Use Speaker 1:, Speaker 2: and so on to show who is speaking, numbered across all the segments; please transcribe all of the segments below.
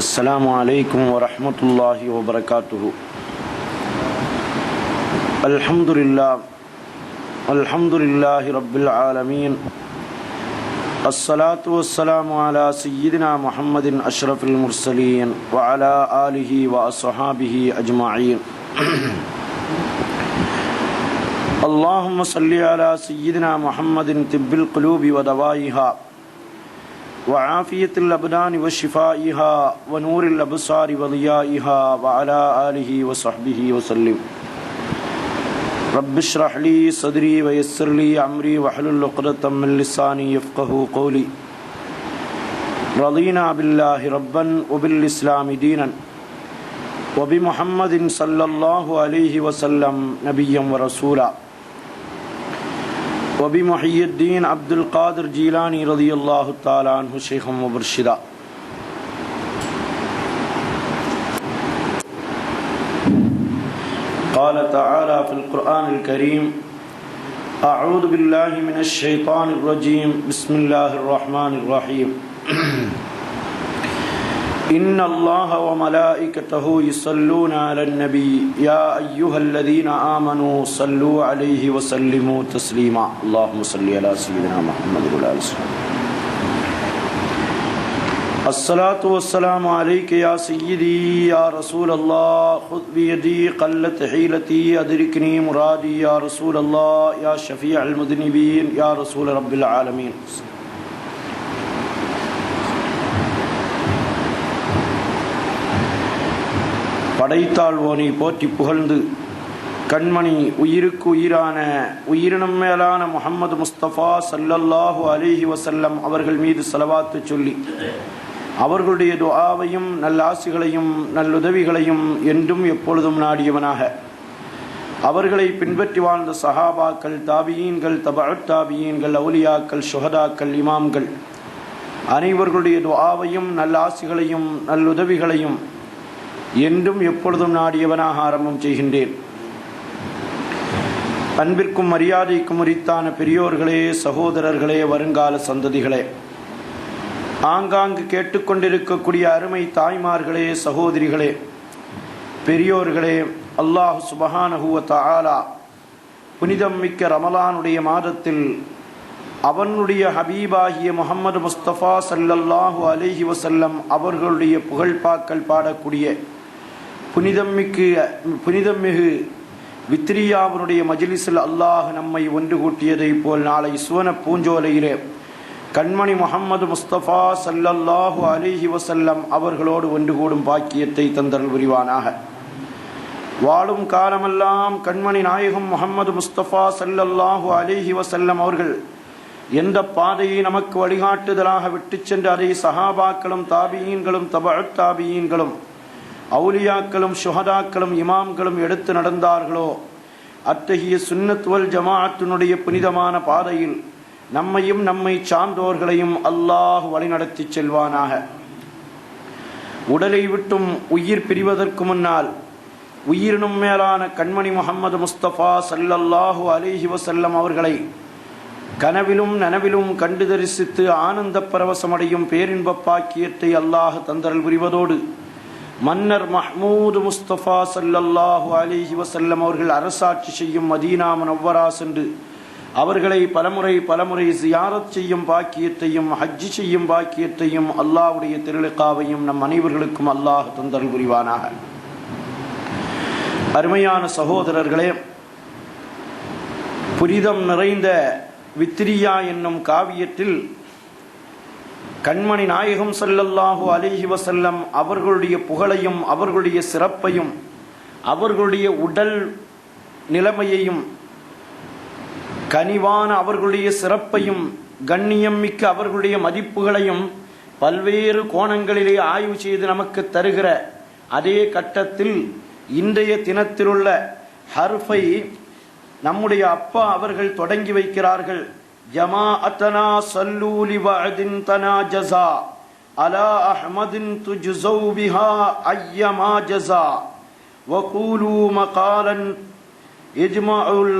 Speaker 1: السلام عليكم ورحمة الله وبركاته. الحمد لله رب العالمين. الصلاة والسلام على سيدنا محمد أشرف المرسلين وعلى آله وأصحابه أجمعين. اللهم صل على سيدنا محمد طب القلوب ودوائها وعافية الأبدان وشفائها ونور الأبصار وضيائها وعلى آله وصحبه وسلم. رب اشرح لي صدري ويسر لي أمري واحلل عقدة من لساني يفقهوا قولي. رضينا بالله ربا وبالإسلام دينا وبمحمد صلى الله عليه وسلم نبيا ورسولا وبمحي الدين عبد القادر جيلاني رضي الله تعالى عنه شيخا ومرشدا. قال تعالى في القرآن الكريم: أعوذ بالله من الشيطان الرجيم بسم الله الرحمن الرحيم. إن الله وملائكته يصلون على النبي يا أيها الذين آمنوا صلوا عليه وسلموا تسليما. اللهم صل على سيدنا محمد وعلى آله وسلم. الصلاة والسلام عليك يا سيدي يا رسول الله، خذ بيدي قلت حيلتي أدركني مرادي يا رسول الله، يا شفيع المذنبين يا رسول رب العالمين. படைத்தாழ்வோனை போற்றி புகழ்ந்து கண்மணி உயிருக்கு உயிரான உயிரினம் மேலான முஹம்மது முஸ்தபா ஸல்லல்லாஹு அலைஹி வஸல்லம் அவர்கள் மீது ஸலவாத்து சொல்லி அவர்களுடைய துஆவையும் நல்லாசிகளையும் நல்லுதவிகளையும் என்றும் எப்பொழுதும் நாடியவனாக அவர்களை பின்பற்றி வாழ்ந்த சஹாபாக்கள், தாபியீன்கள், தபஅத் தாபியீன்கள், அவுலியாக்கள், ஷுஹதாக்கள், இமாம்கள் அனைவர்களுடைய துஆவையும் நல்லாசிகளையும் நல்லுதவிகளையும் என்றும் எப்பொழுதும் நாடியவனாக ஆரம்பம் செய்கின்றேன். அன்பிற்கும் மரியாதைக்கும் உரித்தான பெரியோர்களே, சகோதரர்களே, வருங்கால சந்ததிகளே, ஆங்காங்கு கேட்டுக்கொண்டிருக்கக்கூடிய அருமை தாய்மார்களே, சகோதரிகளே, பெரியோர்களே, அல்லாஹ் சுப்ஹானஹு வ தஆலா புனிதம் மிக்க ரமலானுடைய மாதத்தில் அவனுடைய ஹபீபாகிய முஹம்மது முஸ்தபா ஸல்லல்லாஹு அலைஹி வஸல்லம் அவர்களுடைய புகழ்பாக்கள் பாடக்கூடிய புனிதமிகு வித்ரியாவுடைய மஜ்லிஸில் அல்லாஹ் நம்மை ஒன்று கூட்டியதை போல் நாளை சுவன பூஞ்சோலையிலே கண்மணி முஹம்மது முஸ்தபா ஸல்லல்லாஹு அலைஹி வஸல்லம் அவர்களோடு ஒன்று கூடும் பாக்கியத்தை தந்தருள் புரிவானாக. வாழும் காலமெல்லாம் கண்மணி நாயகம் முஹம்மது முஸ்தபா ஸல்லல்லாஹு அலைஹி வஸல்லம் அவர்கள் எந்த பாதையை நமக்கு வழிகாட்டுதலாக விட்டு சென்று அதை சஹாபாக்களும் தாபியீன்களும் தபஅத் தாபியீன்களும் அவுலியாக்களும் ஷுஹதாக்களும் இமாம்களும் எடுத்து நடந்தார்களோ அத்தகைய சுன்னத் வல் ஜமாஅத்தினுடைய புனிதமான பாதையில் நம்மையும் நம்மை சார்ந்தோர்களையும் அல்லாஹ் வழிநடத்தி செல்வானாக. உடலை விட்டும் உயிர் பிரிவதற்கு முன்னால் உயிரினும் மேலான கண்மணி முஹம்மது முஸ்தபா ஸல்லல்லாஹு அலைஹி வஸல்லம் அவர்களை கனவிலும் நனவிலும் கண்டு தரிசித்து ஆனந்த பரவசமடையும் பேரின்ப பாக்கியத்தை அல்லாஹ் தந்தரல் புரிவதோடு மன்னர் மஹ்மூது முஸ்தபா ஸல்லல்லாஹு அலைஹி வஸல்லம் அவர்கள் அரசாட்சி செய்யும் மதீனா முனவ்வரா சென்று அவர்களை பலமுறை ஜியாரத் செய்யும் பாக்கியத்தையும் ஹஜ் செய்யும் பாக்கியத்தையும் அல்லாஹ்வுடைய திருலிகாவையும் நம் அனைவர்களுக்கும் அல்லாஹ் தந்தரல் புரிவானாக. அருமையான சகோதரர்களே, புனிதம் நிறைந்த வித்ரியா என்னும் காவியத்தில் கண்மணி நாயகம் ஸல்லல்லாஹு அலைஹி வஸல்லம் அவர்களுடைய புகழையும் அவர்களுடைய சிறப்பையும் அவர்களுடைய உடல் நிலைமையையும் கனிவான அவர்களுடைய சிறப்பையும் கண்ணியம் மிக்க அவர்களுடைய மதிப்புகளையும் பல்வேறு கோணங்களிலே ஆய்வு செய்து நமக்கு தருகிற அதே கட்டத்தில் இன்றைய தினத்திலுள்ள ஹர்ஃபை நம்முடைய அப்பா அவர்கள் தொடங்கி வைக்கிறார்கள். ஜமாஅத்தனா ஸல்லூ லிவஅதின் தனாஜஸா அலா அஹ்மதின் துஜ்ஸௌ பிஹா அய்யமா ஜஸா வகூலு மகாலன் இஜ்மஉல்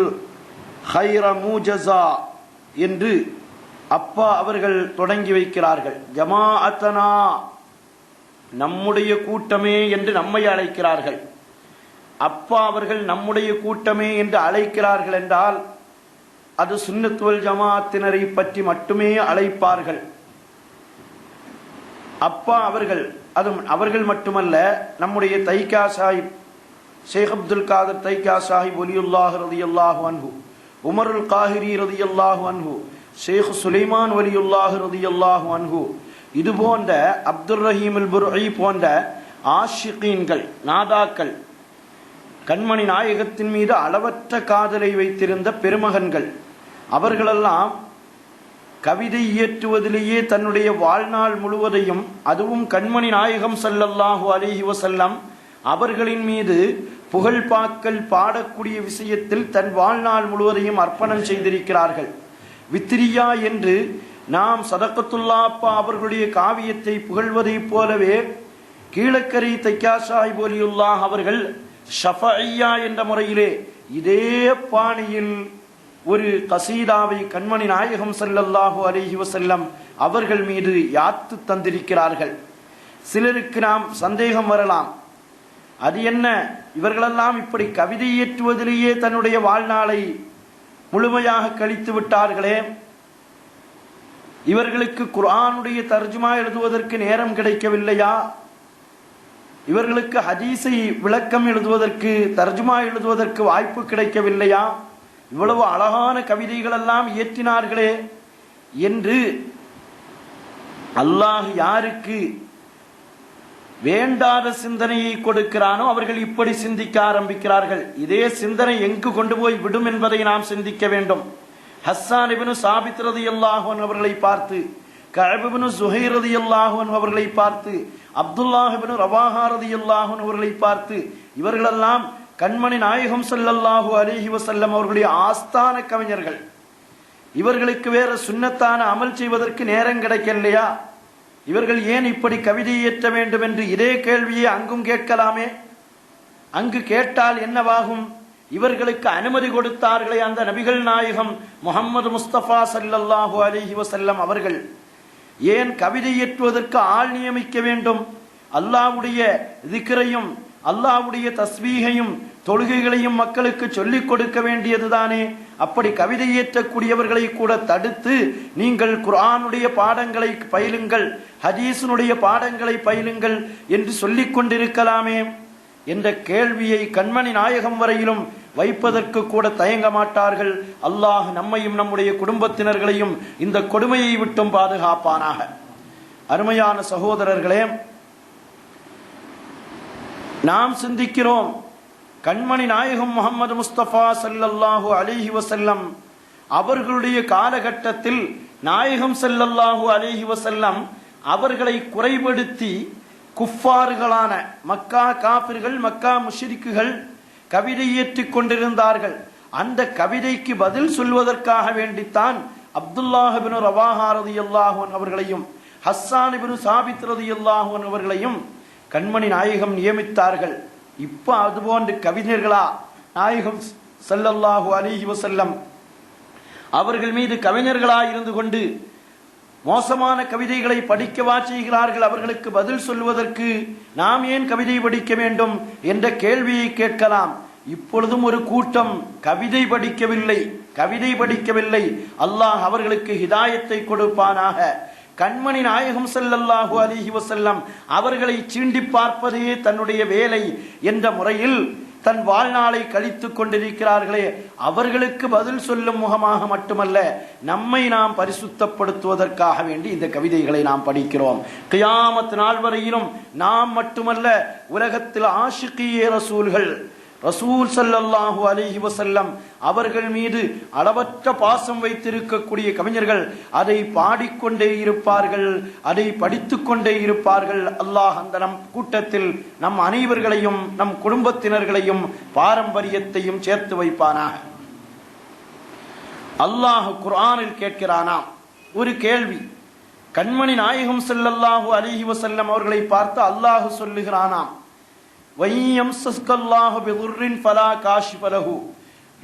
Speaker 1: ஹைர மூஜஸா என்று அப்பா அவர்கள் தொடங்கி வைக்கிறார்கள். ஜமாஅத்தனா நம்முடைய கூட்டமே என்று நம்மை அழைக்கிறார்கள். அப்பா அவர்கள் நம்முடைய கூட்டமே என்று அழைக்கிறார்கள் என்றால் அது சுன்னத் வல் ஜமாஅத்தினரை பற்றி மட்டுமே அழைப்பார்கள். அப்பா அவர்கள், அது அவர்கள் மட்டுமல்ல, நம்முடைய தைக்கா சாஹிப் ஷேக் அப்துல் காதர் தைக்கா சாஹிப் வலியுல்லாஹ் ரலியல்லாஹு அன்ஹு, உமருல் காஹிரி ரலியல்லாஹு அன்ஹு, ஷேக் சுலைமான் வலியுல்லாஹ் ரலியல்லாஹு அன்ஹு, இது போன்ற அப்துல் ரஹீம் அல் புர்இ போன்ற ஆஷிகீன்கள், நாதாக்கள், கண்மணி நாயகத்தின் மீது அளவற்ற காதலை வைத்திருந்த பெருமகன்கள், அவர்களெல்லாம் கவிதை இயற்றுவதிலேயே தன்னுடைய வாழ்நாள் முழுவதையும், அதுவும் கண்மணி நாயகம் ஸல்லல்லாஹு அலைஹி வஸல்லம் அவர்களின் மீது புகழ்பாக்கள் பாடக்கூடிய விஷயத்தில் தன் வாழ்நாள் முழுவதையும் அர்ப்பணம் செய்திருக்கிறார்கள். வித்ரியா என்று நாம் சதகத்துல்லா அப்பா அவர்களுடைய காவியத்தை புகழ்வதைப் போலவே கீழக்கரை தைக்கா சாஹிப் வலியுல்லாஹ் அவர்கள் ஷஃபஇய்யா என்ற முறையிலே இதே பாணியில் ஒரு கசீதாவை கண்மணி நாயகம் ஸல்லல்லாஹு அலைஹி வஸல்லம் அவர்கள் மீது யாத்து தந்திருக்கிறார்கள். சிலருக்கு நாம் சந்தேகம் வரலாம், அது என்ன, இவர்களெல்லாம் இப்படி கவிதை இயற்றுவதிலேயே தன்னுடைய வாழ்நாளை முழுமையாக கழித்து விட்டார்களே, இவர்களுக்கு குர்ஆனுடைய தர்ஜுமா எழுதுவதற்கு நேரம் கிடைக்கவில்லையா, இவர்களுக்கு ஹதீஸை விளக்கம் எழுதுவதற்கு, தர்ஜுமா எழுதுவதற்கு வாய்ப்பு கிடைக்கவில்லையா, இவ்வளவு அழகான கவிதைகள் எல்லாம் இயற்றினார்களே என்று அல்லாஹ் யாருக்கு வேண்டாத சிந்தனையை கொடுக்கிறானோ அவர்கள் இப்படி சிந்திக்க ஆரம்பிக்கிறார்கள். இதே சிந்தனை எங்கு கொண்டு போய் விடும் என்பதை நாம் சிந்திக்க வேண்டும். ஹஸ்ஸான் இப்னு சாபித் ரலியல்லாஹு அன்ஹு அவர்களை பார்த்து, கஅப் இப்னு ஸுஹைர் ரலியல்லாஹு அன்ஹு அவர்களை பார்த்து, அப்துல்லாஹ் இப்னு ரவாஹா ரலியல்லாஹு அன்ஹு அவர்களை பார்த்து, இவர்களெல்லாம் கண்மணி நாயகம் ஸல்லல்லாஹு அலைஹி வஸல்லம் அவர்களுடைய ஆஸ்தான கவிஞர்கள். இவர்களுக்கு வேற சுன்னத்தான அமல் செய்வதற்கு நேரம் கிடைக்கலையா, இவர்கள் ஏன் இப்படி கவிதை இயற்ற வேண்டும் என்று இதே கேள்வியை அங்கும் கேட்கலாமே. அங்கு கேட்டால் என்னவாகும்? இவர்களுக்கு அனுமதி கொடுத்தார்களே அந்த நபிகள் நாயகம் முஹம்மது முஸ்தபா ஸல்லல்லாஹு அலைஹி வஸல்லம் அவர்கள், ஏன் கவிதை இயற்றுவதற்கு ஆள் நியமிக்க வேண்டும்? அல்லாஹ்வுடைய திக்ரையும் அல்லாஹ்வுடைய தஸ்பீஹையும் தொழுகைகளையும் மக்களுக்கு சொல்லிக் கொடுக்க வேண்டியதுதானே. அப்படி கவிதை இயற்றக்கூடியவர்களை கூட தடுத்து நீங்கள் குர்ஆனுடைய பாடங்களை பயிலுங்கள், ஹதீஸினுடைய பாடங்களை பயிலுங்கள் என்று சொல்லிக் கொண்டிருக்கலாமே என்ற கேள்வியை கண்மணி நாயகம் வரையிலும் வைப்பதற்கு கூட தயங்க மாட்டார்கள். அல்லாஹ் நம்மையும் நம்முடைய குடும்பத்தினர்களையும் இந்த கொடுமையை விட்டும் பாதுகாப்பானாக. அருமையான சகோதரர்களே, நாம் சிந்திக்கிறோம், கண்மணி நாயகம் முஹம்மது முஸ்தபா ஸல்லல்லாஹு அலைஹி வஸல்லம் அவர்களுடைய காலகட்டத்தில் நாயகம் ஸல்லல்லாஹு அலைஹி வஸல்லம் அவர்களை குறைபடுத்தி குஃபார்களான மக்கா காபிர்கள், மக்கா முஷ்ரிக்குகள் கவிதை இயற்றிக் கொண்டிருந்தார்கள். அந்த கவிதைக்கு பதில் சொல்வதற்காக வேண்டித்தான் அப்துல்லாஹ் இப்னு ரவாஹா ரலியல்லாஹு அன்ஹு அவர்களையும் ஹஸ்ஸான் இப்னு சாபித் ரலியல்லாஹு அன்ஹு அவர்களையும் கண்மணி நாயகம் நியமித்தார்கள். இப்ப அதுபோன்று கவிஞர்களா நாயகம் ஸல்லல்லாஹு அலைஹி வஸல்லம் அவர்கள் மீது கவிஞர்களா இருந்து கொண்டு மோசமான கவிதைகளை படிக்கவா செய்கிறார்கள்? அவர்களுக்கு பதில் சொல்வதற்கு நாம் ஏன் கவிதை படிக்க வேண்டும் என்ற கேள்வியை கேட்கலாம். இப்பொழுதும் ஒரு கூட்டம் கவிதை படிக்கவில்லை. அல்லாஹ் அவர்களுக்கு ஹிதாயத்தை கொடுப்பானாக. கண்மணி நாயகம் ஸல்லல்லாஹு அலைஹி வஸல்லம் அவர்களை சீண்டி பார்ப்பதே தன்னுடைய வேலை என்ற முறையில் தன் வாழ்நாளை கழித்துக் கொண்டிருக்கிறார்களே, அவர்களுக்கு பதில் சொல்லும் முகமாக மட்டுமல்ல, நம்மை நாம் பரிசுத்தப்படுத்துவதற்காக வேண்டி இந்த கவிதைகளை நாம் படிக்கிறோம். கியாமத் நாள் வரையிலும் நாம் மட்டுமல்ல, உலகத்தில் ஆஷிகியே ரசூல்கள், ரசூல் ஸல்லல்லாஹு அலைஹி வஸல்லம் அவர்கள் மீது அளவற்ற பாசம் வைத்திருக்கக்கூடிய கவிஞர்கள் அதை பாடிக்கொண்டே இருப்பார்கள், அதை படித்துக் கொண்டே இருப்பார்கள். அல்லாஹ் அந்த நம் கூட்டத்தில் நம் அனைவர்களையும் நம் குடும்பத்தினர்களையும் பாரம்பரியத்தையும் சேர்த்து வைப்பானாக. அல்லாஹ் குர்ஆனில் கேட்கிறானாம் ஒரு கேள்வி. கண்மணி நாயகம் ஸல்லல்லாஹு அலைஹி வஸல்லம் அவர்களை பார்த்து அல்லாஹ் சொல்லுகிறானாம்,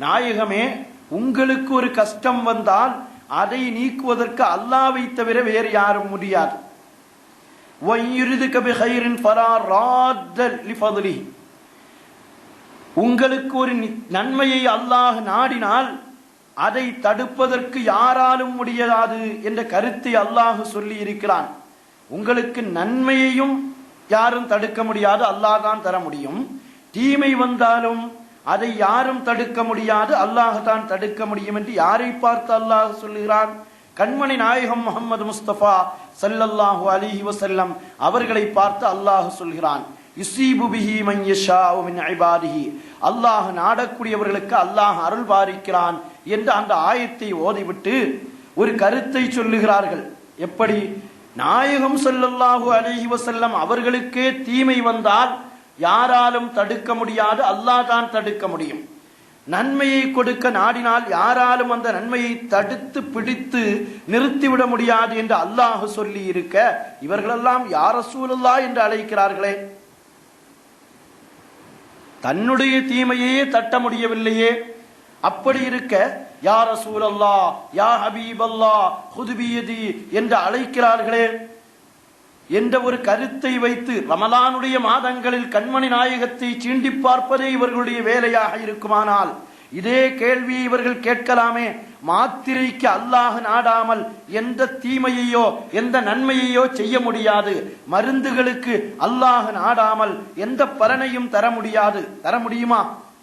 Speaker 1: நாயகமே, உங்களுக்கு ஒரு கஷ்டம் வந்தால் அதை நீக்குவதற்கு அல்லாஹ்வை தவிர வேறு யாரும் முடியாது. வய்யுரிதுக பிகைரின் ஃபலா ராத்த லிஃபத்லிஹி. உங்களுக்கு ஒரு நன்மையை அல்லாஹ் நாடினால் அதை தடுப்பதற்கு யாராலும் முடியாது என்ற கருத்தை அல்லாஹ் சொல்லி இருக்கிறான். உங்களுக்கு நன்மையையும் யாரும் தடுக்க முடியாது, அல்லாஹ் தான் தர முடியும். தீமை வந்தாலும் அதை யாரும் தடுக்க முடியாது, அல்லாஹ் தான் தடுக்க முடியும் என்று யாரை பார்த்து அல்லாஹ் சொல்லுகிறான்? கண்மணி நாயகம் முஹம்மது முஸ்தபா ஸல்லல்லாஹு அலைஹி வஸல்லம் அவர்களை பார்த்து அல்லாஹ் சொல்கிறான். யுஸீபு பிஹி மன் யஷாஉ மின் இபாதிஹி. அல்லாஹ் நாடக்கூடியவர்களுக்கு அல்லாஹ் அருள் பாரிக்கிறான் என்று அந்த ஆயத்தை ஓதிவிட்டு ஒரு கருத்தை சொல்லுகிறார்கள். எப்படி? நாயகம் ஸல்லல்லாஹு அலைஹி வஸல்லம் அவர்களுக்கே தீமை வந்தால் யாராலும் தடுக்க முடியாது, அல்லாஹ் தான் தடுக்க முடியும். நன்மையை கொடுக்க நாடினால் யாராலும் அந்த நன்மையை தடுத்து பிடித்து நிறுத்திவிட முடியாது என்று அல்லாஹ் சொல்லி இருக்க, இவர்களெல்லாம் யா ரசூலுல்லாஹ் என்று அழைக்கிறார்களே, தன்னுடைய தீமையே தட்ட முடியவில்லையே. அப்படி இருக்க யா ரசூலல்லாஹ், யா ஹபீபல்லாஹ், குது பியதி என்று அழைக்கிறார்களே என்ற ஒரு கருத்தை வைத்து ரமலானுடைய மாதங்களில் கண்மணி நாயகத்தை சீண்டி பார்ப்பதே இவர்களுடைய வேலையாக இருக்குமானால் இதே கேள்வியை இவர்கள் கேட்கலாமே. மாத்திரைக்கு அல்லாஹ் நாடாமல் எந்த தீமையையோ எந்த நன்மையையோ செய்ய முடியாது. மருந்துகளுக்கு அல்லாஹ் நாடாமல் எந்த பலனையும் தர முடியாது. தர முடியுமா?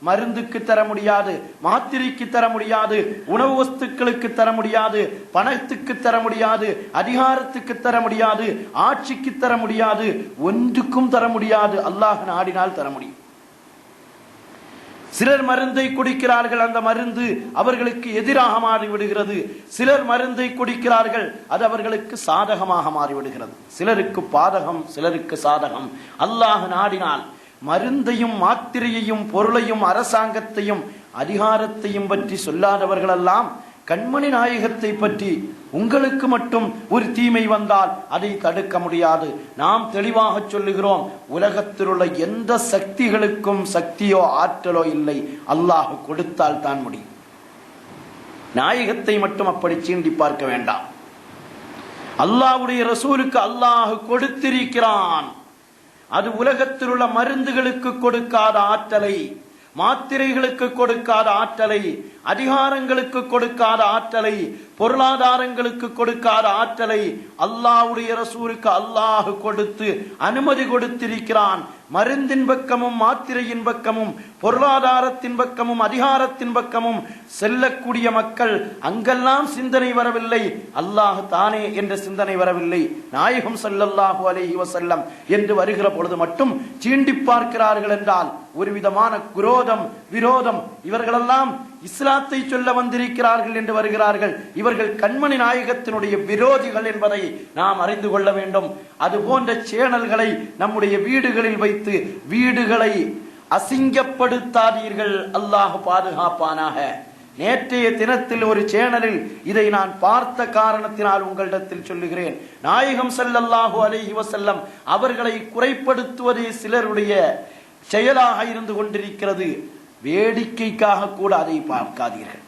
Speaker 1: மருந்துக்கு தர முடியாது, மாத்திரைக்கு தர முடியாது, உணவு வஸ்துக்களுக்கு தர முடியாது, பணத்துக்கு தர முடியாது, அதிகாரத்துக்கு தர முடியாது, ஆட்சிக்கு தர முடியாது, ஒன்றுக்கும் தர முடியாது. அல்லாஹ் நாடினால் தர முடியும். சிலர் மருந்தை குடிக்கிறார்கள், அந்த மருந்து அவர்களுக்கு எதிராக மாறிவிடுகிறது. சிலர் மருந்தை குடிக்கிறார்கள், அது அவர்களுக்கு சாதகமாக மாறிவிடுகிறது. சிலருக்கு பாதகம், சிலருக்கு சாதகம். அல்லாஹ் நாடினால் மருந்தையும் மாத்திரையையும் பொருளையும் அரசாங்கத்தையும் அதிகாரத்தையும் பற்றி சொல்லாதவர்களெல்லாம் கண்மணி நாயகத்தை பற்றி உங்களுக்கு மட்டும் ஒரு தீமை வந்தால் அதை தடுக்க முடியாது. நாம் தெளிவாக சொல்லுகிறோம், உலகத்தில் உள்ள எந்த சக்திகளுக்கும் சக்தியோ ஆற்றலோ இல்லை, அல்லாஹ் கொடுத்தால் தான் முடியும். நாயகத்தை மட்டும் அப்படி சீண்டி பார்க்க வேண்டாம். அல்லாஹ்வுடைய ரசூலுக்கு அல்லாஹ் கொடுத்திருக்கிறான். அது உலகத்தில் உள்ள மருந்துகளுக்கு கொடுக்காத ஆற்றலை, மாத்திரைகளுக்கு கொடுக்காத ஆற்றலை, அதிகாரங்களுக்கு கொடுக்காத ஆற்றலை, பொருளாதாரங்களுக்கு கொடுக்காத ஆற்றலை அல்லாஹ்வுடைய ரசூலுக்கு அல்லாஹ் கொடுத்து அனுமதி கொடுத்திருக்கிறான். மருந்தின் பக்கமும் மாத்திரையின் பக்கமும் பொருளாதாரத்தின் பக்கமும் அதிகாரத்தின் பக்கமும் செல்லக்கூடிய மக்கள் அங்கெல்லாம் சிந்தனை வரவில்லை, அல்லாஹ் தானே என்ற சிந்தனை வரவில்லை. நாயகம் ஸல்லல்லாஹு அலைஹி வஸல்லம் என்று வருகிற பொழுது மட்டும் சீண்டி பார்க்கிறார்கள் என்றால் ஒரு விதமான குரோதம், விரோதம். இவர்களெல்லாம் இஸ்லாத்தை சொல்ல வந்திருக்கிறார்கள் என்று வருகிறார்கள். இவர்கள் கண்மணி நாயகத்தினுடைய விரோதிகள் என்பதை நாம் அறிந்து கொள்ள வேண்டும். அது போன்ற சேனல்களை நம்முடைய வீடுகளில் வைத்து வீடுகளை அசிங்கப்படுத்தாதீர்கள், அல்லாஹ் பாதுகாப்பானாக. நேற்றைய தினத்தில் ஒரு சேனலில் இதை நான் பார்த்த காரணத்தினால் உங்களிடத்தில் சொல்லுகிறேன். நாயகம் ஸல்லல்லாஹு அலைஹி வஸல்லம் அவர்களை குறைப்படுத்துவதே சிலருடைய செயலாக இருந்து கொண்டிருக்கிறது. வேடிக்கைக்காக கூட அதை பார்க்காதீர்கள்.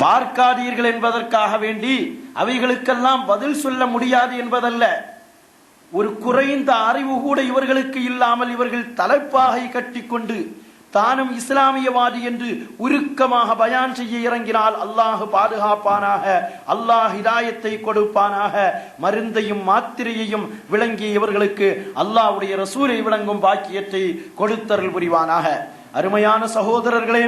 Speaker 1: பார்க்காதீர்கள் என்பதற்காக வேண்டி அவைகளுக்கெல்லாம் பதில் சொல்ல முடியாது என்பதல்ல. ஒரு குறைந்த அறிவு கூட இவர்களுக்கு இல்லாமல் இவர்கள் தலைப்பாகை கட்டிக்கொண்டு தானும் இஸ்லாமியவாதி என்று உருக்கமாக பயான் செய்ய இறங்கினால் அல்லாஹ் பாதுகாப்பானாக, அல்லாஹ் ஹிதாயத்தை கொடுப்பானாக. மருந்தையும் மாத்திரையையும் விளங்கிய இவர்களுக்கு அல்லாஹ்வுடைய ரசூலை விளங்கும் பாக்கியத்தை கொடுத்தருள் புரிவானாக. அருமையான சகோதரர்களே,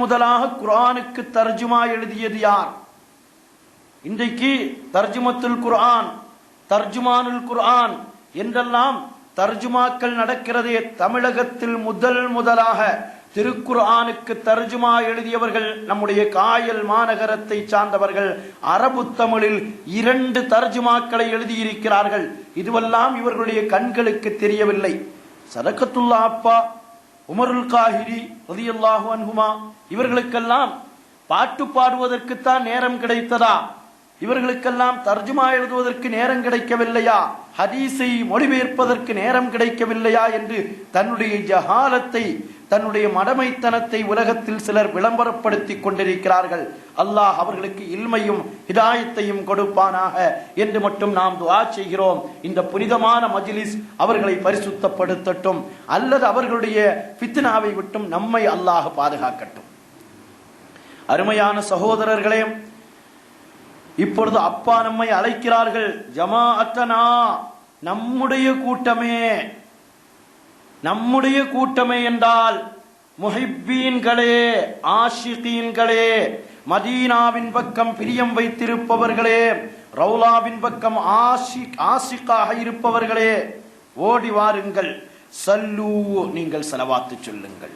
Speaker 1: முதலாக குர்ஆனுக்கு தர்ஜுமா எழுதியது யார்? இன்றைக்கு தர்ஜுமத்துல் குர்ஆன், தர்ஜுமானுல் குர்ஆன் என்றெல்லாம் தர்ஜுமாக்கள் நடக்கிறதே. தமிழகத்தில் முதலாக திருக்குர்ஆனுக்கு தர்ஜுமா எழுதியவர்கள் நம்முடைய காயல் மாநகரத்தை சார்ந்தவர்கள். அரபு தமிழில் 2 தர்ஜுமாக்களை எழுதியிருக்கிறார்கள். இதுவெல்லாம் இவர்களுடைய கண்களுக்கு தெரியவில்லை. சதகத்துல்லா அப்பா, உமருல் காஹிரி ரலியல்லாஹு அன்ஹுமா இவர்களுக்கெல்லாம் பாட்டு பாடுவதற்குத்தான் நேரம் கிடைத்ததா? இவர்களுக்கெல்லாம் தர்ஜுமா எழுதுவதற்கு நேரம் கிடைக்கவில்லையா? ஹதீஸை மொழிபெயர்ப்பதற்கு நேரம் கிடைக்கவில்லையா என்று தன்னுடைய ஜஹாலத்தை தன்னுடைய மடமைத்தனத்தை உலகத்தில் சிலர் விளம்பரப்படுத்திக் கொண்டிருக்கிறார்கள். அல்லாஹ் அவர்களுக்கு இல்மையும் ஹிதாயத்தையும் கொடுப்பானாக என்று மட்டும் நாம் துஆ செய்கிறோம். இந்த புனிதமான மஜ்லிஸ் அவர்களை பரிசுத்தப்படுத்தட்டும், அல்லது அவர்களுடைய ஃபித்னாவை விட்டும் நம்மை அல்லாஹ் பாதுகாக்கட்டும். அருமையான சகோதரர்களே, இப்பொழுது அப்பா நம்மை அழைக்கிறார்கள். ஜமாஅத்தனா, நம்முடைய கூட்டமே. நம்முடைய கூட்டமே என்றால் முஹிப்பீன்களே, ஆஷிகீன்களே, மதீனாவின் பக்கம் பிரியம் வைத்திருப்பவர்களே, ரவுலாவின் பக்கம் ஆஷிகாக இருப்பவர்களே, ஓடி வாருங்கள். சல்லூ, நீங்கள் ஸலவாத்து சொல்லுங்கள்.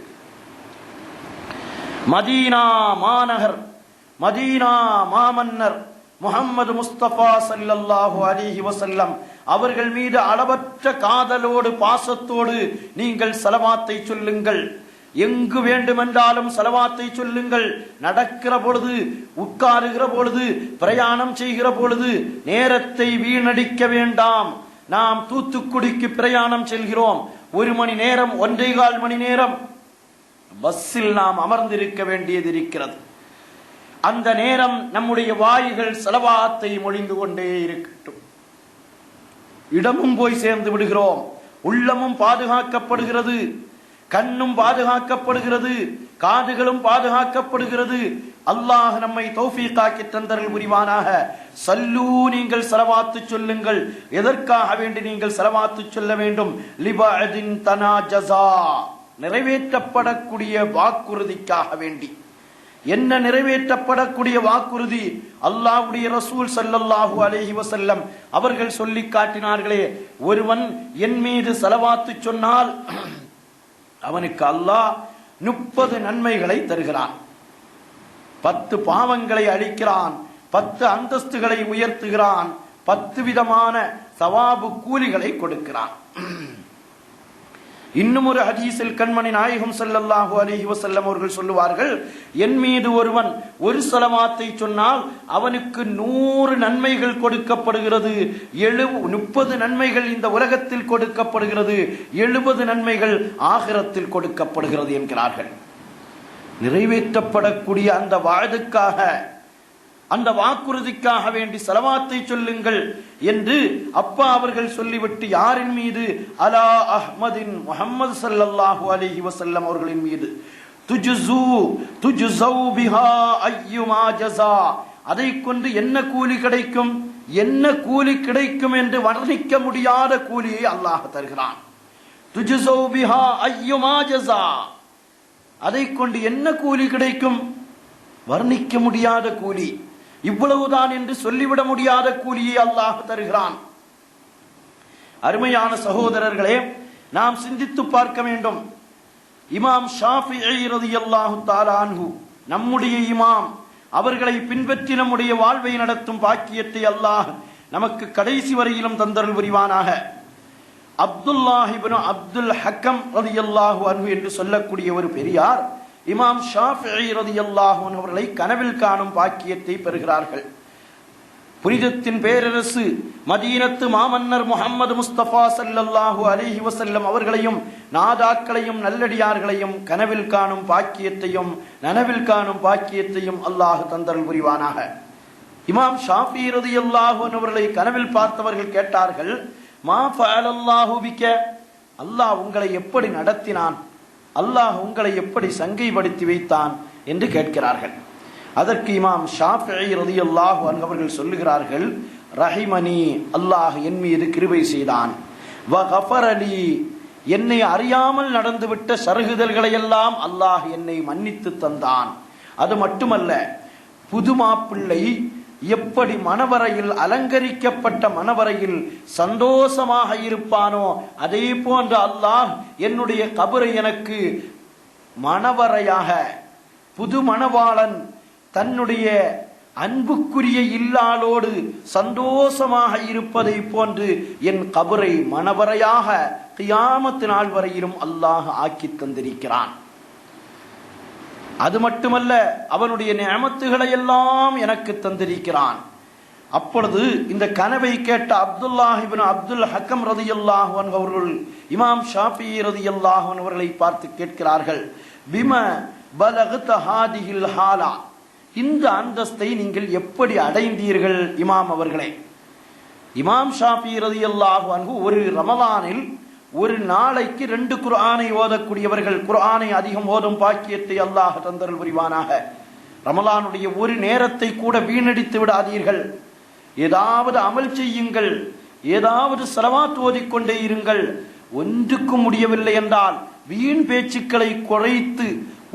Speaker 1: மதீனா மாநகர், மதீனா மாமன்னர் முஹம்மது முஸ்தபா ஸல்லல்லாஹு அலைஹி வஸல்லம் அவர்கள் மீது அளவற்ற காதலோடு பாசத்தோடு நீங்கள் ஸலவாத்தை சொல்லுங்கள். எங்கு வேண்டுமென்றாலும் ஸலவாத்தை சொல்லுங்கள். நடக்கிற பொழுது, உட்காருகிற பொழுது, பிரயாணம் செய்கிற பொழுது நேரத்தை வீணடிக்க வேண்டாம். நாம் தூத்துக்குடிக்கு பிரயாணம் செல்கிறோம். 1 மணி நேரம், 1.25 மணி நேரம் பஸ்ஸில் நாம் அமர்ந்திருக்க வேண்டியது இருக்கிறது. அந்த நேரம் நம்முடைய வாய்கள் ஸலவாத்தை மொழிந்து கொண்டே இருக்கட்டும். இடமும் போய் சேர்ந்து விடுகிறோம், உள்ளமும் பாதுகாக்கப்படுகிறது, கண்ணும் பாதுகாக்கப்படுகிறது, காதுகளும் பாதுகாக்கப்படுகிறது. அல்லாஹ் நம்மை தௌஃபீகாக்கி தந்தருள் புரிவானாக. சல்லூ, நீங்கள் ஸலவாத்து சொல்லுங்கள். எதற்காக வேண்டி நீங்கள் ஸலவாத்து சொல்ல வேண்டும்? லிபஅதின் தனாஜஸா, நிறைவேற்றப்படக்கூடிய வாக்குறுதிக்காக வேண்டி. என்ன நிறைவேற்றப்படக்கூடிய வாக்குறுதி? அல்லாஹ்வுடைய ரசூல் ஸல்லல்லாஹு அலைஹி வஸல்லம் அவர்கள் சொல்லி காட்டினார்களே, ஒருவன் என் மீது ஸலவாத்து சொன்னால் அவனுக்கு அல்லாஹ் 30 நன்மைகளை தருகிறான், 10 பாவங்களை அழிக்கிறான், 10 அந்தஸ்துகளை உயர்த்துகிறான், 10 விதமான சவாபு கூலிகளை கொடுக்கிறான். இன்னும் ஒரு ஹதீஸில் கண்மணி நாயகம் ஸல்லல்லாஹு அலைஹி வஸல்லம் அவர்கள் சொல்லுவார்கள், என் மீது ஒருவன் ஒரு ஸலவாத்தை சொன்னால் அவனுக்கு 100 நன்மைகள் கொடுக்கப்படுகிறது, 30 நன்மைகள் இந்த உலகத்தில் கொடுக்கப்படுகிறது, 70 நன்மைகள் ஆகிரத்தில் கொடுக்கப்படுகிறது என்கிறார்கள். நிறைவேற்றப்படக்கூடிய அந்த வாதுக்காக, அந்த வாக்குறுதிக்காக வேண்டி ஸலவாத்தை சொல்லுங்கள் என்று அப்பா அவர்கள் சொல்லிவிட்டு, யாரின் மீது? அலா அஹ்மதின், முஹம்மது ஸல்லல்லாஹு அலைஹி வஸல்லம் அவர்களின் மீது. துஜ்ஸூ பிஹா அய்யுமா ஜஸா, அதை கொண்டு என்ன கூலி கிடைக்கும், என்ன கூலி கிடைக்கும் என்று வர்ணிக்க முடியாத கூலியை அல்லாஹ் தருகிறான். துஜ்ஸூ பிஹா அய்யுமா ஜஸா, அதை கொண்டு என்ன கூலி கிடைக்கும்? வர்ணிக்க முடியாத கூலி, இவ்வளவுதான் என்று சொல்லிவிட முடியாத கூலியை அல்லாஹ் தருகிறான். அருமையான சகோதரர்களே, நாம் சிந்தித்து பார்க்க வேண்டும். இமாம் ஷாஃபிஈ ரலியல்லாஹு தஆலா அன்ஹு, நம்முடைய இமாம், அவர்களை பின்பற்றி நம்முடைய வாழ்வை நடத்தும் பாக்கியத்தை அல்லாஹ் நமக்கு கடைசி வரையிலும் தந்தருள் புரிவானாக. அப்துல்லாஹ் இப்னு அப்துல் ஹக்கம் ரலியல்லாஹு அன்ஹு என்று சொல்லக்கூடிய ஒரு பெரியார் இமாம் ஷாஃபிஈ ரலியல்லாஹு அன்ஹு அவர்களை கனவில் காணும் பாக்கியத்தை பெறுகிறார்கள். புனிதத்தின் பேரரசு மதீனத்து மாமன்னர் முஹம்மது முஸ்தபா ஸல்லல்லாஹு அலைஹி வஸல்லம் அவர்களையும் நாதாக்களையும் நல்லடியார்களையும் கனவில் காணும் பாக்கியத்தையும் நனவில் காணும் பாக்கியத்தையும் அல்லாஹ் தந்தருள் புரிவானாக. இமாம் ஷாஃபிஈ ரலியல்லாஹு அன்ஹு அவர்களை கனவில் பார்த்தவர்கள் கேட்டார்கள், மா ஃபஅலல்லாஹு பிக, அல்லாஹ் உங்களை எப்படி நடத்தினான், அல்லாஹ் உங்களை எப்படி சங்கைப்படுத்தி வைத்தான் என்று கேட்கிறார்கள். அதற்கு இமாம் ஷாஃபிஈ ரலியல்லாஹு அன்ஹு அவர்கள் சொல்லுகிறார்கள், ரஹிமனி, அல்லாஹ் என் மீது கிருபை செய்தான், வ கஃபரலி, என்னை அறியாமல் நடந்துவிட்ட சருகுதல்களை எல்லாம் அல்லாஹ் என்னை மன்னித்து தந்தான். அது மட்டுமல்ல, புது மாப்பிள்ளை எப்படி மணவரையில் அலங்கரிக்கப்பட்ட மணவரையில் சந்தோஷமாக இருப்பானோ அதே போன்று அல்லாஹ் என்னுடைய கபரை எனக்கு மணவரையாக, புது மணவாளன் தன்னுடைய அன்புக்குரிய இல்லாளோடு சந்தோஷமாக இருப்பதை போன்று என் கபரை மணவரையாக கியாமத் நாள் வரையிலும் அல்லாஹ் ஆக்கி தந்திருக்கிறான். அது மட்டுமல்ல, அவனுடைய நிஅமத்துகளை எல்லாம் எனக்கு தந்திருக்கிறான். அப்பொழுது இந்த கனவை கேட்ட அப்துல்லாஹ் இப்னு அப்துல் ஹக்கம் ரலியல்லாஹு அன்ஹு அவர்கள் இமாம் ஷாஃபிஈ ரலியல்லாஹு அன்ஹு அவர்களை பார்த்து கேட்கிறார்கள், பிம பலகத ஹாதிஹில் ஹாலா, இந்த அந்தஸ்தை நீங்கள் எப்படி அடைந்தீர்கள் இமாம் அவர்களே? இமாம் ஷாஃபிஈ ரலியல்லாஹு அன்ஹு ஒரு ரமலானில் ஒரு நாளைக்கு 2 குர்ஆனை ஓதக்கூடியவர்கள். குர்ஆனை அதிகம் ஓதும் பாக்கியத்தை அல்லாஹ் தந்தருள் புரிவானாக. ரமலானுடைய ஒரு நேரத்தை கூட வீணடித்து விடாதீர்கள். ஏதாவது அமல் செய்யுங்கள், ஏதாவது ஸலவாத் ஓதிக்கொண்டே இருங்கள். ஒன்றுக்கும் முடியவில்லை என்றால் வீண் பேச்சுக்களை குறைத்து,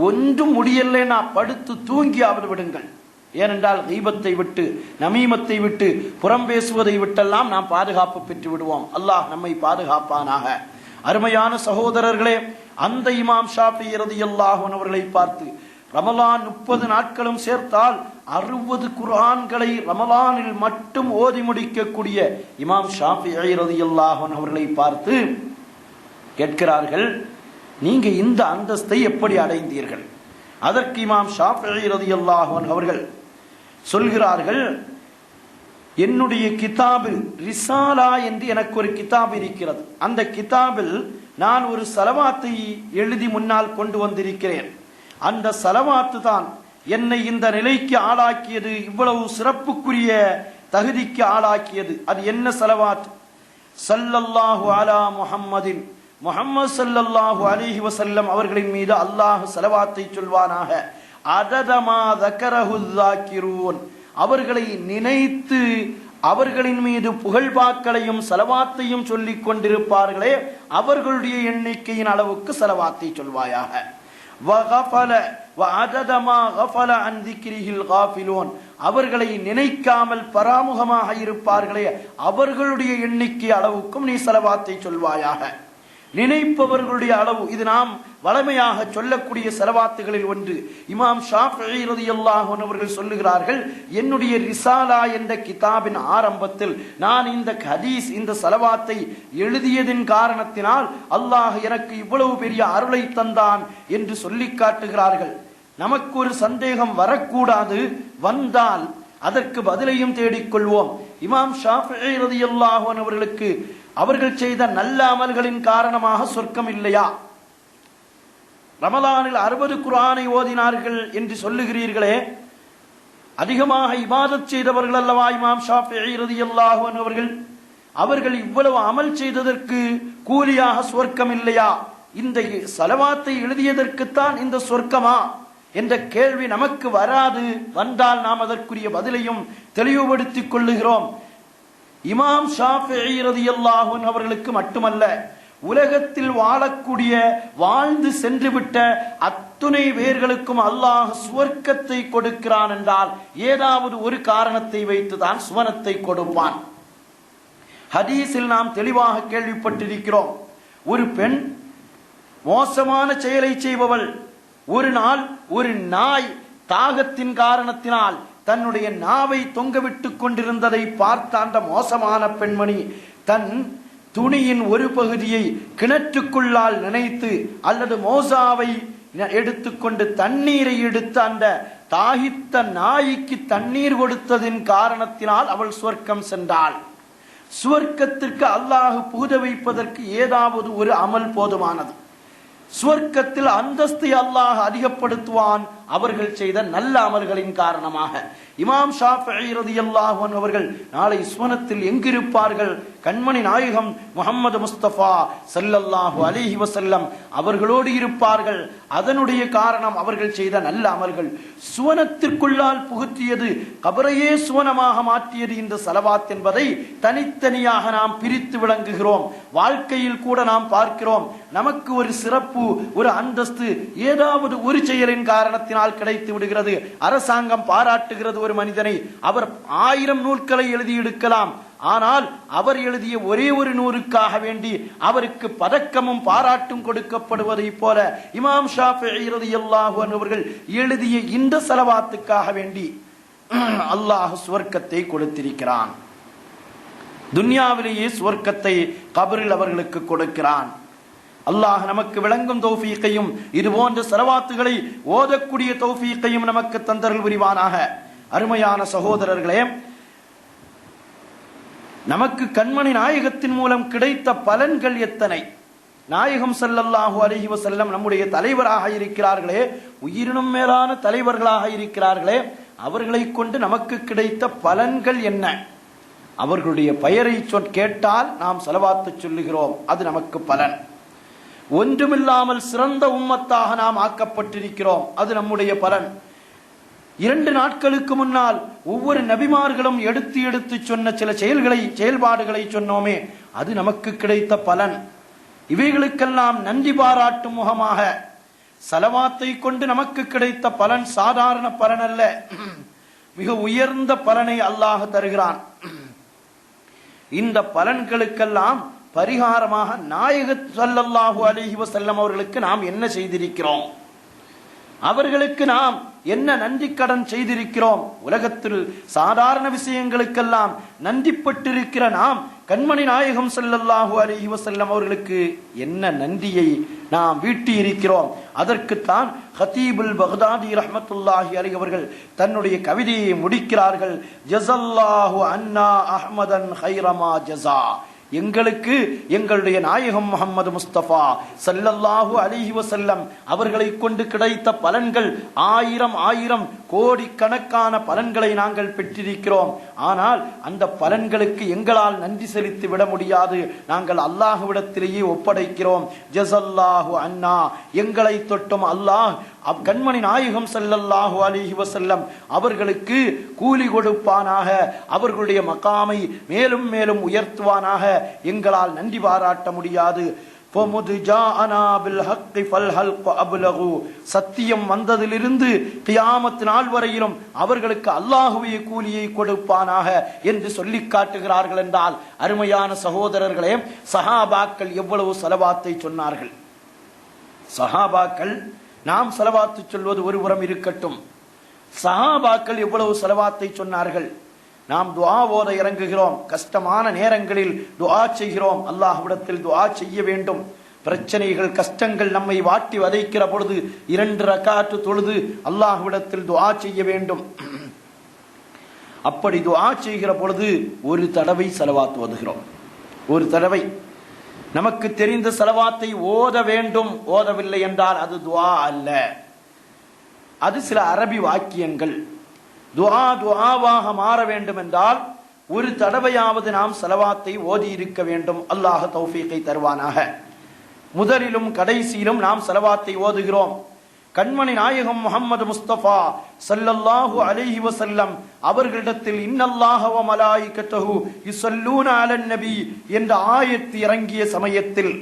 Speaker 1: ஒன்றும் முடியலைன்னா படுத்து தூங்கியாவது விடுங்கள். ஏனென்றால் கீபத்தை விட்டு, நமீமத்தை விட்டு, புறம் பேசுவதை விட்டெல்லாம் நாம் பாதுகாப்பு பெற்று விடுவோம். அல்லாஹ் நம்மை பாதுகாப்பானாக. அருமையான சகோதரர்களே, அந்த இமாம் ஷாஃபிஈ ரலியல்லாஹு அன்ஹு அவர்களை பார்த்து ரமலான் 30 நாட்களும் சேர்த்தால் 60 குர்ஆன்களை ரமலானில் மட்டும் ஓதி முடிக்கக்கூடிய இமாம் ஷாஃபிஈ ரலியல்லாஹு அன்ஹு அவர்களை பார்த்து கேட்கிறார்கள், நீங்க இந்த அந்தஸ்தை எப்படி அடைந்தீர்கள்? அதற்கு இமாம் ஷாஃபிஈ ரலியல்லாஹு அன்ஹு அவர்கள் சொல்கிறார்கள், என்னுடைய கிதாபில் ரிசாலா என்று எனக்கு ஒரு கிதாப் இருக்கிறது. அந்த கிதாபில் நான் ஒரு ஸலவாத்தை எழுதி முன்னால் கொண்டு வந்திருக்கிறேன். அந்த ஸலவாத்து தான் என்னை இந்த நிலைக்கு ஆளாக்கியது, இவ்வளவு சிறப்புக்குரிய தகுதிக்கு ஆளாக்கியது. அது என்ன ஸலவாத்? ஸல்லல்லாஹு அலா முஹம்மதின், முஹம்மது ஸல்லல்லாஹு அலைஹி வஸல்லம் அவர்களின் மீது அல்லாஹ் ஸலவாத்தை சொல்வானாக. அததமா ذكرஹு ذاكرون, அவர்களை நினைத்து அவர்களின் மீது புகழ்பாக்களையும் ஸலவாத்தையும் சொல்லிக் கொண்டிருப்பார்களே, அவர்களுடைய எண்ணிக்கையின் அளவுக்கு ஸலவாத்தை சொல்வாயாக. வகஃபல வஅததமா கஃபல அன் ذிக்ரிஹில் காஃபிலூன், அவர்களை நினைக்காமல் பராமுகமாக இருப்பார்களே, அவர்களுடைய எண்ணிக்கை அளவுக்கும் நீ ஸலவாத்தை சொல்வாயாக. நினைப்பவர்களுடைய அளவு, இது நாம் வளமையாக சொல்லக்கூடிய ஸலவாத்துகளில் ஒன்று. இமாம் ஷாஃபிஈ ரலியல்லாஹு அன்ஹு அவர்கள் சொல்லுகிறார்கள், என்னுடைய ரிசாலா என்ற கிதாபின் ஆரம்பத்தில் நான் இந்த ஹதீஸ், இந்த ஸலவாத்தை எழுதியதின் காரணத்தினால் அல்லாஹ் எனக்கு இவ்வளவு பெரிய அருளை தந்தான் என்று சொல்லி காட்டுகிறார்கள். நமக்கு ஒரு சந்தேகம் வரக்கூடாது, வந்தால் அதற்கு பதிலையும் தேடிக்கொள்வோம். இமாம் ஷாஃபிஈ ரலியல்லாஹு அன்ஹு அவர்களுக்கு அவர்கள் செய்த நல்ல அமல்களின் காரணமாக சொர்க்கம் இல்லையா? ரமலானில் 60 குர்ஆனை ஓதினார்கள் என்று சொல்லுகிறீர்களே, அதிகமாக இபாதத் செய்தவர்கள் அல்லவா இமாம் ஷாஃபிஈ ரலியல்லாஹு அன்ஹு அவர்கள்? அவர்கள் இவ்வளவு அமல் செய்ததற்கு கூலியாக சொர்க்கம் இல்லையா? இந்த ஸலவாத்தை எழுதியதற்குத்தான் இந்த சொர்க்கமா என்ற கேள்வி நமக்கு வராது. வந்தால் நாம் அதற்குரிய பதிலையும் தெளிவுபடுத்திக் கொள்ளுகிறோம். இமாம் ஷாஃபிஈ ரலியல்லாஹு அன்ஹு அவர்களுக்கு மட்டுமல்ல, உலகத்தில் வாழக்கூடிய, வாழ்ந்து சென்று விட்ட அத்துணை பேர்களுக்கும் அல்லாஹ் சுவர்க்கத்தை கொடுக்கிறான் என்றால் ஏதாவது ஒரு காரணத்தை வைத்துதான் சுவனத்தை கொடுப்பான். ஹதீஸில் நாம் தெளிவாக கேள்விப்பட்டிருக்கிறோம், ஒரு பெண் மோசமான செயலை செய்பவள், ஒரு நாள் ஒரு நாய் தாகத்தின் காரணத்தினால் தன்னுடைய நாவை தொங்கவிட்டுக் கொண்டிருந்ததை பார்த்த அந்த மோசமான பெண்மணி தன் துணியின் ஒரு பகுதியை கிணற்றுக்குள்ளால் நினைத்து அல்லது மோசாவை எடுத்துக்கொண்டு தண்ணீரை எடுத்து அந்த தாகித்த நாய்க்கு தண்ணீர் கொடுத்ததின் காரணத்தினால் அவள் சுவர்க்கம் சென்றாள். சுவர்க்கத்திற்கு அல்லாஹ் புகுத வைப்பதற்கு ஏதாவது ஒரு அமல் போதுமானது. சுவர்க்கத்தில் அந்தஸ்தை அல்லாஹ் அதிகப்படுத்துவான் அவர்கள் செய்த நல்ல அமல்களின் காரணமாக. இமாம் ஷாஃபிஈ ரலியல்லாஹு அன்ஹு அவர்கள் நாளை சுவனத்தில் எங்கிருப்பார்கள்? கண்மணி நாயகம் முஹம்மது முஸ்தபா ஸல்லல்லாஹு அலைஹி வஸல்லம் அவர்களோடு இருப்பார்கள். அதனுடைய காரணம் அவர்கள் செய்த நல்ல அமல்கள். சுவனத்திற்குள்ளால் புகுத்தியது, கபரையே சுவனமாக மாற்றியது இந்த ஸலவாத் என்பதை தனித்தனியாக நாம் பிரித்து விளங்குகிறோம். வாழ்க்கையில் கூட நாம் பார்க்கிறோம், நமக்கு ஒரு சிறப்பு, ஒரு அந்தஸ்து ஏதாவது ஒரு செயலின் காரணத்தினால் கிடைத்து விடுகிறது. அரசாங்கம் பாராட்டுகிறது ஒரு மனிதனை, அவர் 1000 நூல்களை எழுதி எடுக்கலாம், ஆனால் அவர் எழுதிய ஒரே ஒரு நூறுக்காக வேண்டி அவருக்கு பதக்கமும் பாராட்டும் கொடுக்கப்படுவதை போல இமாம் ஷாஃபிஈ ரலியல்லாஹு அன்ஹு அவர்கள் எழுதிய இந்த ஸலவாத்துக்காக வேண்டி அல்லாஹ் சுவர்க்கத்தை கொடுத்திருக்கிறான். துன்யாவிலேயே சுவர்க்கத்தை கபரில் அவர்களுக்கு கொடுக்கிறான். அல்லாஹ் நமக்கு விளங்கும் தௌஃபீக்கையும் இது போன்ற ஸலவாத்துகளை ஓதக்கூடிய தௌஃபீக்கையும் நமக்கு தந்தருள் புரிவானாக. அருமையான சகோதரர்களே, நமக்கு கண்மணி நாயகத்தின் மூலம் கிடைத்த பலன்கள் எத்தனை. நாயகம் ஸல்லல்லாஹு அலைஹி வஸல்லம் நம்முடைய தலைவராக இருக்கிறார்களே, உயிரினும் மேலான தலைவர்களாக இருக்கிறார்களே, அவர்களை கொண்டு நமக்கு கிடைத்த பலன்கள் என்ன? அவர்களுடைய பெயரை கேட்டால் நாம் ஸலவாத்து சொல்லுகிறோம், அது நமக்கு பலன். ஒன்றுமில்லாமல் சிறந்த உம்மத்தாக நாம் ஆக்கப்பட்டிருக்கிறோம், அது நம்முடைய பலன். 2 நாட்களுக்கு முன்னால் ஒவ்வொரு நபிமார்களும் எடுத்து எடுத்து சொன்ன சில செயல்பாடுகளை சொன்னோமே, அது நமக்கு கிடைத்த பலன். இவைகளுக்கெல்லாம் நன்றி பாராட்டும் முகமாக ஸலவாத்தை கொண்டு நமக்கு கிடைத்த பலன் சாதாரண பலன் அல்ல, மிக உயர்ந்த பலனை அல்லாஹ் தருகிறான். இந்த பலன்களுக்கெல்லாம் பரிகாரமாக நாயகம் ஸல்லல்லாஹு அலைஹி வஸல்லம் அவர்களுக்கு நாம் என்ன செய்திருக்கிறோம், அவர்களுக்கு நாம் என்ன நன்றி கடன் செய்திருக்கிறோம். உலகத்தில் சாதாரண விஷயங்களுக்கெல்லாம் நன்றிப்பட்டிருக்கிற நாம் கண்மணி நாயகம் ஸல்லல்லாஹு அலைஹி வஸல்லம் அவர்களுக்கு என்ன நன்றியை நாம் வீட்டி இருக்கிறோம். அதற்குத்தான் ஹதீபுல் பக்தாதி ரஹ்மத்துல்லாஹி அலைஹி அவர்கள் தன்னுடைய கவிதையை முடிக்கிறார்கள். ஜஸல்லாஹு அன்னா அஹ்மதன் கைரமா ஜஸா. எங்களுக்கு எங்களுடைய நாயகம் முஹம்மது முஸ்தபா ஸல்லல்லாஹு அலைஹி வஸல்லம் அவர்களை கொண்டு கிடைத்த பலன்கள் ஆயிரம் கோடிக்கணக்கான பலன்களை நாங்கள் பெற்றிருக்கிறோம். ஆனால் அந்த பலன்களுக்கு எங்களால் நன்றி செலுத்தி விட முடியாது, நாங்கள் அல்லாஹ்விடத்திலேயே ஒப்படைக்கிறோம். ஜஸல்லாஹு அன்னா, எங்களை தொட்டும் அல்லாஹ் கண்மணி நாயகம் ஸல்லல்லாஹு அலைஹி வஸல்லம் அவர்களுக்கு கூலி கொடுப்பானாக, அவர்களுடைய மகாமை மேலும் மேலும் உயர்த்துவானாக. எங்களால் நன்றி பாராட்ட முடியாது. சத்தியம் வந்ததிலிருந்து கியாமத் நாள் வரையிலும் அவர்களுக்கு அல்லாஹ்வே கூலியை கொடுப்பானாக என்று சொல்லி காட்டுகிறார்கள் என்றால், அருமையான சகோதரர்களே, சஹாபாக்கள் எவ்வளவு ஸலவாத்தை சொன்னார்கள். சஹாபாக்கள், நாம் ஸலவாத்து சொல்வது ஒருபுறம் இருக்கட்டும், சஹாபாக்கள் எவ்வளவு ஸலவாத்தை சொன்னார்கள். நாம் துஆ ஓத இறங்குகிறோம், கஷ்டமான நேரங்களில் துஆ செய்கிறோம், அல்லாஹ்விடத்தில் துஆ செய்ய வேண்டும். பிரச்சனைகள் கஷ்டங்கள் நம்மை வாட்டி வதைக்கிற பொழுது 2 ரக்காத்து தொழுது அல்லாஹ்விடத்தில் துஆ செய்ய வேண்டும். அப்படி துஆ செய்கிற பொழுது ஒரு தடவை ஸலவாத் ஓதுகிறோம். ஒரு தடவை நமக்கு தெரிந்த ஸலவாத்தை ஓத வேண்டும். ஓதவில்லை என்றால் அது துஆ அல்ல, அது சில அரபி வாக்கியங்கள். துஆவாக மாற வேண்டும் என்றால் ஒரு தடவையாவது நாம் ஸலவாத்தை ஓதி இருக்க வேண்டும். அல்லாஹ் தௌஃபீகை தருவானாக. முதலிலும் கடைசியிலும் நாம் ஸலவாத்தை ஓதுகிறோம். கண்மணி நாயகம் முஹம்மது முஸ்தபா ஸல்லல்லாஹு அலைஹி வஸல்லம் அவர்களிடத்தில் இன்னல்லாஹ வ மலாயிகத்துஹு யுஸல்லூன அலன் நபி என்ற ஆயத்து இறங்கிய சமயத்தில்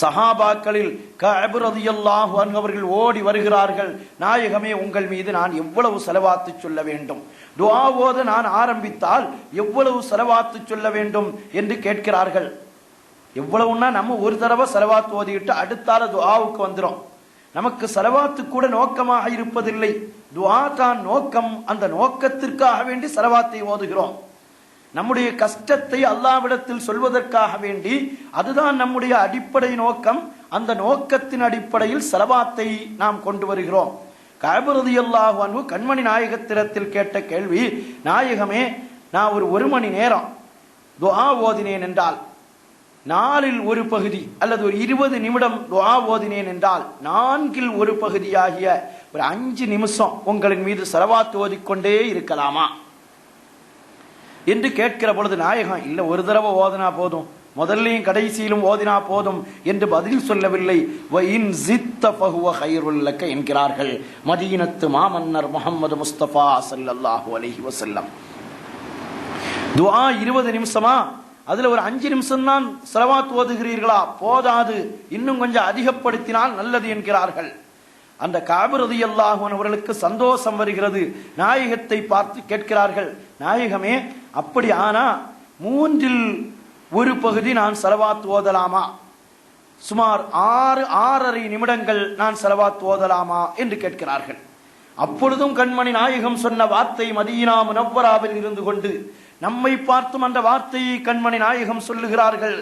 Speaker 1: சஹாபாக்களில் கஅப் ரலியல்லாஹு அன்ஹு அவர்கள் ஓடி வருகிறார்கள். நாயகமே, உங்கள் மீது நான் எவ்வளவு ஸலவாத்து சொல்ல வேண்டும், துஆ ஓத நான் ஆரம்பித்தால் எவ்வளவு ஸலவாத்து சொல்ல வேண்டும் என்று கேட்கிறார்கள். எவ்வளவுன்னா, நம்ம ஒரு தடவை ஸலவாத் ஓதிட்டு அடுத்தால துஆவுக்கு வந்துரும். நமக்கு ஸலவாத்து கூட நோக்கமாக இருப்பதில்லை, துஆ தான் நோக்கம். அந்த நோக்கத்திற்காக வேண்டி ஸலவாத்தை ஓதுகிறோம். நம்முடைய கஷ்டத்தை அல்லாஹ்விடத்தில் சொல்வதற்காக வேண்டி, அதுதான் நம்முடைய அடிப்படை நோக்கம். அந்த நோக்கத்தின் அடிப்படையில் ஸலவாத்தை நாம் கொண்டு வருகிறோம். கஅப் ரலியல்லாஹு அன்ஹு கண்மணி நாயகத்திடத்தில் கேட்ட கேள்வி, நாயகமே, நான் ஒரு மணி நேரம் துஆ ஓதினேன் என்றால், நாலில் ஒரு பகுதி அல்லது ஒரு 20 நிமிடம் துஆ ஓதினேன் என்றால், 4இல் ஒரு பகுதியாகிய ஒரு 5 நிமிஷம் உங்களின் மீது ஸலவாத் ஓதிக்கொண்டே இருக்கலாமா என்று கேட்கிற பொழுது, நாயகம், இல்ல, ஒரு தடவை ஓதினா போதும், முதல்லையும் கடைசியிலும் ஓதினா போதும் என்று பதில் சொல்லவில்லை. என்கிறார்கள் மதீனத்து மாமன்னர் முஹம்மது முஸ்தபா ஸல்லல்லாஹு அலைஹி வஸல்லம். துஆ 20 நிமிஷமா, அதுல ஒரு 5 நிமிஷம் தான் ஸலவாத் ஓதுகிறீர்களா? போதாது, இன்னும் கொஞ்சம் அதிகப்படுத்தினால் நல்லது என்கிறார்கள். அந்த கஅப் ரலியல்லாஹு அன்ஹு அவர்களுக்கு சந்தோஷம் வருகிறது. நாயகத்தை பார்த்து கேட்கிறார்கள், நாயகமே, அப்படி ஆனா 3இல் ஒரு பகுதி நான் ஸலவாத் ஓதலாமா? சுமார் 6.5 நிமிடங்கள் நான் ஸலவாத் ஓதலாமா என்று கேட்கிறார்கள். அப்பொழுதும் கண்மணி நாயகம் சொன்ன வார்த்தை மதீனா முனவ்வராவில் இருந்து கொண்டு நம்மை பார்த்தும் அந்த வார்த்தையை கண்மணி நாயகம் சொல்லுகிறார்கள்.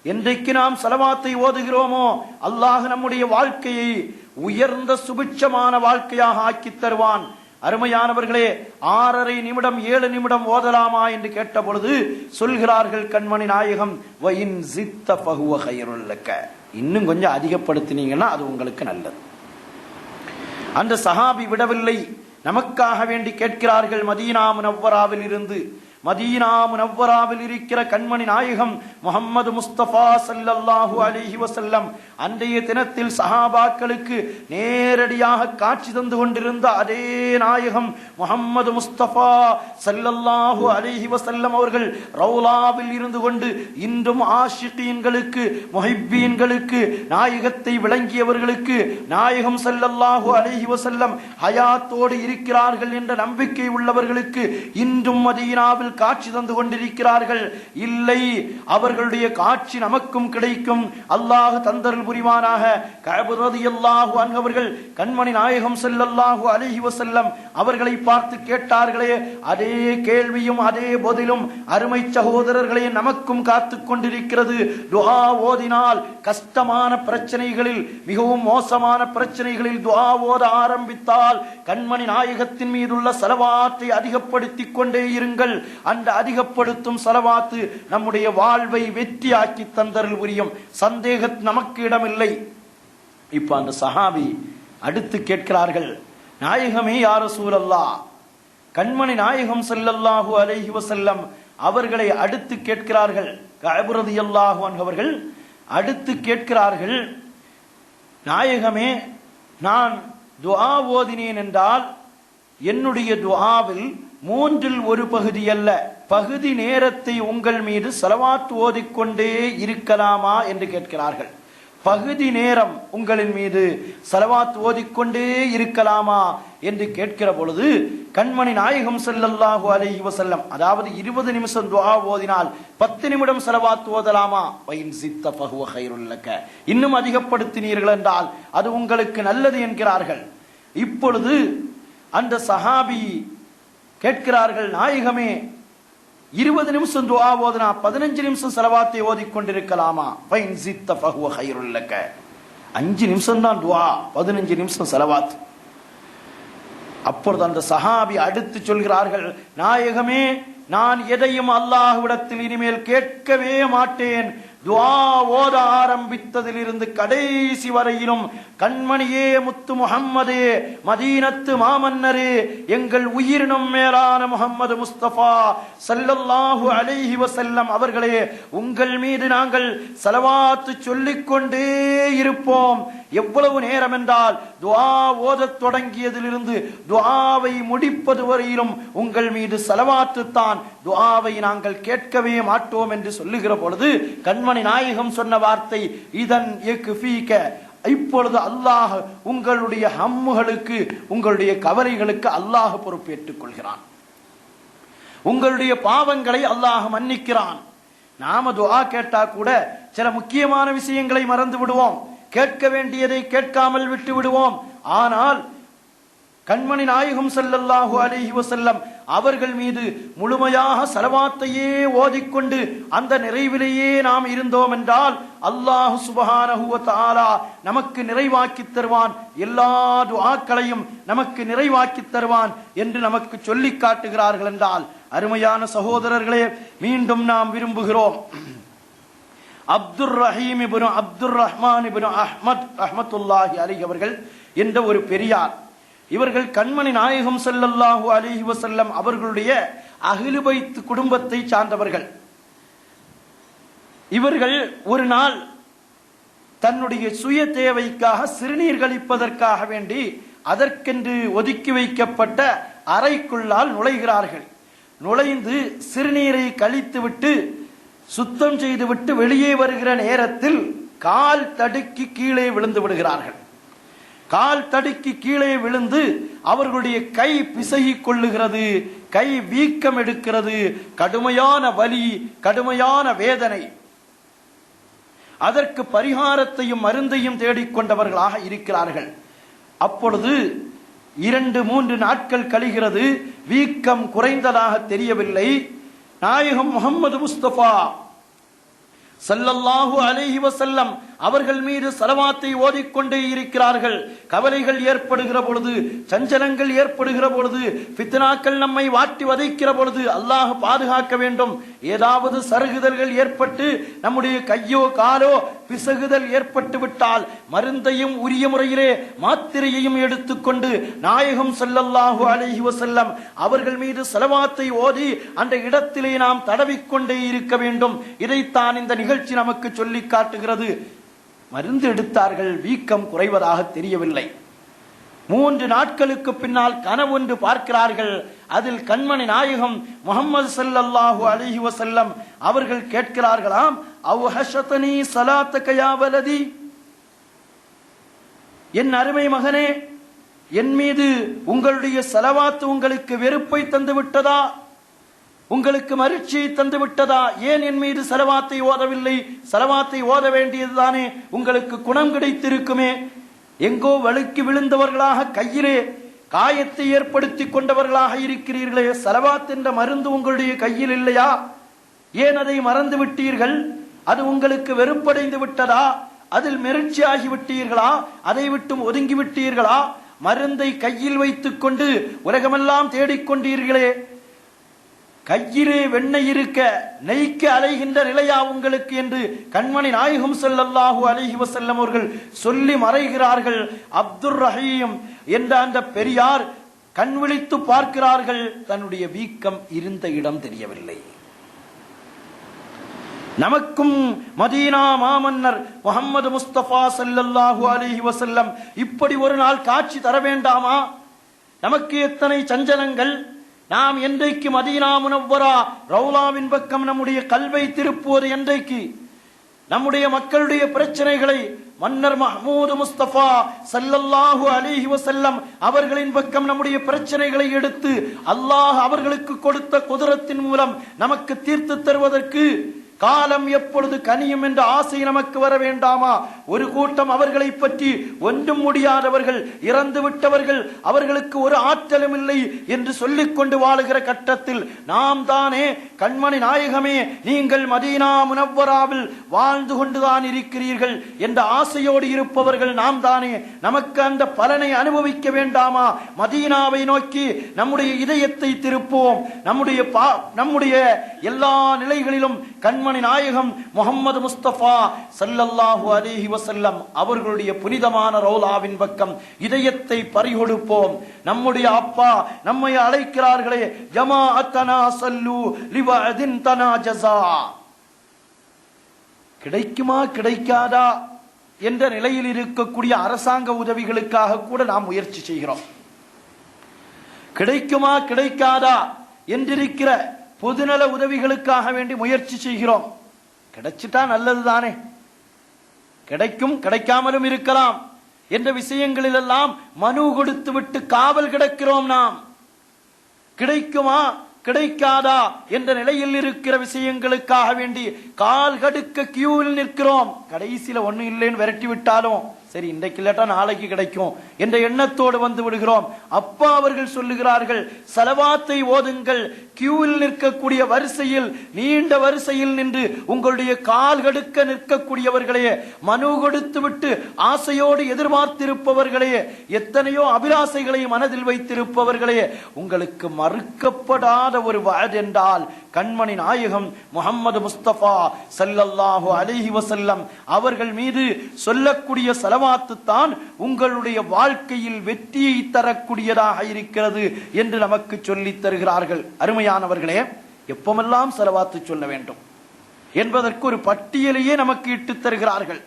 Speaker 1: என்றைக்கு நாம் ஸலவாத்தை ஓதுகிறோமோ, அல்லாஹ் நம்முடைய வாழ்க்கையை உயர்ந்த சுபிட்சமான வாழ்க்கையாக ஆக்கி தருவான். அருமையானவர்களே, 6.5 நிமிடம் 7 நிமிடம் ஓதலாமா என்று கேட்ட பொழுது சொல்கிறார்கள் கண்மணி நாயகம், வயின் சித்த பகுவ கைருல்லக்க, இன்னும் கொஞ்சம் அதிகப்படுத்தினீங்கன்னா அது உங்களுக்கு நல்லது. அந்த சஹாபி விடவில்லை, நமக்காக வேண்டி கேட்கிறார்கள். மதீனா முனவ்வராவில் இருந்து, மதீனா முனவ்வராவில் இருக்கிற கண்மணி நாயகம் முஹம்மது முஸ்தபா ஸல்லல்லாஹு அலைஹி வஸல்லம் அன்றைய தினத்தில் சஹாபாக்களுக்கு நேரடியாக காட்சி தந்து கொண்டிருந்த அதே நாயகம் முஹம்மது முஸ்தபா ஸல்லல்லாஹு அலைஹி வஸல்லம் அவர்கள் ரௌலாவில் இருந்து கொண்டு இன்றும் ஆஷிகீன்களுக்கு, முஹிப்பீன்களுக்கு, நாயகத்தை விளங்கியவர்களுக்கு நாயகம் ஸல்லல்லாஹு அலைஹி வஸல்லம் ஹயாத்தோடு இருக்கிறார்கள் என்ற நம்பிக்கை உள்ளவர்களுக்கு இன்றும் மதீனாவில் காட்சி தந்து கொண்டிருக்கிறார்கள். இல்லை, அவர்களுடைய காட்சி நமக்கும் கிடைக்கும். அல்லாஹ் தந்தருள் புரிவானாக. கஅப் ரலியல்லாஹு அன்ஹு அவர்கள் கண்மணி நாயகம் ஸல்லல்லாஹு அலைஹி வஸல்லம் அவர்களை பார்த்து கேட்டார்களே, அதே கேள்வியும் அதே பதிலும் அருமை சகோதரர்களே நமக்கும் காத்துக் கொண்டிருக்கிறது. துஆ ஓதினால் கஷ்டமான பிரச்சனைகளில், மிகவும் மோசமான பிரச்சனைகளில் துஆ ஓத ஆரம்பித்தால் கண்மணி நாயகத்தின் மீதுள்ள ஸலவாத்தை அதிகப்படுத்திக் கொண்டே இருங்கள். அந்த அதிகப்படுத்தும் ஸலவாத்து நம்முடைய வாழ்வை வெற்றியாக்கி தந்தருள் புரியும். சந்தேகம் நமக்கு இடமில்லை. இப்ப அந்த சஹாபி அடுத்து கேட்கிறார்கள், நாயகமே யா ரசூலல்லாஹ், கண்மணி நாயகம் ஸல்லல்லாஹு அலைஹி வஸல்லம் அவர்களை அடுத்து கேட்கிறார்கள். கஅப் ரலியல்லாஹு அன்ஹு அவர்கள் அடுத்து கேட்கிறார்கள், நாயகமே, நான் துஆ ஓதினேன் என்றால் என்னுடைய துஆவில் 1/3 பகுதி அல்ல, பகுதி நேரத்தை உங்கள் மீது ஸலவாத் ஓதிக்கொண்டே இருக்கலாமா என்று கேட்கிறார்கள். பகுதி நேரம் உங்களின் மீது ஸலவாத் ஓதிக்கொண்டே இருக்கலாமா என்று கேட்கிற பொழுது கண்மணி நாயகம் ஸல்லல்லாஹு அலைஹி வஸல்லம், அதாவது 20 நிமிஷம் துஆ ஓதினால் 10 நிமிடம் ஸலவாத் ஓதலாமா, வயின் சித்த ஃபஹுவ கைருல் லக, இன்னும் அதிகப்படுத்தினீர்கள் என்றால் அது உங்களுக்கு நல்லது என்கிறார்கள். இப்பொழுது அந்த சஹாபி கேட்கிறார்கள், நாயகமே, 20 நிமிஷம் துஆ ஓதுனா 15 நிமிஷம் ஸலவாத்தை ஓதிக்கொண்டிருக்கலாமா, ஃபைன் சித்த ஃபஹுவ கைருல் லக, 5 நிமிஷம் தான் துஆ, 15 நிமிஷம் ஸலவாத். அப்பொழுது அந்த சஹாபி அடுத்து சொல்கிறார்கள், நாயகமே, நான் எதையும் அல்லாஹ்விடத்தில் இனிமேல் கேட்கவே மாட்டேன். துஆ ஓத ஆரம்பித்ததிலிருந்து கடைசி வரையிலும் கண்மணியே, முத்து முஹம்மதே, மதீனத்து மாமன்னரே, எங்கள் உயிரினும் மேலான முஹம்மது முஸ்தபா ஸல்லல்லாஹு அலைஹி வஸல்லம் அவர்களே, உங்கள் மீது நாங்கள் ஸலவாத் சொல்லிக்கொண்டே இருப்போம். எவ்வளவு நேரம் என்றால் துஆ ஓதத் தொடங்கியதிலிருந்து துஆவை முடிப்பது வரையிலும் உங்கள் மீது ஸலவாத்து தான், துஆவை நாங்கள் கேட்கவே மாட்டோம் என்று சொல்லுகிற பொழுது கண்மணி நாயகம் சொன்ன வார்த்தை, இதன் யக்ஃபீக, இப்பொழுது அல்லாஹ் உங்களுடைய ஹம்முகளுக்கு, உங்களுடைய கவலைகளுக்கு அல்லாஹ் பொறுப்பேற்றுக் கொள்கிறான். உங்களுடைய பாவங்களை அல்லாஹ் மன்னிக்கிறான். நாம துஆ கேட்டா கூட சில முக்கியமான விஷயங்களை மறந்து விடுவோம், கேட்க வேண்டியதை கேட்காமல் விட்டு விடுவோம். ஆனால் கண்மணி நாயகம் ஸல்லல்லாஹு அலைஹி வஸல்லம் அவர்கள் மீது முழுமையாக ஸலவாத்தையே ஓதிக்கொண்டு அந்த நிறைவிலேயே நாம் இருந்தோம் என்றால் அல்லாஹ் சுப்ஹானஹு வ தஆலா நமக்கு நிறைவாக்கி தருவான், எல்லா துஆக்களையும் நமக்கு நிறைவாக்கி தருவான் என்று நமக்கு சொல்லி காட்டுகிறார்கள் என்றால், அருமையான சகோதரர்களே, மீண்டும் நாம் விரும்புகிறோம், அப்துர் ரஹீம் இப்னு அப்துர் ரஹ்மான் இப்னு அஹ்மத் ரஹ்மத்துல்லாஹி அலைஹி அவர்கள் என்ற ஒரு பெரியார், இவர்கள் கண்மணி நாயகம் ஸல்லல்லாஹு அலைஹி வஸல்லம் அவர்களுடைய அஹ்லு பைத் குடும்பத்தை சார்ந்தவர்கள். இவர்கள் ஒரு நாள் தன்னுடைய சுய தேவைக்காக சிறுநீர் கழிப்பதற்காக வேண்டி அதற்கென்று ஒதுக்கி வைக்கப்பட்ட அறைக்குள்ளால் நுழைகிறார்கள். நுழைந்து சிறுநீரை கழித்துவிட்டு சுத்தம் செய்துவிட்டு வெளியே வருகிற நேரத்தில் கால் தடுக்கி கீழே விழுந்து விடுகிறார்கள். கால் தடுக்கி கீழே விழுந்து அவர்களுடைய கை பிசகிக் கொள்ளுகிறது, கை வீக்கம் எடுக்கிறது, கடுமையான வலி, கடுமையான வேதனை. அதற்கு பரிகாரத்தையும் மருந்தையும் தேடிக்கொண்டவர்களாக இருக்கிறார்கள். அப்பொழுது 2-3 நாட்கள் கழிகிறது, வீக்கம் குறைந்ததாக தெரியவில்லை. நாயகம் முஹம்மது முஸ்தபா ஸல்லல்லாஹு அலைஹி வஸல்லம் அவர்கள் மீது ஸலவாத்தை ஓதிக்கொண்டே இருக்கிறார்கள். கவலைகள் ஏற்படுகிற பொழுது, சஞ்சலங்கள் ஏற்படுகிற பொழுது, ஃபித்னாக்கள் நம்மை வாட்டி வதைக்கிற பொழுது அல்லாஹ் பாதுகாக்க வேண்டும். ஏதாவது சருகுதல்கள் ஏற்பட்டு நம்முடைய கையோ காலோ பிசகுதல் ஏற்பட்டு விட்டால் மருந்தையும் உரிய முறையிலே மாத்திரையையும் எடுத்துக்கொண்டு நாயகம் ஸல்லல்லாஹு அலைஹி வஸல்லம் அவர்கள் மீது ஸலவாத்தை ஓதி அந்த இடத்திலே நாம் தடவிக்கொண்டே இருக்க வேண்டும். இதைத்தான் இந்த நிகழ்ச்சி நமக்கு சொல்லி காட்டுகிறது. மருந்து எடுத்தார்கள், வீக்கம் குறைவதாக தெரியவில்லை. 3 நாட்களுக்கு பின்னால் கனவொன்று பார்க்கிறார்கள். அதில் கண்மணி நாயகம் முஹம்மது ஸல்லல்லாஹு அலைஹி வஸல்லம் அவர்கள் கேட்கிறார்களாம், அவ்ஹஷதனி ஸலாத்தக யா வலதி, என் அருமை மகனே, என் மீது உங்களுடைய ஸலவாத் உங்களுக்கு வெறுப்பை தந்து விட்டதா, உங்களுக்கு மகிழ்ச்சியை தந்து விட்டதா? ஏன் என் மீது ஸலவாத்தை ஓதவில்லை? ஸலவாத்தை ஓத வேண்டியதுதானே, உங்களுக்கு குணம் கிடைத்திருக்குமே. எங்கோ வழுக்கி விழுந்தவர்களாக, கையிலே காயத்தை ஏற்படுத்தி கொண்டவர்களாக இருக்கிறீர்களே, ஸலவாத் என்ற மருந்து உங்களுடைய கையில் இல்லையா? ஏன் அதை மறந்து விட்டீர்கள்? அது உங்களுக்கு வெறுப்படைந்து விட்டதா? அதில் மெரிச்சி ஆகிவிட்டீர்களா? அதை விட்டும் ஒதுங்கி விட்டீர்களா? மருந்தை கையில் வைத்துக் கொண்டு உலகமெல்லாம் தேடிக்கொண்டீர்களே, கையிலே வெண்ணெய் இருக்க நெய்க்கு அலைகின்ற நிலையா உங்களுக்கு என்று கண்மணி நாயகம் ஸல்லல்லாஹு அலைஹி வஸல்லம் அவர்கள் சொல்லி மறைகிறார்கள். அப்துர் ரஹீம் என்ற அந்த பெரியார் கண் விழித்து பார்க்கிறார்கள். தன்னுடைய வீக்கம் இருந்த இடம் தெரியவில்லை. நமக்கும் மதீனா மாமன்னர் முஹம்மது முஸ்தபா ஸல்லல்லாஹு அலைஹி வஸல்லம் இப்படி ஒரு நாள் காட்சி தர வேண்டாமா? நமக்கு எத்தனை சஞ்சலங்கள்! நாம் என்றைக்கு மதீனா முனவ்வரா ரவுலாவின் பக்கம் நம்முடைய கல்வை திருப்புவது என்றைக்கு? நம்முடைய மக்களுடைய பிரச்சனைகளை மன்னர் மஹ்மூது முஸ்தபா ஸல்லல்லாஹு அலைஹி வஸல்லம் அவர்களின் பக்கம் நம்முடைய பிரச்சனைகளை எடுத்து அல்லாஹ் அவர்களுக்கு கொடுத்த குதிரத்தின் மூலம் நமக்கு தீர்த்து தருவதற்கு காலம் எப்பொழுது கனியும் என்ற ஆசை நமக்கு வர வேண்டாமா? ஒரு கூட்டம் அவர்களை பற்றி ஒன்றும் முடியாதவர்கள், இறந்து விட்டவர்கள், அவர்களுக்கு ஒரு ஆற்றலும் இல்லை என்று சொல்லிக் கொண்டு வாழுகிற கட்டத்தில் நாம் தானே கண்மணி நாயகமே, நீங்கள் மதீனா முனவ்வராவில் வாழ்ந்து கொண்டுதான் இருக்கிறீர்கள் என்ற ஆசையோடு இருப்பவர்கள் நாம் தானே. நமக்கு அந்த பலனை அனுபவிக்க வேண்டாமா? மதீனாவை நோக்கி நம்முடைய இதயத்தை திருப்போம். நம்முடைய எல்லா நிலைகளிலும் கண்மணி நாயகம் முஹம்மது முஸ்தபா ஸல்லல்லாஹு அலைஹி வஸல்லம் அவர்களுடைய புனிதமான ரௌலாவின் பக்கம் இதயத்தை பறிகொடுப்போம். நம்முடைய அப்பா நம்மை அழைக்கிறார்களே, ஜமாஅத்தனா ஸல்லு லிவஅதின் தனாஜஸா, கிடைக்குமா கிடைக்காதா என்ற நிலையில் இருக்கக்கூடிய அரசாங்க உதவிகளுக்காக கூட நாம் முயற்சி செய்கிறோம். கிடைக்குமா கிடைக்காதா என்றிருக்கிற பொதுநல உதவிகளுக்காக வேண்டி முயற்சி செய்கிறோம். கிடைச்சிட்டா நல்லது தானே, கிடைக்கும் கிடைக்காமலும் இருக்கலாம் என்ற விஷயங்களில் எல்லாம் மனு கொடுத்து விட்டு காவல் கிடக்கிறோம். நாம் கிடைக்குமா கிடைக்காதா என்ற நிலையில் இருக்கிற விஷயங்களுக்காக வேண்டி கால் கடுக்க கியூவில் நிற்கிறோம். கடைசியில ஒன்னும் இல்லைன்னு விரட்டி விட்டாலும் சரி, இன்றைக்கு இல்லாட்டா நாளைக்கு கிடைக்கும் என்ற எண்ணத்தோடு வந்து விடுகிறோம். அப்பா அவர்கள் சொல்லுகிறார்கள், ஸலவாத்தை ஓதுங்கள். கியூவில் நிற்கக்கூடிய வரிசையில், நீண்ட வரிசையில் நின்று உங்களுடைய கால் கடுக்க நிற்கக்கூடியவர்களே, மனு கொடுத்து விட்டு ஆசையோடு எதிர்பார்த்திருப்பவர்களே, எத்தனையோ அபிலாசைகளை மனதில் வைத்திருப்பவர்களே, உங்களுக்கு மறுக்கப்படாத ஒரு வஅத் என்றால் கண்மணி நாயகம் முஹம்மது முஸ்தபா ஸல்லல்லாஹு அலைஹி வஸல்லம் அவர்கள் மீது சொல்லக்கூடிய ஸலவாத்து தான் உங்களுடைய வாழ்க்கையில் வெற்றியை தரக்கூடியதாக இருக்கிறது என்று நமக்கு சொல்லித் தருகிறார்கள். அருமையானவர்களே, எப்பமெல்லாம் ஸலவாத்து சொல்ல வேண்டும் என்பதற்கு ஒரு பட்டியலையே நமக்கு இட்டுத் தருகிறார்கள்.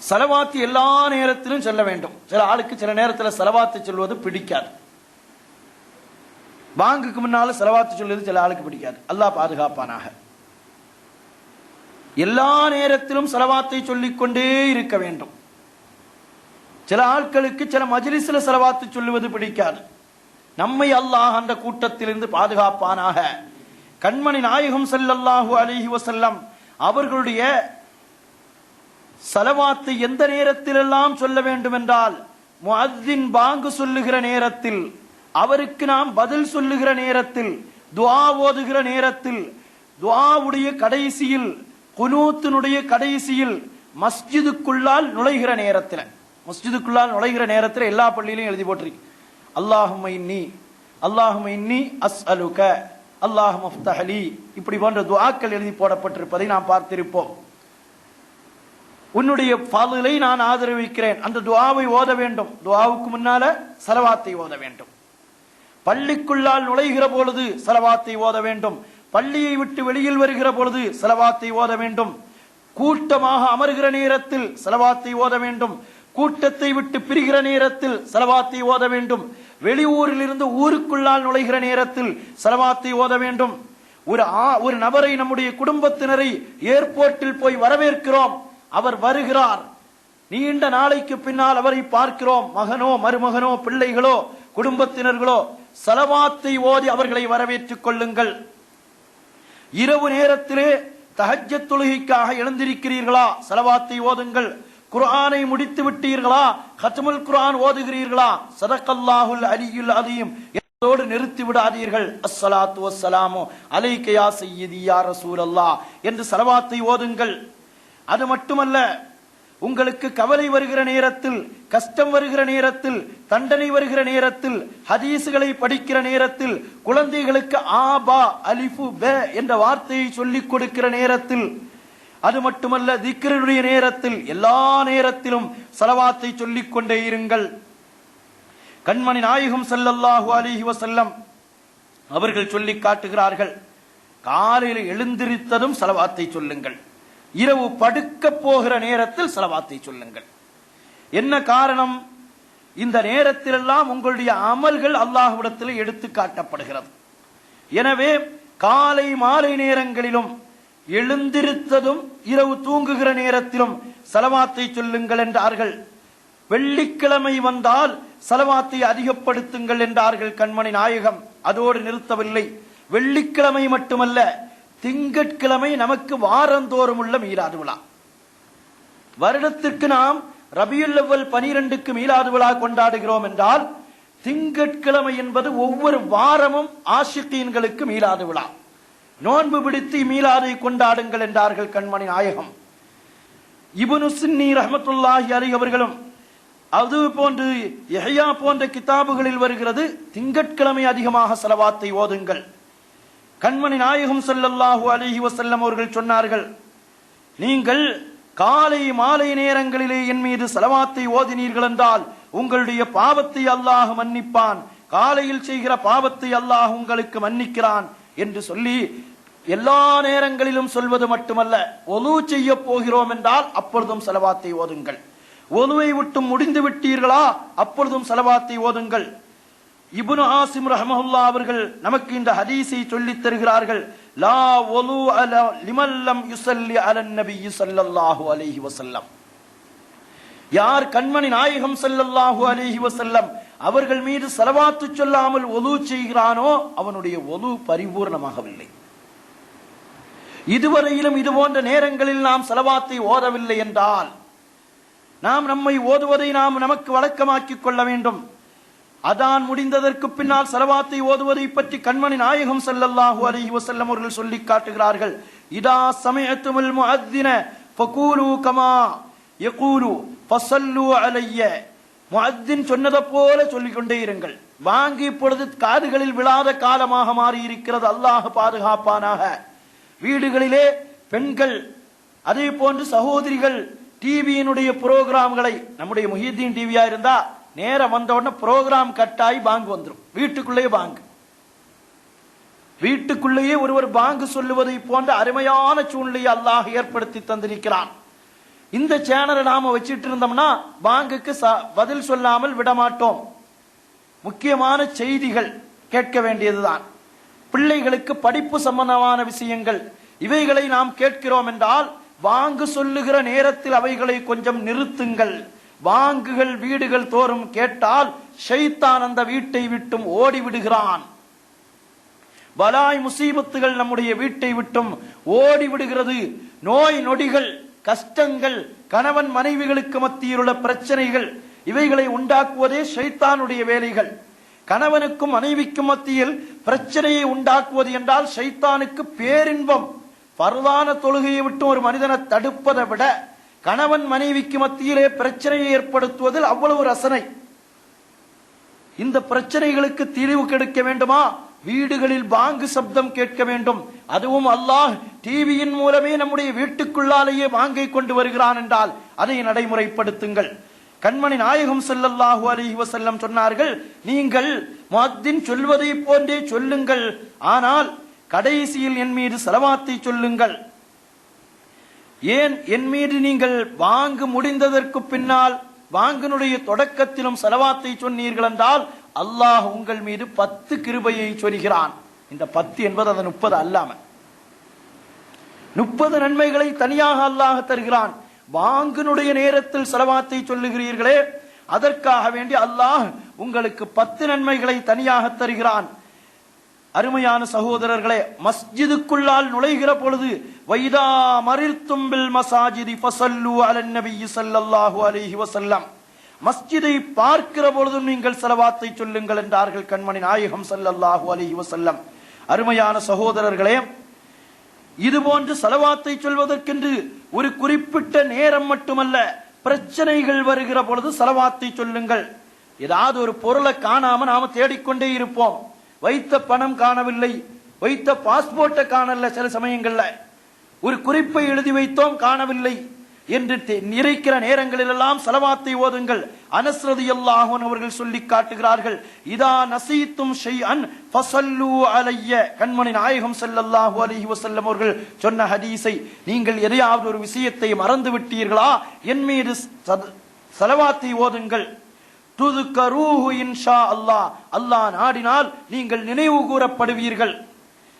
Speaker 1: ஸலவாத்து எல்லா நேரத்திலும் சொல்ல வேண்டும். சில ஆளுக்கு சில நேரத்தில் ஸலவாத்து சொல்வது பிடிக்காது. பாங்குக்கு முன்னால ஸலவாத்து சொல்வது சில ஆளுக்கு பிடிக்காது. அல்லாஹ் பாதுகாப்பானாக. எல்லா நேரத்திலும் ஸலவாத்தை சொல்லிக் கொண்டே இருக்க வேண்டும். சில ஆட்களுக்கு சில மஜ்லிஸ்ல ஸலவாத்து சொல்லுவது பிடிக்காது. நம்மை அல்லாஹ் அந்த கூட்டத்திலிருந்து பாதுகாப்பானாக. கண்மணி நாயகம் ஸல்லல்லாஹு அலைஹி வஸல்லம் அவர்களுடைய ஸலவாத்தை எந்த நேரத்திலெல்லாம் சொல்ல வேண்டும் என்றால், முஅத்தின் பாங்கு சொல்லுகிற நேரத்தில், அவருக்கு நாம் பதில் சொல்லுகிற நேரத்தில், துஆ ஓதுகிற நேரத்தில், துஆவுடைய கடைசியில் குனூத்தினுடைய கடைசியில் மஸ்ஜிதுக்குள்ளால் நுழைகிற நேரத்தில் எல்லா பள்ளியிலையும் எழுதி போட்டிருக்கு, அல்லாஹும்ம இன்னி அஸ்அலுக அல்லாஹும்ம ஃப்தஹ் லீ, இப்படி போன்ற துஆக்கள் எழுதி போடப்பட்டிருப்பதை நாம் பார்த்திருப்போம். உன்னுடைய ஃபضலை நான் ஆதரவிக்கிறேன், அந்த துஆவை ஓத வேண்டும். துஆவுக்கு முன்னால ஸலவாத்தை ஓத வேண்டும். பள்ளிக்குள்ளால் நுழைகிற பொழுது ஸலவாத்தை ஓத வேண்டும். பள்ளியை விட்டு வெளியில் வருகிற பொழுது ஸலவாத்தை ஓத வேண்டும். கூட்டமாக அமர்கிற நேரத்தில் ஸலவாத்தை ஓத வேண்டும். கூட்டத்தை விட்டு பிரிகிற நேரத்தில் ஸலவாத்தை ஓத வேண்டும். வெளியூரில் இருந்து ஊருக்குள்ளால் நுழைகிற நேரத்தில் ஸலவாத்தை ஓத வேண்டும். ஒரு நபரை, நம்முடைய குடும்பத்தினரை ஏர்போர்ட்டில் போய் வரவேற்கிறோம், அவர் வருகிறார், நீண்ட நாளைக்கு பின்னால் அவரை பார்க்கிறோம், மகனோ மருமகனோ பிள்ளைகளோ குடும்பத்தினர்களோ, ஸலவாத்தை ஓதி அவர்களை வரவேற்றுக் கொள்ளுங்கள். இரவு நேரத்திலே தஹஜ்ஜத் தொழுகைக்காக எழுந்திருக்கிறீர்களா, ஸலவாத்தை ஓதுங்கள். குர்ஆனை முடித்து விட்டீர்களா, கத்முல் குர்ஆன் ஓதுகிறீர்களா, ஸதகல்லாஹுல் அலியுல் அதீம் இதோடு நிறுத்தி விடாதீர்கள். அஸ்ஸலாத்து வஸ்ஸலாமு அலைக யா சய்யிதி யா ரசூலல்லாஹ் என்று ஸலவாத்தை ஓதுங்கள். அது மட்டுமல்ல, உங்களுக்கு கவலை வருகிற நேரத்தில், கஷ்டம் வருகிற நேரத்தில், தண்டனை வருகிற நேரத்தில், ஹதீசுகளை படிக்கிற நேரத்தில், குழந்தைகளுக்கு ஆபா அலிஃபு ப என்ற வார்த்தையை சொல்லிக் கொடுக்கிற நேரத்தில், அது மட்டுமல்ல திக்ருடைய நேரத்தில், எல்லா நேரத்திலும் ஸலவாத்தை சொல்லிக் கொண்டே இருங்கள். கண்மணி நாயகம் ஸல்லல்லாஹு அலைஹி வஸல்லம் அவர்கள் சொல்லி காட்டுகிறார்கள், காலையில் எழுந்திருத்ததும் ஸலவாத்தை சொல்லுங்கள், இரவு படுக்க போகிற நேரத்தில் ஸலவாத்தை சொல்லுங்கள். என்ன காரணம்? இந்த நேரத்திலெல்லாம் உங்களுடைய அமல்கள் அல்லாஹ்விடத்தில் எடுத்து காட்டப்படுகிறது. எனவே காலை மாலை நேரங்களிலும், எழுந்திருத்ததும் இரவு தூங்குகிற நேரத்திலும் ஸலவாத்தை சொல்லுங்கள் என்றார்கள். வெள்ளிக்கிழமை வந்தால் ஸலவாத்தை அதிகப்படுத்துங்கள் என்றார்கள் கண்மணி நாயகம். அதோடு நிறுத்தவில்லை. வெள்ளிக்கிழமை மட்டுமல்ல, திங்கட்கிழமை நமக்கு வாரந்தோறும் உள்ள மீலாது விழா. வருடத்திற்கு நாம் ரபியுல் அவ்வல் 12க்கு மீலாது விழா கொண்டாடுகிறோம் என்றால், திங்கட்கிழமை என்பது ஒவ்வொரு வாரமும் ஆஷிகீன்களுக்கு மீலாது விழா. நோன்பு பிடித்து மீலாதை கொண்டாடுங்கள் என்றார்கள் கண்மணி நாயகம். இப்னு சுன்னி ரஹ்மத்துல்லாஹி அலைஹி அவர்களும், அது போன்று யஹ்யா போன்ற கிதாபுகளில் வருகிறது, திங்கட்கிழமை அதிகமாக ஸலவாத்தை ஓதுங்கள். கண்மணி நாயகம் ஸல்லல்லாஹு அலைஹி வஸல்லம் அவர்கள் சொன்னார்கள், நீங்கள் காலை மாலை நேரங்களிலே என் மீது ஸலவாத்தை ஓதினீர்கள் என்றால் உங்களுடைய பாவத்தை அல்லாஹ் மன்னிப்பான், காலையில் செய்கிற பாவத்தை அல்லாஹ் உங்களுக்கு மன்னிக்கிறான் என்று சொல்லி, எல்லா நேரங்களிலும் சொல்வது மட்டுமல்ல, ஒலு செய்ய போகிறோம் என்றால் அப்பொழுதும் ஸலவாத்தை ஓதுங்கள். ஒலுவை விட்டு முடிந்து விட்டீர்களா, அப்பொழுதும் ஸலவாத்தை ஓதுங்கள். இப்னு ஆசிம் ரஹ்மஹுல்லாஹ் அவர்கள் நமக்கு இந்த ஹதீஸை சொல்லித் தருகிறார்கள், லா வலு அலா லிமன் லம் யுஸல்லி அலன் நபி ஸல்லல்லாஹு அலைஹி வஸல்லம். யார் கண்மணி நாயகம் ஸல்லல்லாஹு அலைஹி வஸல்லம் அவர்கள் மீது ஸலவாத்து சொல்லாமல் ஒலு செய்கிறானோ அவனுடைய ஒலு பரிபூர்ணமாகவில்லை. இதுவரையிலும் இது போன்ற நேரங்களில் நாம் ஸலவாத்தை ஓதவில்லை என்றால், நாம் நம்மை ஓதுவதை நாம் நமக்கு வழக்கமாக்கிக் கொள்ள வேண்டும். அதான் முடிந்ததற்கு பின்னால் ஸலவாத்தை ஓதுவதை பற்றி கண்மணி நாயகம் ஸல்லல்லாஹு அலைஹி வஸல்லம் அவர்கள் சொல்லி காட்டுகிறார்கள், இதா சமிஅத்துமுல் முஅத்தின ஃபகூலு கமா யகூலு ஃபஸல்லு அலைய. முஅத்தின் சொன்னதை போல சொல்லிக் கொண்டே இருங்கள். வாங்கி இப்பொழுது காதுகளில் விழாத காலமாக மாறி இருக்கிறது, அல்லாஹ் பாதுகாப்பானாக. வீடுகளிலே பெண்கள், அதே போன்று சகோதரிகள் டிவியினுடைய புரோகிராம்களை, நம்முடைய முஹிதீன் டிவியா இருந்தா நேரம் வந்த உடனே புரோகிராம் கட்டாய் பாங்கு வந்துடும். வீட்டுக்குள்ளேயே பாங்கு, வீட்டுக்குள்ளேயே ஒருவர் பாங்கு சொல்லுவதை போன்ற அருமையான சூழ்நிலையை அல்லாஹ் ஏற்படுத்தி தந்திருக்கிறான். இந்த சேனலை நாம வச்சிட்டு இருந்தோம்னா பாங்குக்கு பதில் சொல்லாமல் விடமாட்டோம். முக்கியமான செய்திகள் கேட்க வேண்டியதுதான், பிள்ளைகளுக்கு படிப்பு சம்பந்தமான விஷயங்கள், இவைகளை நாம் கேட்கிறோம் என்றால் வாங்கு சொல்லுகிற நேரத்தில் அவைகளை கொஞ்சம் நிறுத்துங்கள். வாங்குகள் வீடுகள் தோறும் கேட்டால் ஷைத்தான் அந்த வீட்டை விட்டும் ஓடி விடுகிறான். பலாய் முசீபத்துகள் நம்முடைய வீட்டை விட்டும் ஓடி விடுகிறது. நோய் நொடிகள், கஷ்டங்கள், கணவன் மனைவிகளுக்கு மத்தியில் உள்ள பிரச்சனைகள், இவைகளை உண்டாக்குவதே ஷைத்தானுடைய வேலைகள். கணவனுக்கும் மனைவிக்கும் மத்தியில் பிரச்சனையை உண்டாக்குவது என்றால் ஷைத்தானுக்கு பேரின்பம். பரதான தொழுகையை விட்டு ஒரு மனிதனை தடுப்பதை விட கணவன் மனைவிக்கு மத்தியிலே பிரச்சனையை ஏற்படுத்துவதில் அவ்வளவு ரசனை. இந்த பிரச்சனைகளுக்கு தீர்வு கிடைக்க வேண்டுமா? வீடுகளில் பாங்கு சப்தம் கேட்க வேண்டும். அதுவும் அல்லாஹ் டிவியின் மூலமே நம்முடைய வீட்டுக்குள்ளாலேயே பாங்கை கொண்டு வருகிறான் என்றால் அதை நடைமுறைப்படுத்துங்கள். கண்மணி நாயகம் ஸல்லல்லாஹு அலைஹி வஸல்லம் சொன்னார்கள், நீங்கள் முஅத்தின் சொல்வதை போன்றே சொல்லுங்கள், ஆனால் கடைசியில் என் மீது ஸலவாத்தை சொல்லுங்கள். ஏன் என் மீது நீங்கள் வாங்கு முடிந்ததற்கு பின்னால் வாங்கினுடைய தொடக்கத்திலும் ஸலவாத்தை சொன்னீர்கள் என்றால் அல்லாஹ் உங்கள் மீது 10 கிருபையை சொரிகிறான். இந்த 10 என்பது அந்த 30 அல்லாம 30 நன்மைகளை தனியாக அல்லாஹ் தருகிறான். வாங்கினுடைய நேரத்தில் ஸலவாத்தை சொல்லுகிறீர்களே, அதற்காக வேண்டி அல்லாஹ் உங்களுக்கு 10 நன்மைகளை தனியாக தருகிறான். அருமையான சகோதரர்களே, மஸ்ஜிதுக்குள்ளால் நுழைகிற பொழுது வைதா மரில்தும் பில் மசாஜிதி ஃபஸல்லு அலன் நபிய்யி ஸல்லல்லாஹு அலைஹி வஸல்லம், மஸ்ஜிதை பார்க்கிற பொழுதும் நீங்கள் ஸலவாத்தை சொல்லுங்கள் என்றார்கள் கண்மணி நாயகம் ஸல்லல்லாஹு அலைஹி வஸல்லம். அருமையான சகோதரர்களே, இதுபோன்று ஸலவாத்தை சொல்வதற்கென்று ஒரு குறிப்பிட்ட நேரம் மட்டுமல்ல, பிரச்சனைகள் வருகிற பொழுது ஸலவாத்தை சொல்லுங்கள். ஏதாவது ஒரு பொருளை காணாம நாம தேடிக்கொண்டே இருப்போம். வைத்த பணம் காணவில்லை, வைத்த பாஸ்போர்ட்டை காணல, சில சமயங்கள்ல ஒரு குறிப்பை எழுதி வைத்தோம் காணவில்லை என்று நிறைக்கிற நேரங்களில் எல்லாம் ஸலவாத்தை ஓதுங்கள். அனஸ் ரலியல்லாஹு அன்ஹு அவர்கள் சொல்லி காட்டுகிறார்கள், இதா நசீத்தும் ஷைஅன் ஃபஸல்லு அலைய, கண்மணி நாயகம் ஸல்லல்லாஹு அலைஹி வஸல்லம் அவர்கள் சொன்ன ஹதீஸை, நீங்கள் எதையாவது ஒரு விஷயத்தை மறந்து விட்டீர்களா, என் மீது ஸலவாத்தை ஓதுங்கள். துதுகரூஹு இன்ஷா அல்லாஹ், அல்லாஹ் நாடினால் நீங்கள் நினைவு கூறப்படுவீர்கள்.